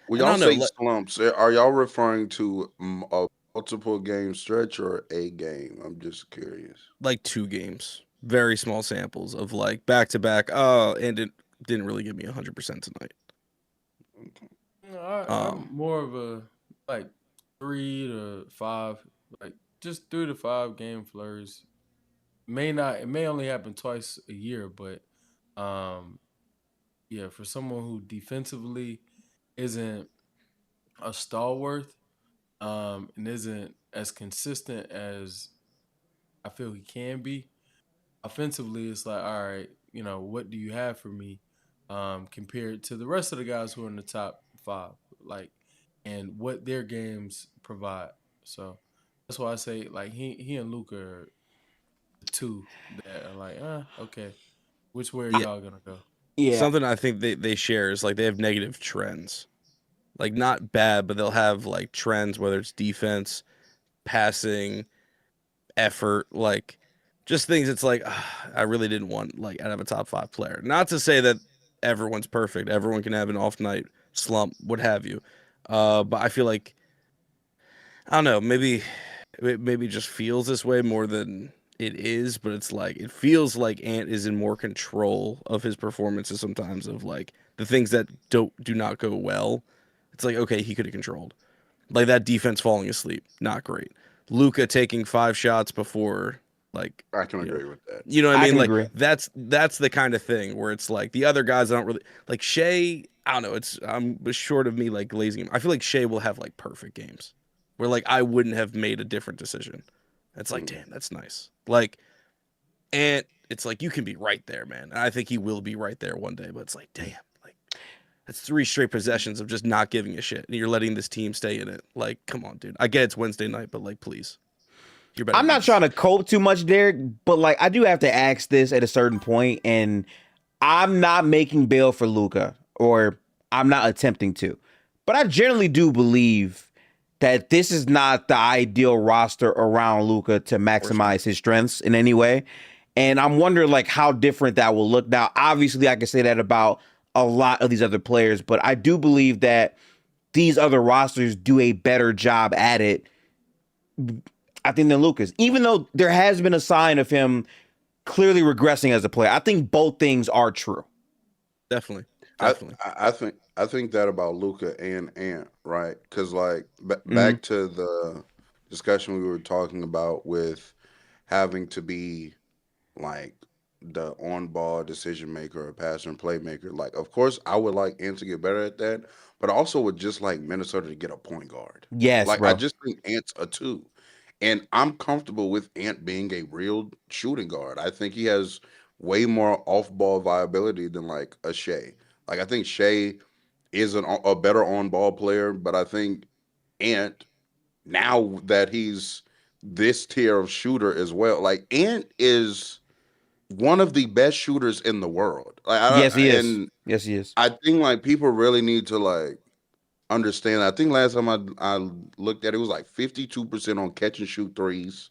When And I y'all don't know, say slumps, are y'all referring to a multiple game stretch or a game? I'm just curious. like 2 games, very small samples of like back to back. Oh, and it didn't really give me 100% tonight. No, I'm Um, more of a like 3 to 5, like just 3 to 5 game flurries. It may only happen twice a year, but um yeah, for someone who defensively isn't a stalwart, and isn't as consistent as I feel he can be, offensively it's like, all right, what do you have for me, compared to the rest of the guys who are in the top 5, like, and what their games provide. So that's why I say like he and Luca are the two that are like, okay, which way are yeah, y'all gonna go? Yeah, something I think they share is like they have negative trends. Like not bad, but they'll have like trends, whether it's defense, passing, effort, like just things. It's like I really didn't want like out of a top 5 player. Not to say that everyone's perfect. Everyone can have an off night, slump, what have you. But I feel like I don't know. Maybe it just feels this way more than it is. But it's like it feels like Ant is in more control of his performances sometimes. Of like the things that do not go well. It's like okay, he could have controlled. Like that defense falling asleep, not great. Luca taking 5 shots before, like, I can you know, agree with that. you know what I I mean? can Like agree. that's the kind of thing where it's like the other guys I don't really like. Shai, I don't know. I'm short of me like glazing him. I feel like Shai will have like perfect games where like I wouldn't have made a different decision. It's like, Mm. damn, that's nice. Like, and it's like you can be right there, man. And I think he will be right there one day. But it's like, damn, like that's 3 straight possessions of just not giving a shit, and you're letting this team stay in it. Like, come on, dude. I get it's Wednesday night, but like, please, you're better I'm than not trying this. to cope too much, Derek, but like I do have to ask this at a certain point, and I'm not making bail for Luca, or I'm not attempting to. But I generally do believe that this is not the ideal roster around Luca to Of course not. maximize his strengths in any way. And I'm wondering like how different that will look. Now, obviously, I can say that about a lot of these other players, but I do believe that these other rosters do a better job at it, I think, than Lucas. Even though there has been a sign of him clearly regressing as a player. I think both things are true. Definitely, I definitely. I think that about Luca and Ant, right? Because like Mhm. back to the discussion we were talking about with having to be like the on ball decision maker or passer and playmaker. Like, of course, I would like Ant to get better at that, but I also would just like Minnesota to get a point guard. Yes, Like, I bro. just think Ant's a two. And I'm comfortable with Ant being a real shooting guard. I think he has way more off ball viability than like a Shea. Like, I think Shea is a better on ball player, but I think Ant, now that he's this tier of shooter as well, like, Ant is one of the best shooters in the world. Like, Yes, he is. and Yes, he is. I think like people really need to like understand. I think last time I looked at it, it was like 52% on catch and shoot threes,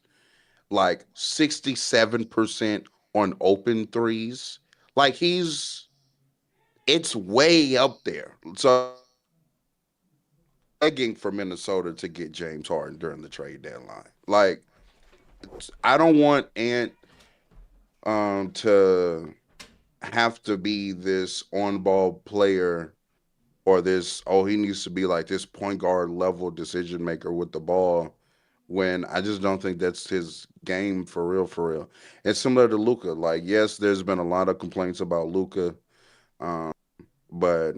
like 67% on open threes. Like it's way up there. So begging for Minnesota to get James Harden during the trade deadline. Like I don't want Ant to have to be this on ball player or this, oh, he needs to be like this point guard level decision maker with the ball, when I just don't think that's his game for real, for real. It's similar to Luca. Like, yes, there's been a lot of complaints about Luca, um, but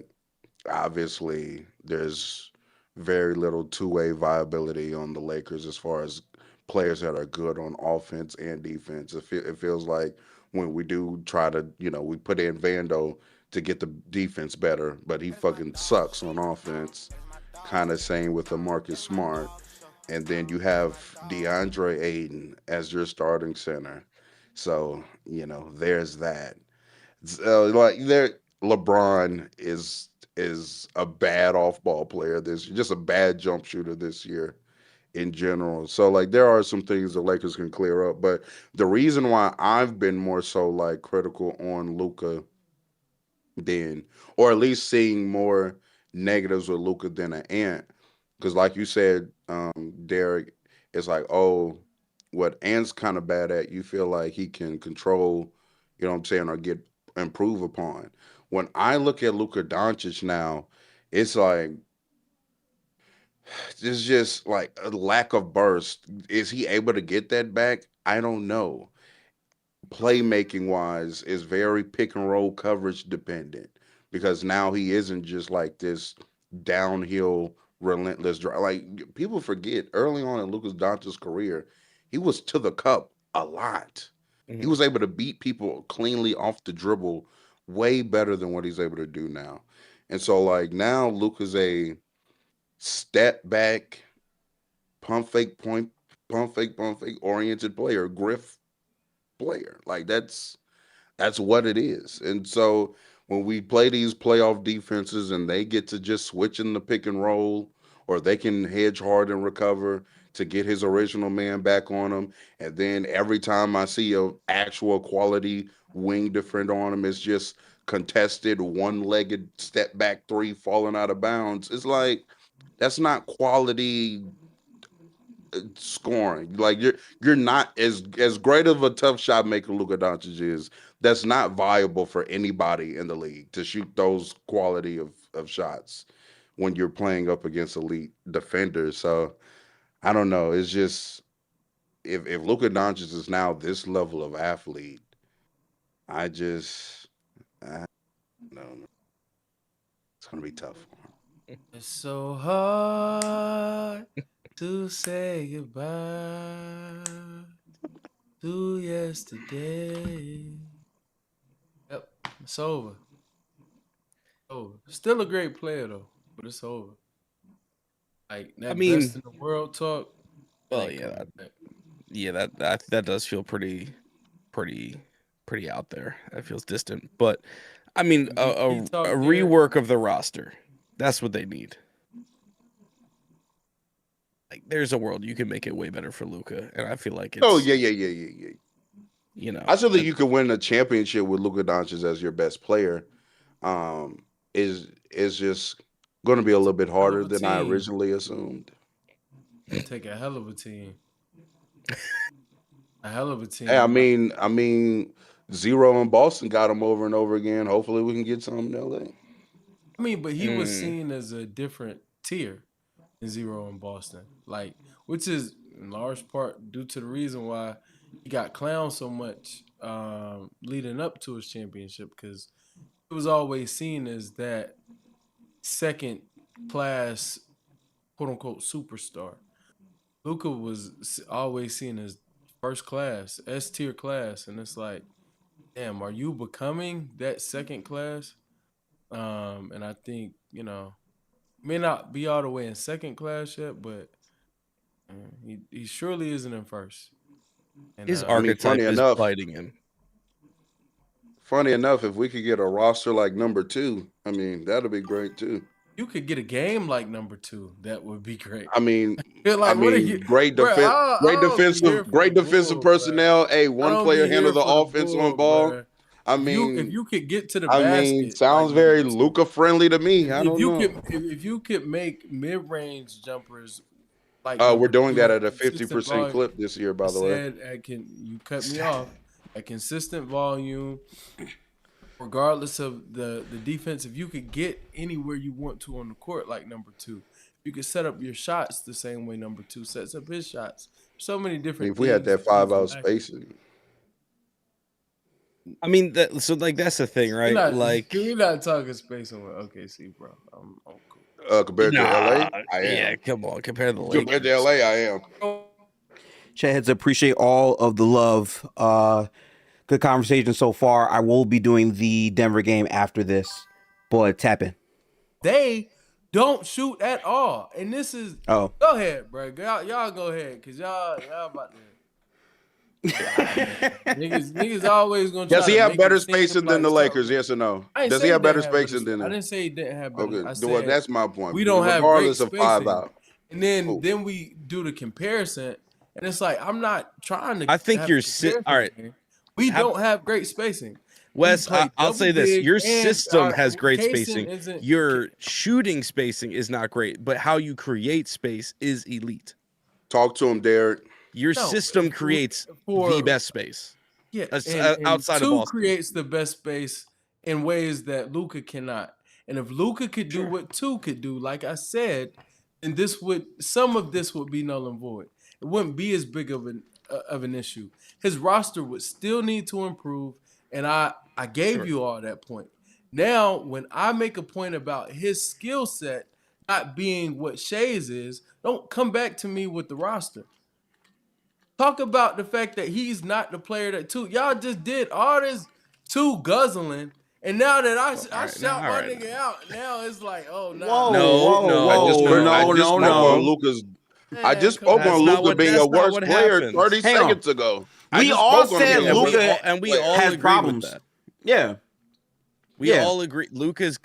obviously there's very little two-way viability on the Lakers as far as players that are good on offense and defense. It feels like when we do try to, we put in Vando to get the defense better, but he fucking sucks on offense. Kind of same with the Marcus Smart. And then you have DeAndre Ayton as your starting center. So, there's that. Like there, LeBron is a bad off ball player. This just a bad jump shooter this year, in general. So like there are some things the Lakers can clear up, but the reason why I've been more so like critical on Luca than, or at least seeing more negatives with Luca than an Ant, because like you said, Derek, it's like, oh, what Ant's kind of bad at, you feel like he can control, you know what I'm saying, or get improve upon. When I look at Luka Doncic now, it's like it's just like a lack of burst. Is he able to get that back? I don't know. Playmaking wise is very pick and roll coverage dependent because now he isn't just like this downhill relentless drive. Like people forget early on in Lucas Doncic's career, he was to the cup a lot. He Mhm. was able to beat people cleanly off the dribble way better than what he's able to do now. And so like now Luca's a step back, pump fake oriented player, griff player. Like that's what it is. And so when we play these playoff defenses and they get to just switch in the pick and roll, or they can hedge hard and recover to get his original man back on him, and then every time I see a actual quality wing defender on him, it's just contested one-legged step back three falling out of bounds. It's like that's not quality scoring. Like you're not as great of a tough shot maker Luka Doncic is. That's not viable for anybody in the league to shoot those quality of shots when you're playing up against elite defenders. So I don't know. It's just if Luka Doncic is now this level of athlete, I don't know. It's gonna be tough for him. It's so hard to say goodbye to yesterday. Yep, it's over. Over. Still a great player though, but it's over. Like that I mean, best in the world talk. well, ain't yeah, coming back. that does feel pretty pretty out there. That feels distant. But I mean, MVP a talk there. rework of the roster. That's what they need. Like, there's a world you can make it way better for Luca, and I feel like it's. Oh yeah. You know, I still think you could win a championship with Luka Doncic as your best player. Is just going to be a little bit Hell of harder a than I team. originally assumed. Take a hell of a team. A hell of a team. Hey, I mean, Zero in Boston got him over and over again. Hopefully, we can get some in LA. But he was Mm. seen as a different tier than Zero in Boston. Like, which is in large part due to the reason why he got clowned so much leading up to his championship, because it was always seen as that second class, quote unquote, superstar. Luca was always seen as first class, S tier class, and it's like, damn, are you becoming that second class? And I think may not be all the way in second class yet, but he surely isn't in first. And His I mean, archetype is biting him. funny enough, if we could get a roster like number two, I mean, that'd be great too. you could get a game like number 2, that would be great. I mean, Like, what are you, great bro? defense, I don't be here for great the defensive bull, bro. personnel. Hey, I one don't player be handle here the for the offense bull, on ball. bro. I If mean, you could get to the basket, sounds like very number 2. Luca friendly to me. I If don't you know. could, if you could make mid-range jumpers like We're number doing 2 that at at a consistent 50% volume. clip this year, I by the way. said, you cut me off at consistent volume, regardless of the defense. If you could get anywhere you want to on the court, like number 2, you could set up your shots the same way number 2 sets up his shots. So many I mean, different if we had things that that he's 5 out lacking. spacing, I mean, that's the thing, right? We're not talking space on OKC, bro. I'm cool. compared to LA, I yeah, am. come on, compared to the Compared to Lakers. LA, I am. Chat heads, appreciate all of the love. Good conversation so far. I will be doing the Denver game after this, but tap in. They don't shoot at all, and this is. Oh, Go ahead, bro. Y'all go ahead, cause y'all about to. niggas always gonna. Does try he to have make better it seem spacing than the like Lakers? something. Yes or no? I ain't Does say he have better didn't have spacing than I them? didn't say he didn't have better. Okay, I well, said that's my point. we don't have great Regardless of 5 spacing. out. And then we do the comparison, and it's like I'm not trying to. I think have you're a all right. comparison here. We don't have great spacing. Wes, We play I'll say double this: big, your and system has great Kaysen spacing. isn't- Your shooting spacing is not great, but how you create space is elite. Talk to him, Derek. Your No, system for- creates for- the best space. Yeah, and outside of two Boston. creates the best space in ways that Luca cannot. And if Luca could do what two could do, like I said, then some of this would be null and void. It wouldn't be as big of an issue. His roster would still need to improve, and I gave you all that point. Now, when I make a point about his skill set not being what Shai's is, don't come back to me with the roster. Talk about the fact that he's not the player that two. Y'all just did all this two guzzling, and now that I shout my nigga out, now it's like, oh no. Whoa, I just spoke on Luka's. I just spoke on Luka being a worse player 30 seconds ago. We all said Luka and we all has agree problems. with that. Yeah. We all agree. Luka's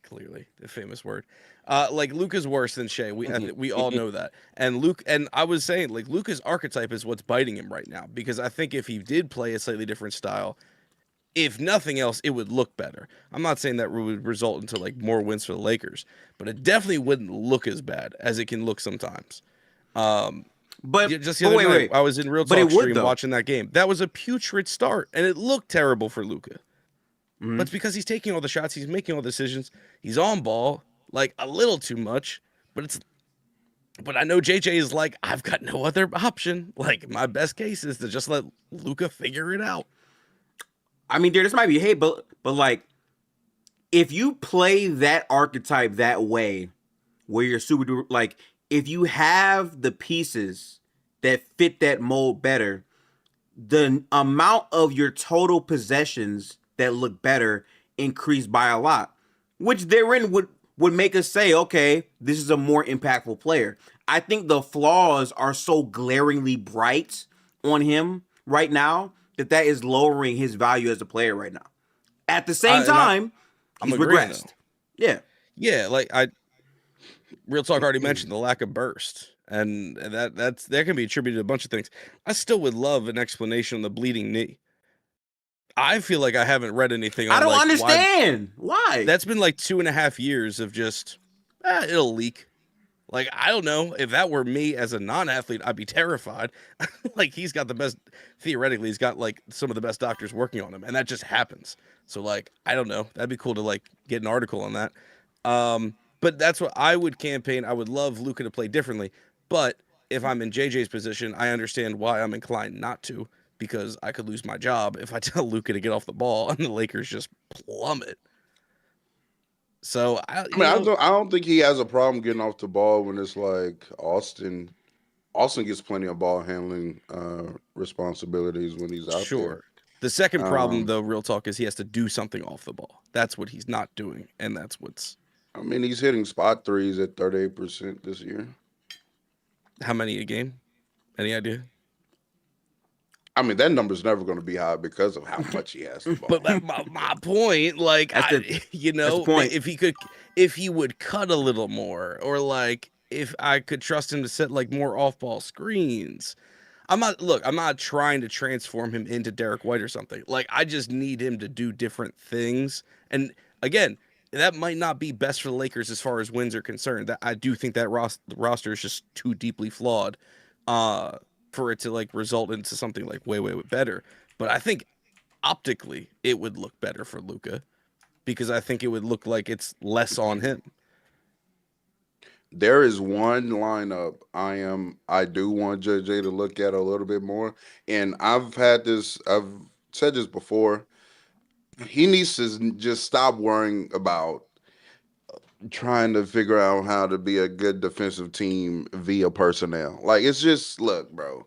clearly the famous word. Like Luka's worse than Shai. We all know that. And I was saying, like, Luka's archetype is what's biting him right now, because I think if he did play a slightly different style, if nothing else, it would look better. I'm not saying that would result into like more wins for the Lakers, but it definitely wouldn't look as bad as it can look sometimes. But just the other night, wait. I was in Real But Talk it would, stream though. watching that game. That was a putrid start, and it looked terrible for Luka. Mhm. But it's because he's taking all the shots, he's making all the decisions, he's on ball like a little too much. But I know JJ is like, I've got no other option. Like, my best case is to just let Luka figure it out. I mean, this might be hate, but like, if you play that archetype that way, where you're super like, if you have the pieces that fit that mold better, the amount of your total possessions that look better increase by a lot, which therein would make us say, okay, this is a more impactful player. I think the flaws are so glaringly bright on him right now that is lowering his value as a player right now. At the same time, I'm he's agreeing, regressed. though. Yeah, like Real Talk already mentioned the lack of burst, and that can be attributed to a bunch of things. I still would love an explanation on the bleeding knee. I feel like I haven't read anything on, I don't like, understand why. That's been like 2.5 years of just it'll leak. Like, I don't know. If that were me as a non-athlete, I'd be terrified. Like, theoretically, he's got like some of the best doctors working on him, and that just happens. So, like, I don't know. That'd be cool to like get an article on that. But that's what I would campaign. I would love Luka to play differently. But if I'm in JJ's position, I understand why I'm inclined not to, because I could lose my job if I tell Luka to get off the ball and the Lakers just plummet. So I don't think he has a problem getting off the ball when it's like Austin gets plenty of ball handling responsibilities when he's out there. The second problem, though, Real Talk, is he has to do something off the ball. That's what he's not doing, and that's what's. I mean, he's hitting spot threes at 38% this year. How many a game? Any idea? I mean, that number's never going to be high because of how much he has the ball. But my point, like, if he would cut a little more, or like if I could trust him to set like more off-ball screens. I'm not trying to transform him into Derek White or something. Like, I just need him to do different things. And again, that might not be best for the Lakers as far as wins are concerned. That I do think that roster is just too deeply flawed for it to like result into something like way better. But I think optically it would look better for Luka, because I think it would look like it's less on him. There is one lineup I do want JJ to look at a little bit more. And I've said this before. He needs to just stop worrying about trying to figure out how to be a good defensive team via personnel. Like, it's just, look, bro,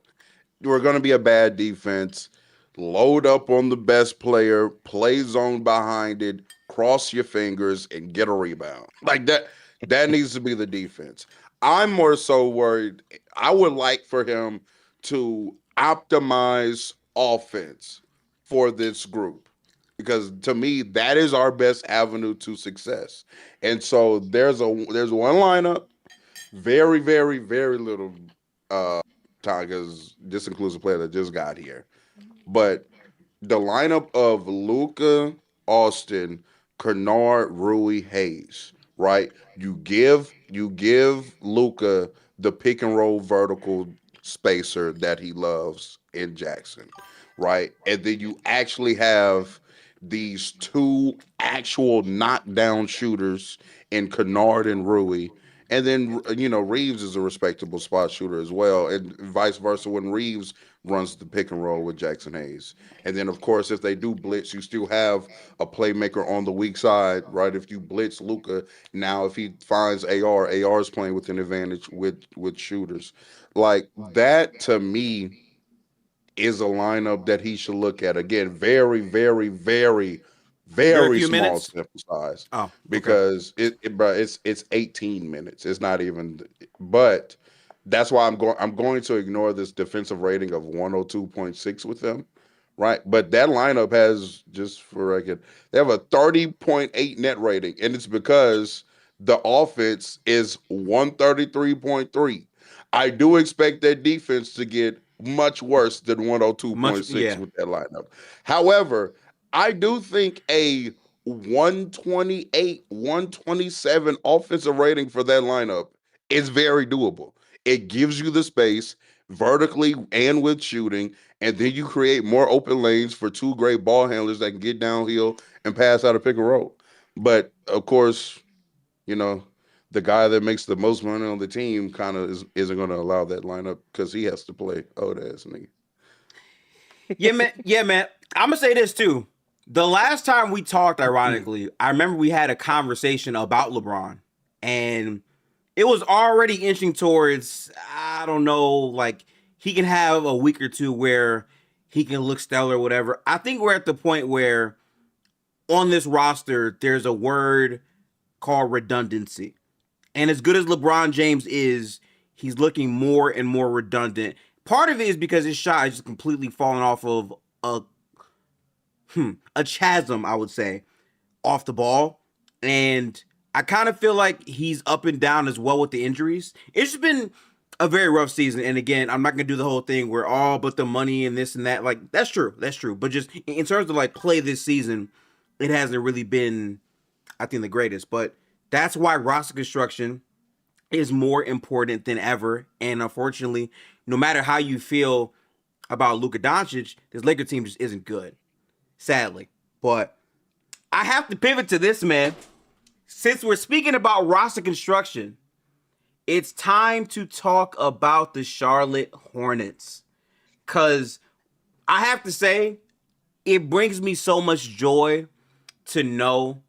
we're going to be a bad defense. Load up on the best player, play zone behind it, cross your fingers, and get a rebound. Like, that needs to be the defense. I'm more so worried. I would like for him to optimize offense for this group, because to me, that is our best avenue to success. And so there's one lineup very, very, very little time because this includes a player that just got here. But the lineup of Luca, Austin, Kennard, Rui, Hayes, right? You give Luca the pick and roll vertical spacer that he loves in Jackson, right? And then you actually have these two actual knockdown shooters in Kennard and Rui. And then Reeves is a respectable spot shooter as well, and vice versa when Reeves runs the pick and roll with Jackson Hayes. And then, of course, if they do blitz, you still have a playmaker on the weak side, right? If you blitz Luca, now if he finds AR is playing with an advantage with shooters. Like that to me is a lineup that he should look at. Again, very, very, very, Very very few small minutes. sample size Oh, okay. because bro, it's 18 minutes. It's not even, but that's why I'm going to ignore this defensive rating of 102.6 with them, right? But that lineup has, just for record, they have a 30.8 net rating, and it's because the offense is 133.3. I do expect that defense to get much worse than Much, 102.6 yeah. with that lineup. However, I do think a 128, 127 offensive rating for that lineup is very doable. It gives you the space vertically and with shooting, and then you create more open lanes for two great ball handlers that can get downhill and pass out of pick and roll. But of course, you know, the guy that makes the most money on the team kind of isn't going to allow that lineup because he has to play old ass nigga. Yeah, man. Yeah, man. I'm gonna say this too. The last time we talked, ironically, I remember we had a conversation about LeBron, and it was already inching towards, I don't know, like he can have a week or two where he can look stellar or whatever. I think we're at the point where on this roster, there's a word called redundancy. And as good as LeBron James is, he's looking more and more redundant. Part of it is because his shot is just completely falling off of a chasm, I would say, off the ball. And I kind of feel like he's up and down as well with the injuries. It's just been a very rough season. And again, I'm not gonna do the whole thing where all but the money and this and that. Like that's true. But just in terms of like play this season, it hasn't really been, I think, the greatest. But that's why roster construction is more important than ever. And unfortunately, no matter how you feel about Luka Doncic, this Laker team just isn't good, sadly. But I have to pivot to this, man. Since we're speaking about roster construction, it's time to talk about the Charlotte Hornets. Because I have to say, it brings me so much joy to know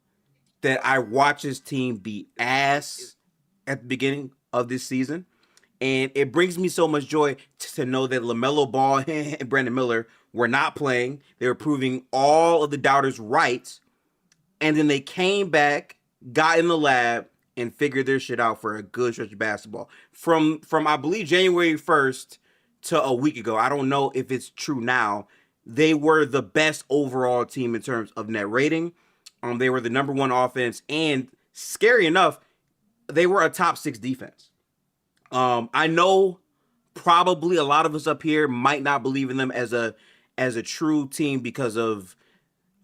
that I watched this team be ass at the beginning of this season. And it brings me so much joy to know that LaMelo Ball and Brandon Miller were not playing. They were proving all of the doubters right. And then they came back, got in the lab, and figured their shit out for a good stretch of basketball. From I believe January 1st to a week ago, I don't know if it's true now, they were the best overall team in terms of net rating. They were the number one offense, and scary enough, they were a top 6 defense. I know probably a lot of us up here might not believe in them as a true team because of,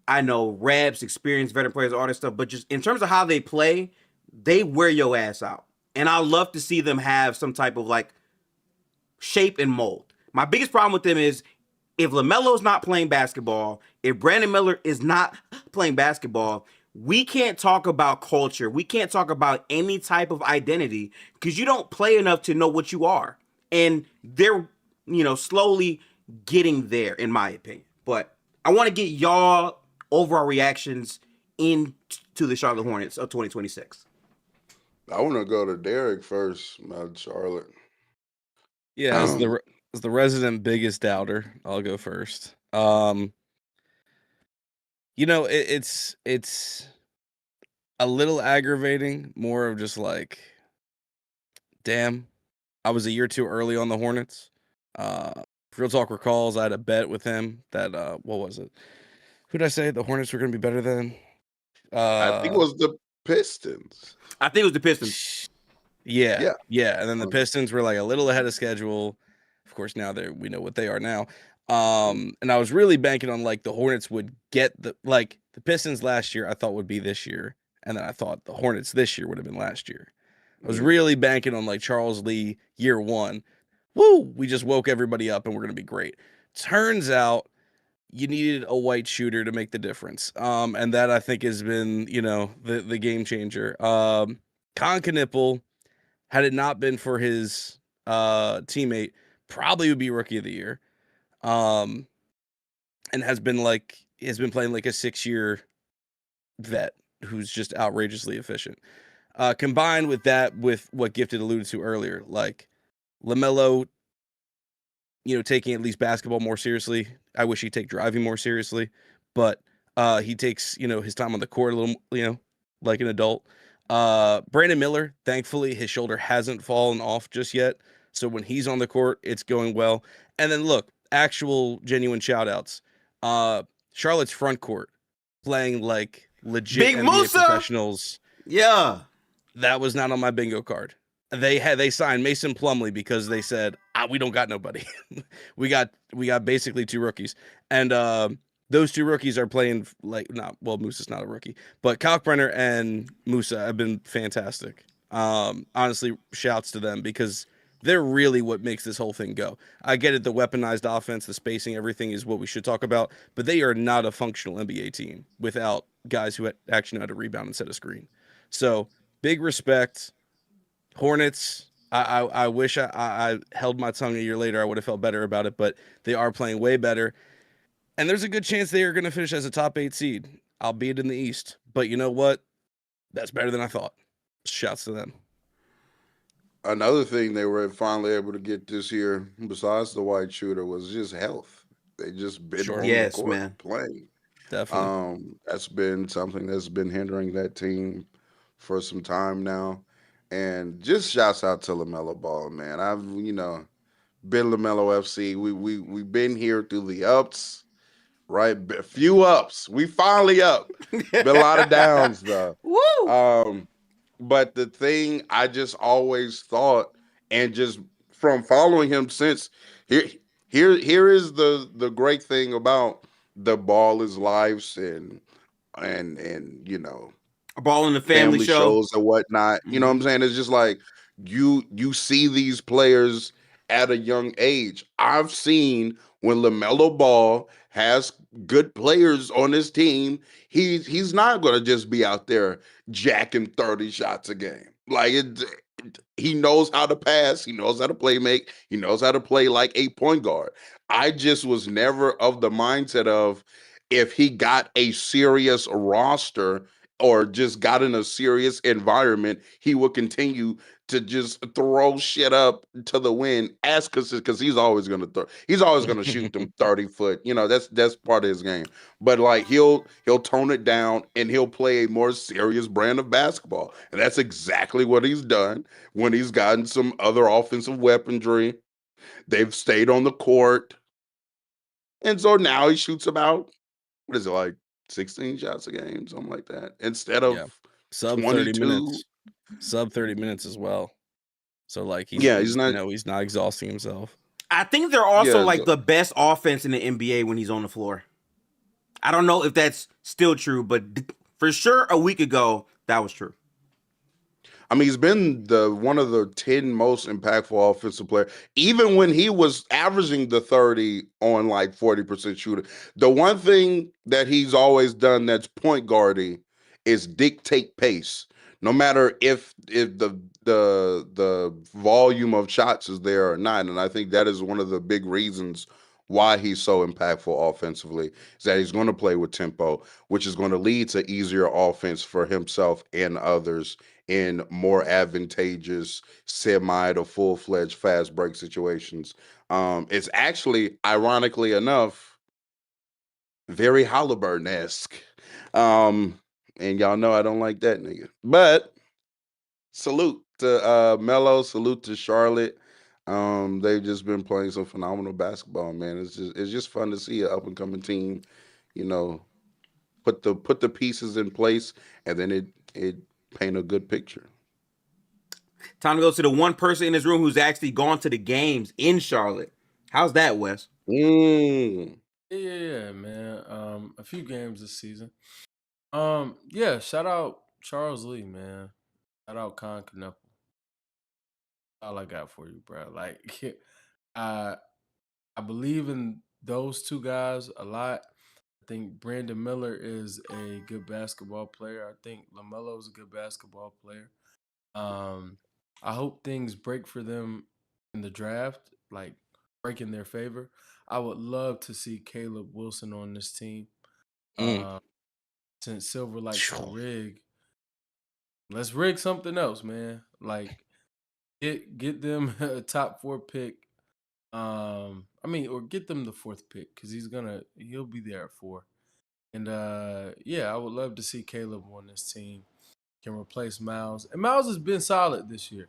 I know, reps, experience, veteran players, all this stuff, but just in terms of how they play, they wear your ass out. And I love to see them have some type of like shape and mold. My biggest problem with them is if LaMelo's not playing basketball, if Brandon Miller is not playing basketball, we can't talk about culture. We can't talk about any type of identity because you don't play enough to know what you are. And they're, slowly getting there, in my opinion. But I want to get y'all overall reactions into the Charlotte Hornets of 2026. I want to go to Derek first, not Charlotte. Yeah, as the resident biggest doubter, I'll go first. It's a little aggravating, more of just like, damn, I was a year too early on the Hornets. Real Talk recalls I had a bet with him that what was it? Who did I say the Hornets were going to be better than? I think it was the Pistons. I think it was the Pistons. Yeah, Yeah. and then the Pistons were like a little ahead of schedule. Of course, now we know what they are now. And I was really banking on like the Hornets would get the Pistons last year. I thought would be this year, and then I thought the Hornets this year would have been last year. I was really banking on like Charles Lee year one. Woo! We just woke everybody up, and we're gonna be great. Turns out you needed a white shooter to make the difference. And that I think has been, the game changer. Con Knipple, had it not been for his teammate, probably would be rookie of the year. And has been playing like a 6-year vet who's just outrageously efficient. Combined with that, with what Gifted alluded to earlier, like LaMelo, taking at least basketball more seriously. I wish he'd take driving more seriously, but he takes, his time on the court a little, like an adult. Brandon Miller, thankfully, his shoulder hasn't fallen off just yet. So when he's on the court, it's going well. And then look, actual genuine shout outs. Charlotte's front court playing like legit Big NBA Musa! professionals. Yeah. That was not on my bingo card. They signed Mason Plumlee because they said, we don't got nobody. we got basically 2 rookies. And those 2 rookies are playing Musa's not a rookie, but Kalkbrenner and Musa have been fantastic. Honestly, shouts to them because they're really what makes this whole thing go. I get it, the weaponized offense, the spacing, everything is what we should talk about, but they are not a functional NBA team without guys who actually know how to rebound and set a screen. So big respect. Hornets, I wish I held my tongue a year later. I would have felt better about it, but they are playing way better. And there's a good chance they are going to finish as a top 8 seed, albeit in the East. But you know what? That's better than I thought. Shouts to them. Another thing they were finally able to get this year, besides the white shooter, was just health. They just been on the court playing. Definitely. That's been something that's been hindering that team for some time now. And just shouts out to LaMelo Ball, man. I've been LaMelo FC. We've been here through the ups, right? A few ups. We finally up. Been a lot of downs though. Woo! But the thing I just always thought, and just from following him since, here is the great thing about the Ball is Lives and A Ball in the Family show. shows and whatnot. You know what I'm saying? It's just like you see these players at a young age. I've seen when LaMelo Ball has good players on his team, he's not gonna just be out there jacking 30 shots a game. Like he knows how to pass, he knows how to play make, he knows how to play like a point guard. I just was never of the mindset of if he got a serious roster or just got in a serious environment, he would continue to just throw shit up to the wind as because he's always gonna throw, he's always gonna shoot them 30-foot. That's part of his game. But like he'll tone it down and he'll play a more serious brand of basketball. And that's exactly what he's done when he's gotten some other offensive weaponry. They've stayed on the court. And so now he shoots about, what is it, like 16 shots a game, something like that, instead of sub 22. 30 minutes. Sub 30 minutes as well. So like he's not, he's not exhausting himself. I think they're also the best offense in the NBA when he's on the floor. I don't know if that's still true, but for sure a week ago that was true. I mean, he's been one of the 10 most impactful offensive player, even when he was averaging the 30 on like 40% shooter. The one thing that he's always done that's point guarding is dictate pace. No matter if the volume of shots is there or not. And I think that is one of the big reasons why he's so impactful offensively, is that he's going to play with tempo, which is going to lead to easier offense for himself and others in more advantageous semi to full-fledged fast break situations. It's actually, ironically enough, very Halliburton-esque. And y'all know I don't like that nigga. But salute to Melo, salute to Charlotte. They've just been playing some phenomenal basketball, man. It's just fun to see an up and coming team, put the pieces in place, and then it paint a good picture. Time to go to the one person in this room who's actually gone to the games in Charlotte. How's that, Wes? Yeah, man. A few games this season. Yeah, shout out Charles Lee, man. Shout out Con Knuckle. All I got for you, bro. Like, I believe in those two guys a lot. I think Brandon Miller is a good basketball player. I think LaMelo is a good basketball player. I hope things break for them in the draft, like break in their favor. I would love to see Caleb Wilson on this team. Since Silver likes to rig, let's rig something else, man. Like get them a top 4 pick. Or get them the 4th pick because he'll be there at 4. And I would love to see Caleb on this team. Can replace Miles. And Miles has been solid this year,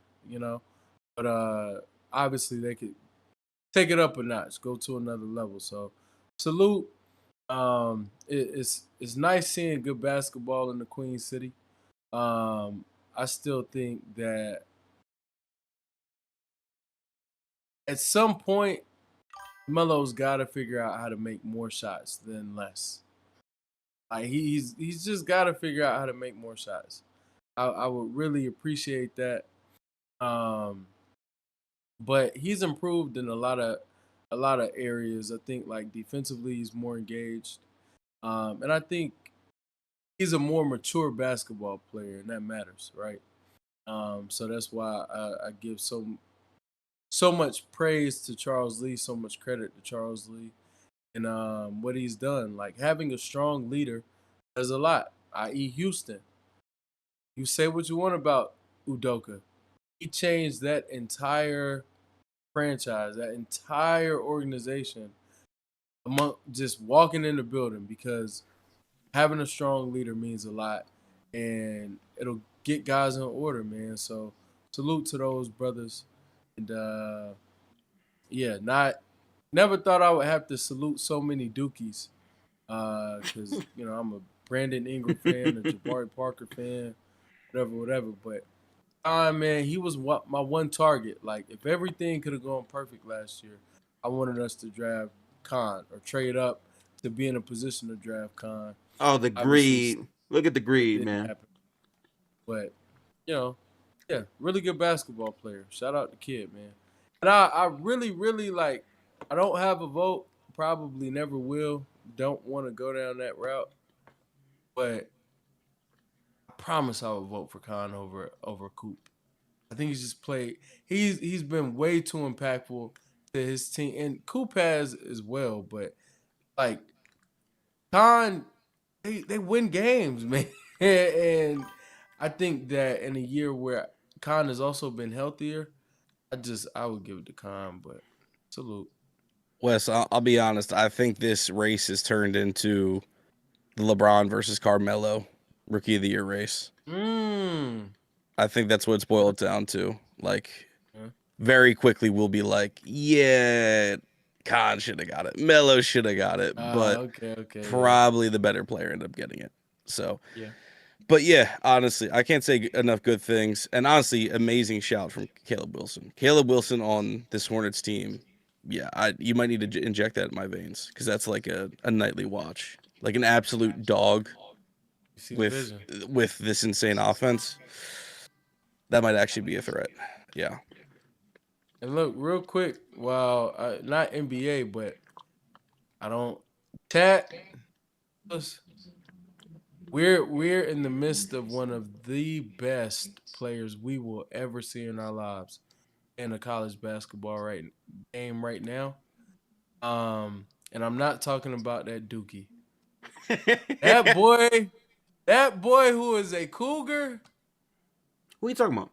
But obviously they could take it up a notch, go to another level. So salute. It's nice seeing good basketball in the Queen City. I still think that at some point Melo's got to figure out how to make more shots than less. Like he's just got to figure out how to make more shots. I would really appreciate that. But he's improved in a lot of areas. I think like defensively he's more engaged. And I think he's a more mature basketball player, and that matters, right? So that's why I give so much praise to Charles Lee, so much credit to Charles Lee, and what he's done. Like having a strong leader does a lot. I.e., Houston. You say what you want about Udoka. He changed that entire franchise, that entire organization, among just walking in the building because having a strong leader means a lot, and it'll get guys in order, man. So salute to those brothers, and never thought I would have to salute so many Dookies, because I'm a Brandon Ingram fan, a Jabari Parker fan, whatever. But man, he was my one target. Like if everything could have gone perfect last year, I wanted us to draft Khan or trade up to be in a position to draft Khan. Oh, the greed. Look at the greed, man. Happen. But, really good basketball player. Shout out the kid, man. And I really, really like, I don't have a vote. Probably never will. Don't want to go down that route. But I promise I will vote for Khan over Coop. I think he's just played. He's been way too impactful to his team. And Coop has as well. But, like, Khan, they win games, man. And I think that in a year where Khan has also been healthier, I would give it to Khan, but salute. Wes, I'll be honest. I think this race has turned into the LeBron versus Carmelo Rookie of the Year race. I think that's what it's boiled down to. Like, very quickly we'll be like, yeah, Khan should have got it. Melo should have got it, but probably the better player ended up getting it. So, But yeah, honestly, I can't say enough good things. And honestly, amazing shout from Caleb Wilson. Caleb Wilson on this Hornets team. Yeah, you might need to inject that in my veins because that's like a nightly watch, like an absolute dog with this insane offense. That might actually be a threat. Yeah. And look, real quick, while not NBA, but I don't chat. We're in the midst of one of the best players we will ever see in our lives in a college basketball game right now. And I'm not talking about that Dookie. that boy who is a Cougar. Who are you talking about?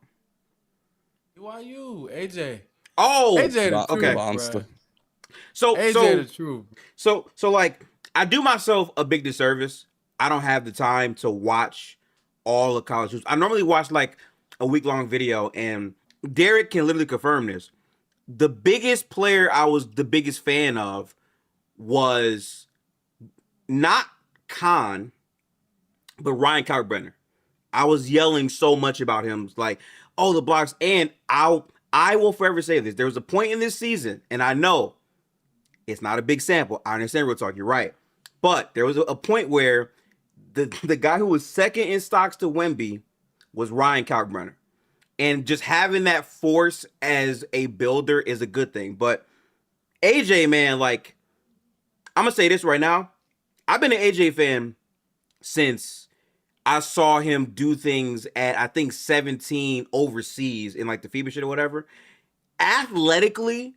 BYU, AJ. Oh, AJ the okay. Truth, So AJ the truth. So like I do myself a big disservice. I don't have the time to watch all the college hoops. I normally watch like a week-long video, and Derek can literally confirm this. The biggest player I was the biggest fan of was not Khan, but Ryan Kalkbrenner. I was yelling so much about him, like, oh, the blocks. And I will forever say this. There was a point in this season, and I know it's not a big sample. I understand real talk. You're right. But there was a point where the guy who was second in stocks to Wemby was Ryan Kalkbrenner. And just having that force as a builder is a good thing. But AJ, man, like, I'm going to say this right now. I've been an AJ fan since I saw him do things at, I think, 17 overseas in, like, the FIBA shit or whatever. Athletically,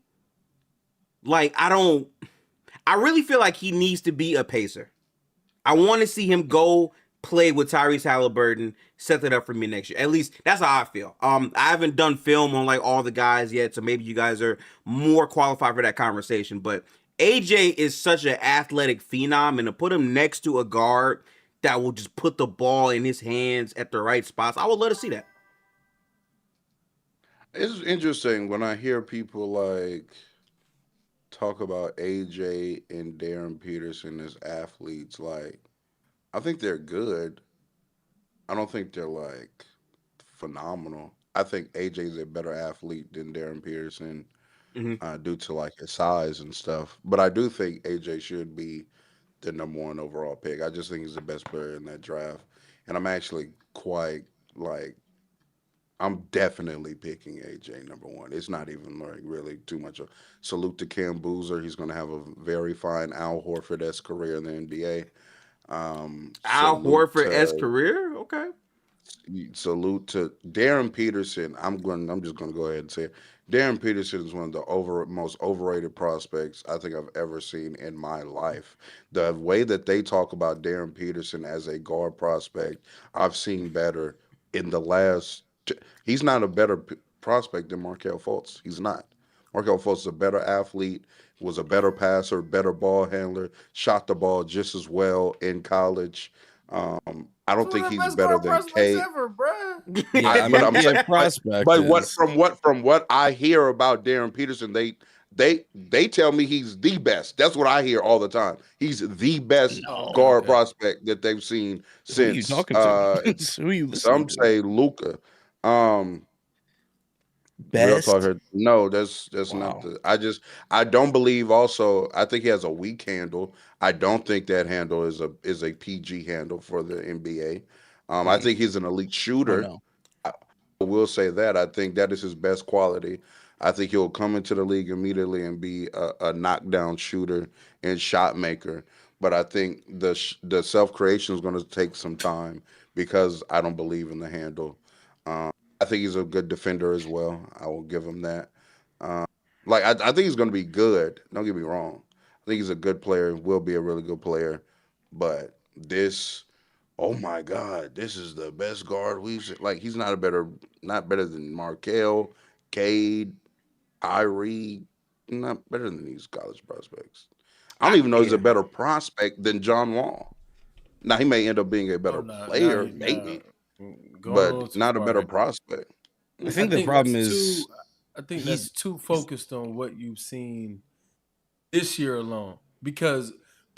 like, I really feel like he needs to be a pacer. I want to see him go play with Tyrese Halliburton, set that up for me next year. At least that's how I feel. I haven't done film on like all the guys yet, so maybe you guys are more qualified for that conversation. But AJ is such an athletic phenom, and to put him next to a guard that will just put the ball in his hands at the right spots, I would love to see that. It's interesting when I hear people like talk about AJ and Darren Peterson as athletes. Like, I think they're good. I don't think they're like phenomenal. I think AJ's a better athlete than Darren Peterson due to like his size and stuff. But I do think AJ should be the number one overall pick. I just think he's the best player in that draft. And I'm actually quite like, I'm definitely picking AJ number one. It's not even like really too much of salute to Cam Boozer. He's going to have a very fine Al Horford-esque career in the NBA. Al Horford-esque career? Okay. Salute to Darren Peterson. I'm just going to go ahead and say it. Darren Peterson is one of the most overrated prospects I think I've ever seen in my life. The way that they talk about Darren Peterson as a guard prospect, I've seen better in the last. He's not a better prospect than Markelle Fultz. He's not. Markelle Fultz is a better athlete, was a better passer, better ball handler, shot the ball just as well in college. I don't think he's better than K. Ever, bruh. Yeah, I mean, yeah, prospect. But is- from what I hear about Darren Peterson, they tell me he's the best. That's what I hear all the time. He's the best guard prospect that they've seen since. Who are you talking to? Who are you listening Some to? say Luca. Best. No, that's not the. I don't believe. Also, I think he has a weak handle. I don't think that handle is a PG handle for the NBA. I think he's an elite shooter. Oh, no. I will say that. I think that is his best quality. I think he'll come into the league immediately and be a knockdown shooter and shot maker. But I think the self creation is going to take some time because I don't believe in the handle. I think he's a good defender as well. I will give him that. I think he's going to be good. Don't get me wrong. I think he's a good player. Will be a really good player. But this, oh my God, this is the best guard we've seen. Like he's not better than Markelle, Cade, Irie. Not better than these college prospects. I don't even know he's a better prospect than John Wall. Now he may end up being a better player, maybe. But not a better prospect. I think the problem is I think that's too focused on what you've seen this year alone. Because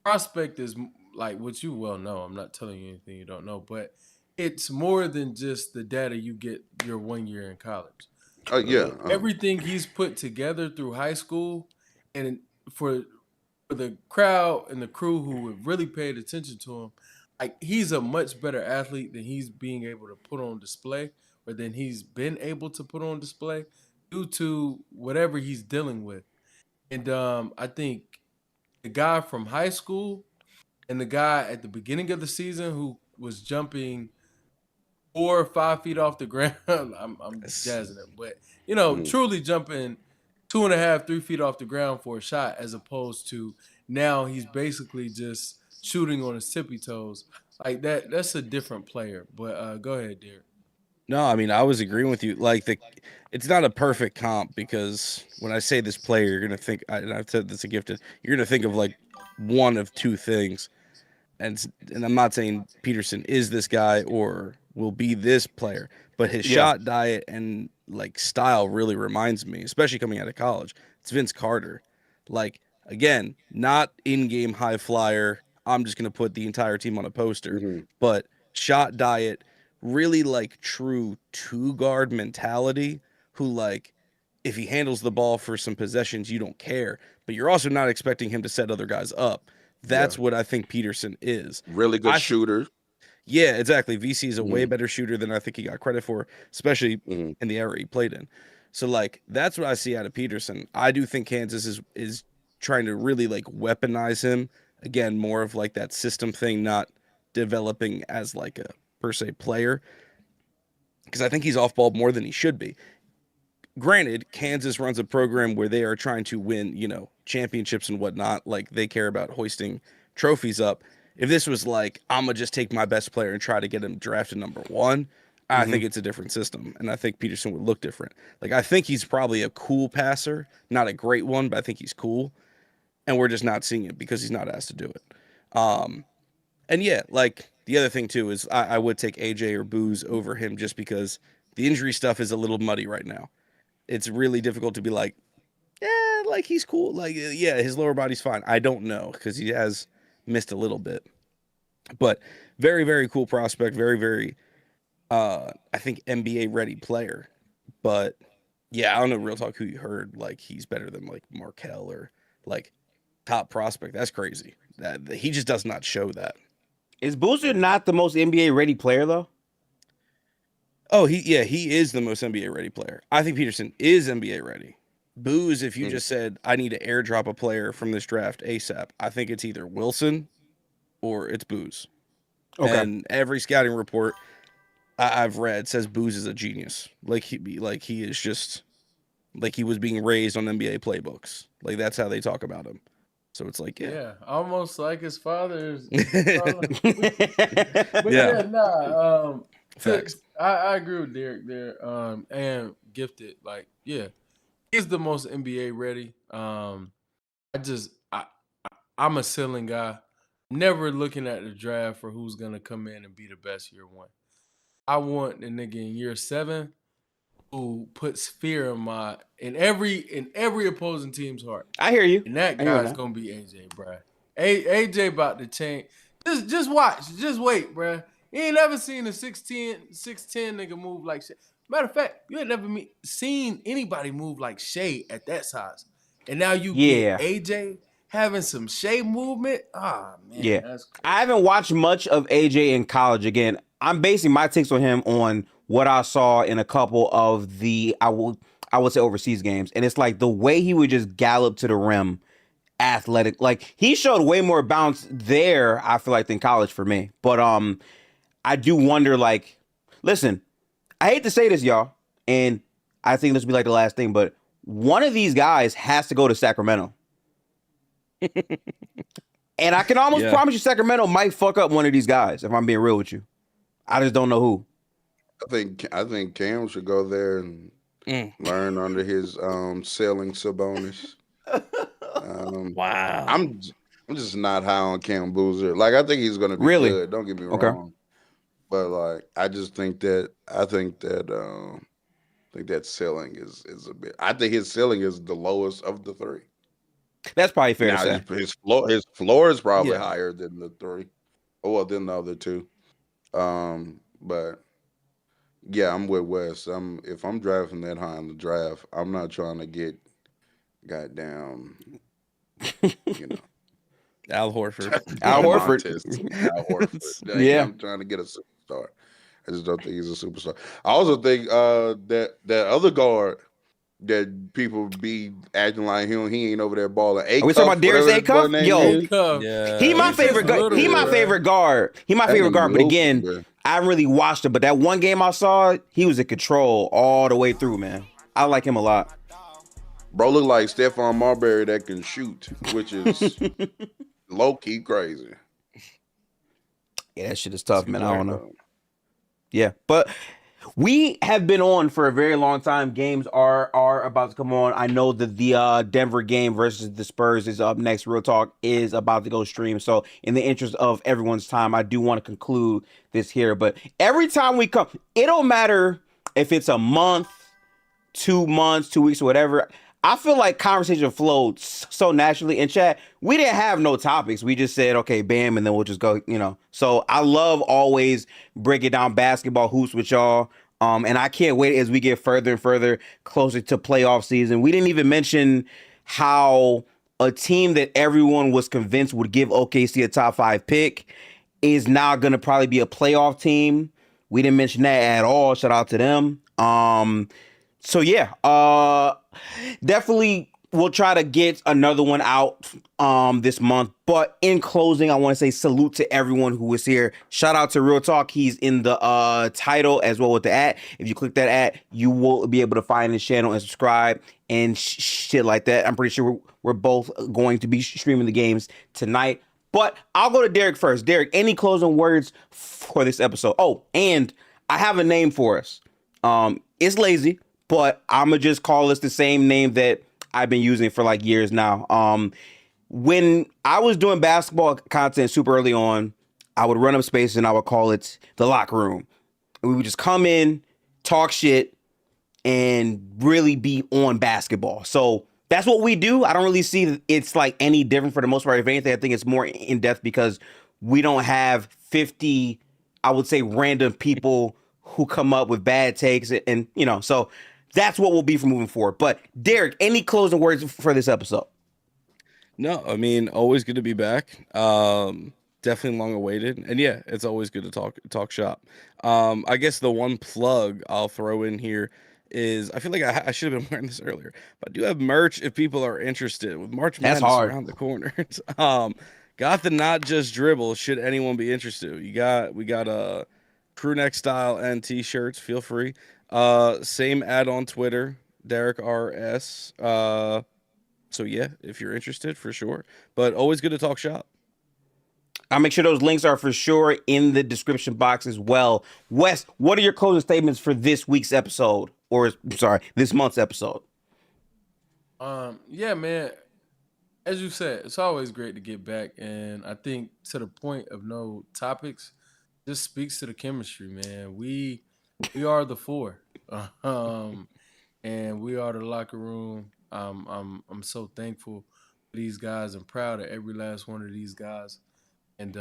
prospect is like what you well know. I'm not telling you anything you don't know, but it's more than just the data you get your 1 year in college. Everything he's put together through high school, and for the crowd and the crew who have really paid attention to him, like he's a much better athlete than he's being able to put on display, or than he's been able to put on display due to whatever he's dealing with. And I think the guy from high school and the guy at the beginning of the season who was jumping 4 or 5 feet off the ground, I'm jazzing it, but truly jumping 2.5, 3 feet off the ground for a shot, as opposed to now he's basically just shooting on his tippy toes. Like that's a different player. But go ahead, Derek. No, I mean, I was agreeing with you. Like it's not a perfect comp because when I say this player, you're gonna think, and I've said this a gifted, you're gonna think of like one of two things, and I'm not saying Peterson is this guy or will be this player, but his shot diet and like style really reminds me, especially coming out of college. It's Vince Carter. Like again, not in-game high flyer. I'm just gonna put the entire team on a poster, but shot diet really like true two guard mentality who like if he handles the ball for some possessions, you don't care, but you're also not expecting him to set other guys up. That's what I think Peterson is. Really good shooter. Yeah, exactly. VC is a way Mhm. better shooter than I think he got credit for, especially Mhm. in the era he played in. So like that's what I see out of Peterson. I do think Kansas is trying to really like weaponize him again, more of like that system thing, not developing as like a per se player, because I think he's off ball more than he should be. Granted, Kansas runs a program where they are trying to win, you know, championships and whatnot. Like they care about hoisting trophies up. If this was like, I'm gonna just take my best player and try to get him drafted number one, I think it's a different system, and I think Peterson would look different. Like I think he's probably a cool passer, not a great one, but I think he's cool, and we're just not seeing it because he's not asked to do it. And yeah, like the other thing too is I would take AJ or Booz over him just because the injury stuff is a little muddy right now. It's really difficult to be like, yeah, like he's cool. Like, yeah, his lower body's fine. I don't know because he has missed a little bit, but very, very cool prospect. Very, very, I think NBA ready player. But yeah, I don't know, real talk, who you heard. Like, he's better than like Markel or like top prospect. That's crazy. That he just does not show that. Is Boozer not the most NBA ready player though? Oh, he is the most NBA ready player. I think Peterson is NBA ready. Booze, if you just said, I need to airdrop a player from this draft ASAP, I think it's either Wilson or it's Booze. Okay. And every scouting report I've read says Booze is a genius. Like he is just like he was being raised on NBA playbooks. Like that's how they talk about him. So it's like, Yeah, almost like his father's. But But Yeah. Facts. I agree with Derek there. And Gifted, like, yeah, he's the most NBA ready. I'm a ceiling guy. Never looking at the draft for who's gonna come in and be the best year one. I want the nigga in year 7 who puts fear in every opposing team's heart. I hear you. And that I hear guy's that. gonna be AJ, bruh. AJ about to change. Just watch. Just wait, bruh. You ain't never seen a 6'10 nigga move like Shai. Matter of fact, you ain't never seen anybody move like Shai at that size. And now you Yeah. get AJ having some Shai movement. Ah, man. Yeah. That's crazy. I haven't watched much of AJ in college. Again, I'm basing my takes on him on what I saw in a couple of the I would say overseas games, and it's like the way he would just gallop to the rim, athletic. Like he showed way more bounce there, I feel like, than college for me. But I do wonder. Like, listen, I hate to say this, y'all, and I think this will be like the last thing, but one of these guys has to go to Sacramento. And I can almost promise you Sacramento might fuck up one of these guys, if I'm being real with you. I just don't know who. I think Cam should go there and learn under his selling Sabonis. Wow. I'm just not high on Cam Boozer. Like I think he's gonna be Really? good. Don't get me wrong. But like I think that ceiling is a bit. I think his ceiling is the lowest of the three. That's probably fair Now, to say. his floor is probably Yeah. higher than the three. Oh, well, than the other two. But yeah, I'm with Wes. If I'm drafting that high in the draft, I'm not trying to get goddamn, you know, Al Horford. Al Horford. Al Horford. Yeah. I'm trying to get a superstar. I just don't think he's a superstar. I also think that other guard that people be acting like he ain't over there balling. Are we talking about Darius Acuff? Yo, Yeah. he my He's favorite. just little, He my bro. favorite guard. He my favorite guard. But again, I haven't really watched it. But that one game I saw, he was in control all the way through, man. I like him a lot. Bro look like Stephon Marbury that can shoot, which is low key crazy. Yeah, that shit is tough, man. I don't know. Yeah, but we have been on for a very long time. Games are about to come on. I know that the Denver game versus the Spurs is up next. Real Talk is about to go stream. So in the interest of everyone's time, I do want to conclude this here. But every time we come, it don't matter if it's a month, 2 months, 2 weeks, or whatever. I feel like conversation flowed so naturally in chat. We didn't have no topics. We just said, okay, bam, and then we'll just go, So I love always breaking down basketball hoops with y'all. And I can't wait as we get further and further closer to playoff season. We didn't even mention how a team that everyone was convinced would give OKC a top 5 pick is now going to probably be a playoff team. We didn't mention that at all. Shout out to them. So yeah, definitely we'll try to get another one out this month. But in closing, I want to say salute to everyone who was here. Shout out to Real Talk. He's in the title as well with the ad. If you click that ad, you will be able to find his channel and subscribe and shit like that. I'm pretty sure we're both going to be streaming the games tonight. But I'll go to Derek first. Derek, any closing words for this episode? Oh, and I have a name for us. It's lazy, but I'm going to just call this the same name that I've been using for like years now. When I was doing basketball content super early on, I would run up space and I would call it the locker room. And we would just come in, talk shit, and really be on basketball. So that's what we do. I don't really see it's like any different for the most part. If anything, I think it's more in depth because we don't have 50, I would say, random people who come up with bad takes and so that's what we'll be for moving forward. But Derek, any closing words for this episode? No, I mean, always good to be back. Definitely long awaited. And yeah, it's always good to talk shop. I guess the one plug I'll throw in here is I feel like I should have been wearing this earlier, but I do have merch if people are interested. With March Madness around the corner. Got the Not Just Dribble, should anyone be interested. We got a crew neck style and t-shirts, feel free. Same ad on Twitter, Derek RS. So yeah, if you're interested, for sure. But always good to talk shop. I'll make sure those links are for sure in the description box as well. Wes, what are your closing statements for this week's episode? Or sorry, this month's episode? Yeah, man. As you said, it's always great to get back. And I think to the point of no topics, just speaks to the chemistry, man. We are the 4. And we are the locker room. I'm so thankful for these guys and proud of every last one of these guys. And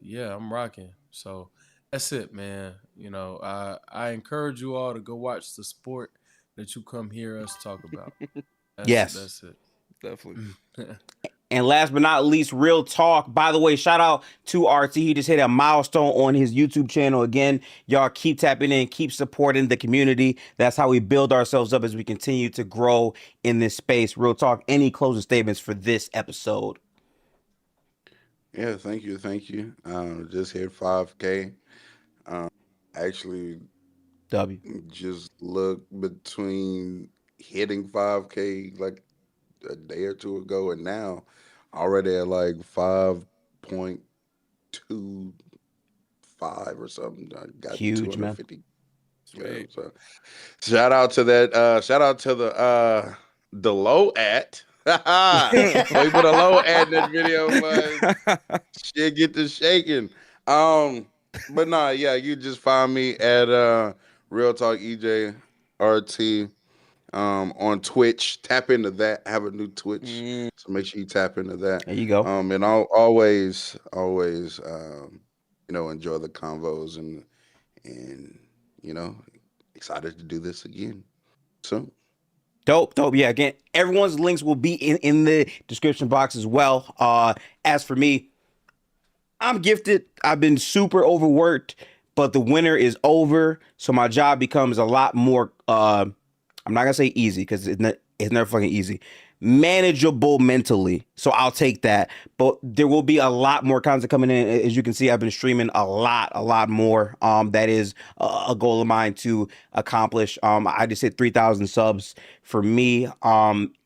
yeah, I'm rocking. So that's it, man. I encourage you all to go watch the sport that you come hear us talk about. That's it. Definitely. And last but not least, Real Talk. By the way, shout out to RT. He just hit a milestone on his YouTube channel. Again, y'all keep tapping in, keep supporting the community. That's how we build ourselves up as we continue to grow in this space. Real Talk, any closing statements for this episode? Yeah, thank you. Just hit 5K. Actually, just look between hitting 5K like a day or two ago and now already at like 5.25 or something. I got huge, 250. Man. So shout out to that. Shout out to the low at. We put a low ad in that video, but shit get to shaking. But nah, yeah, you just find me at Real Talk EJ RT on Twitch. Tap into that. I have a new Twitch, so make sure you tap into that. There you go. And I'll always enjoy the convos and excited to do this again. So. Dope. Yeah, again, everyone's links will be in the description box as well. As for me, I'm gifted. I've been super overworked, but the winter is over, so my job becomes a lot more, I'm not going to say easy because it's never fucking easy, manageable mentally. So I'll take that. But there will be a lot more content coming in. As you can see, I've been streaming a lot more. That is a goal of mine to accomplish. I just hit 3,000 subs for me.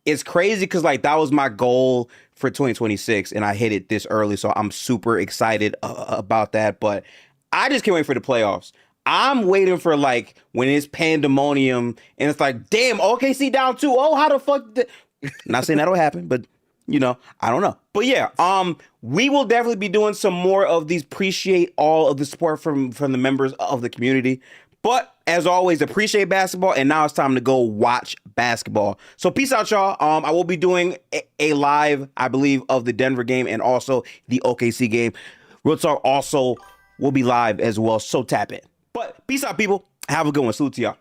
It's crazy because like that was my goal for 2026 and I hit it this early. So I'm super excited about that. But I just can't wait for the playoffs. I'm waiting for like when it's pandemonium and it's like, damn, OKC down 2-0. How the fuck? Not saying that'll happen, but I don't know. But yeah, we will definitely be doing some more of these. Appreciate all of the support from the members of the community. But as always, appreciate basketball, and now it's time to go watch basketball. So peace out, y'all. I will be doing a live, I believe, of the Denver game and also the OKC game. Real Talk also will be live as well, so tap in. But peace out, people. Have a good one. Salute to y'all.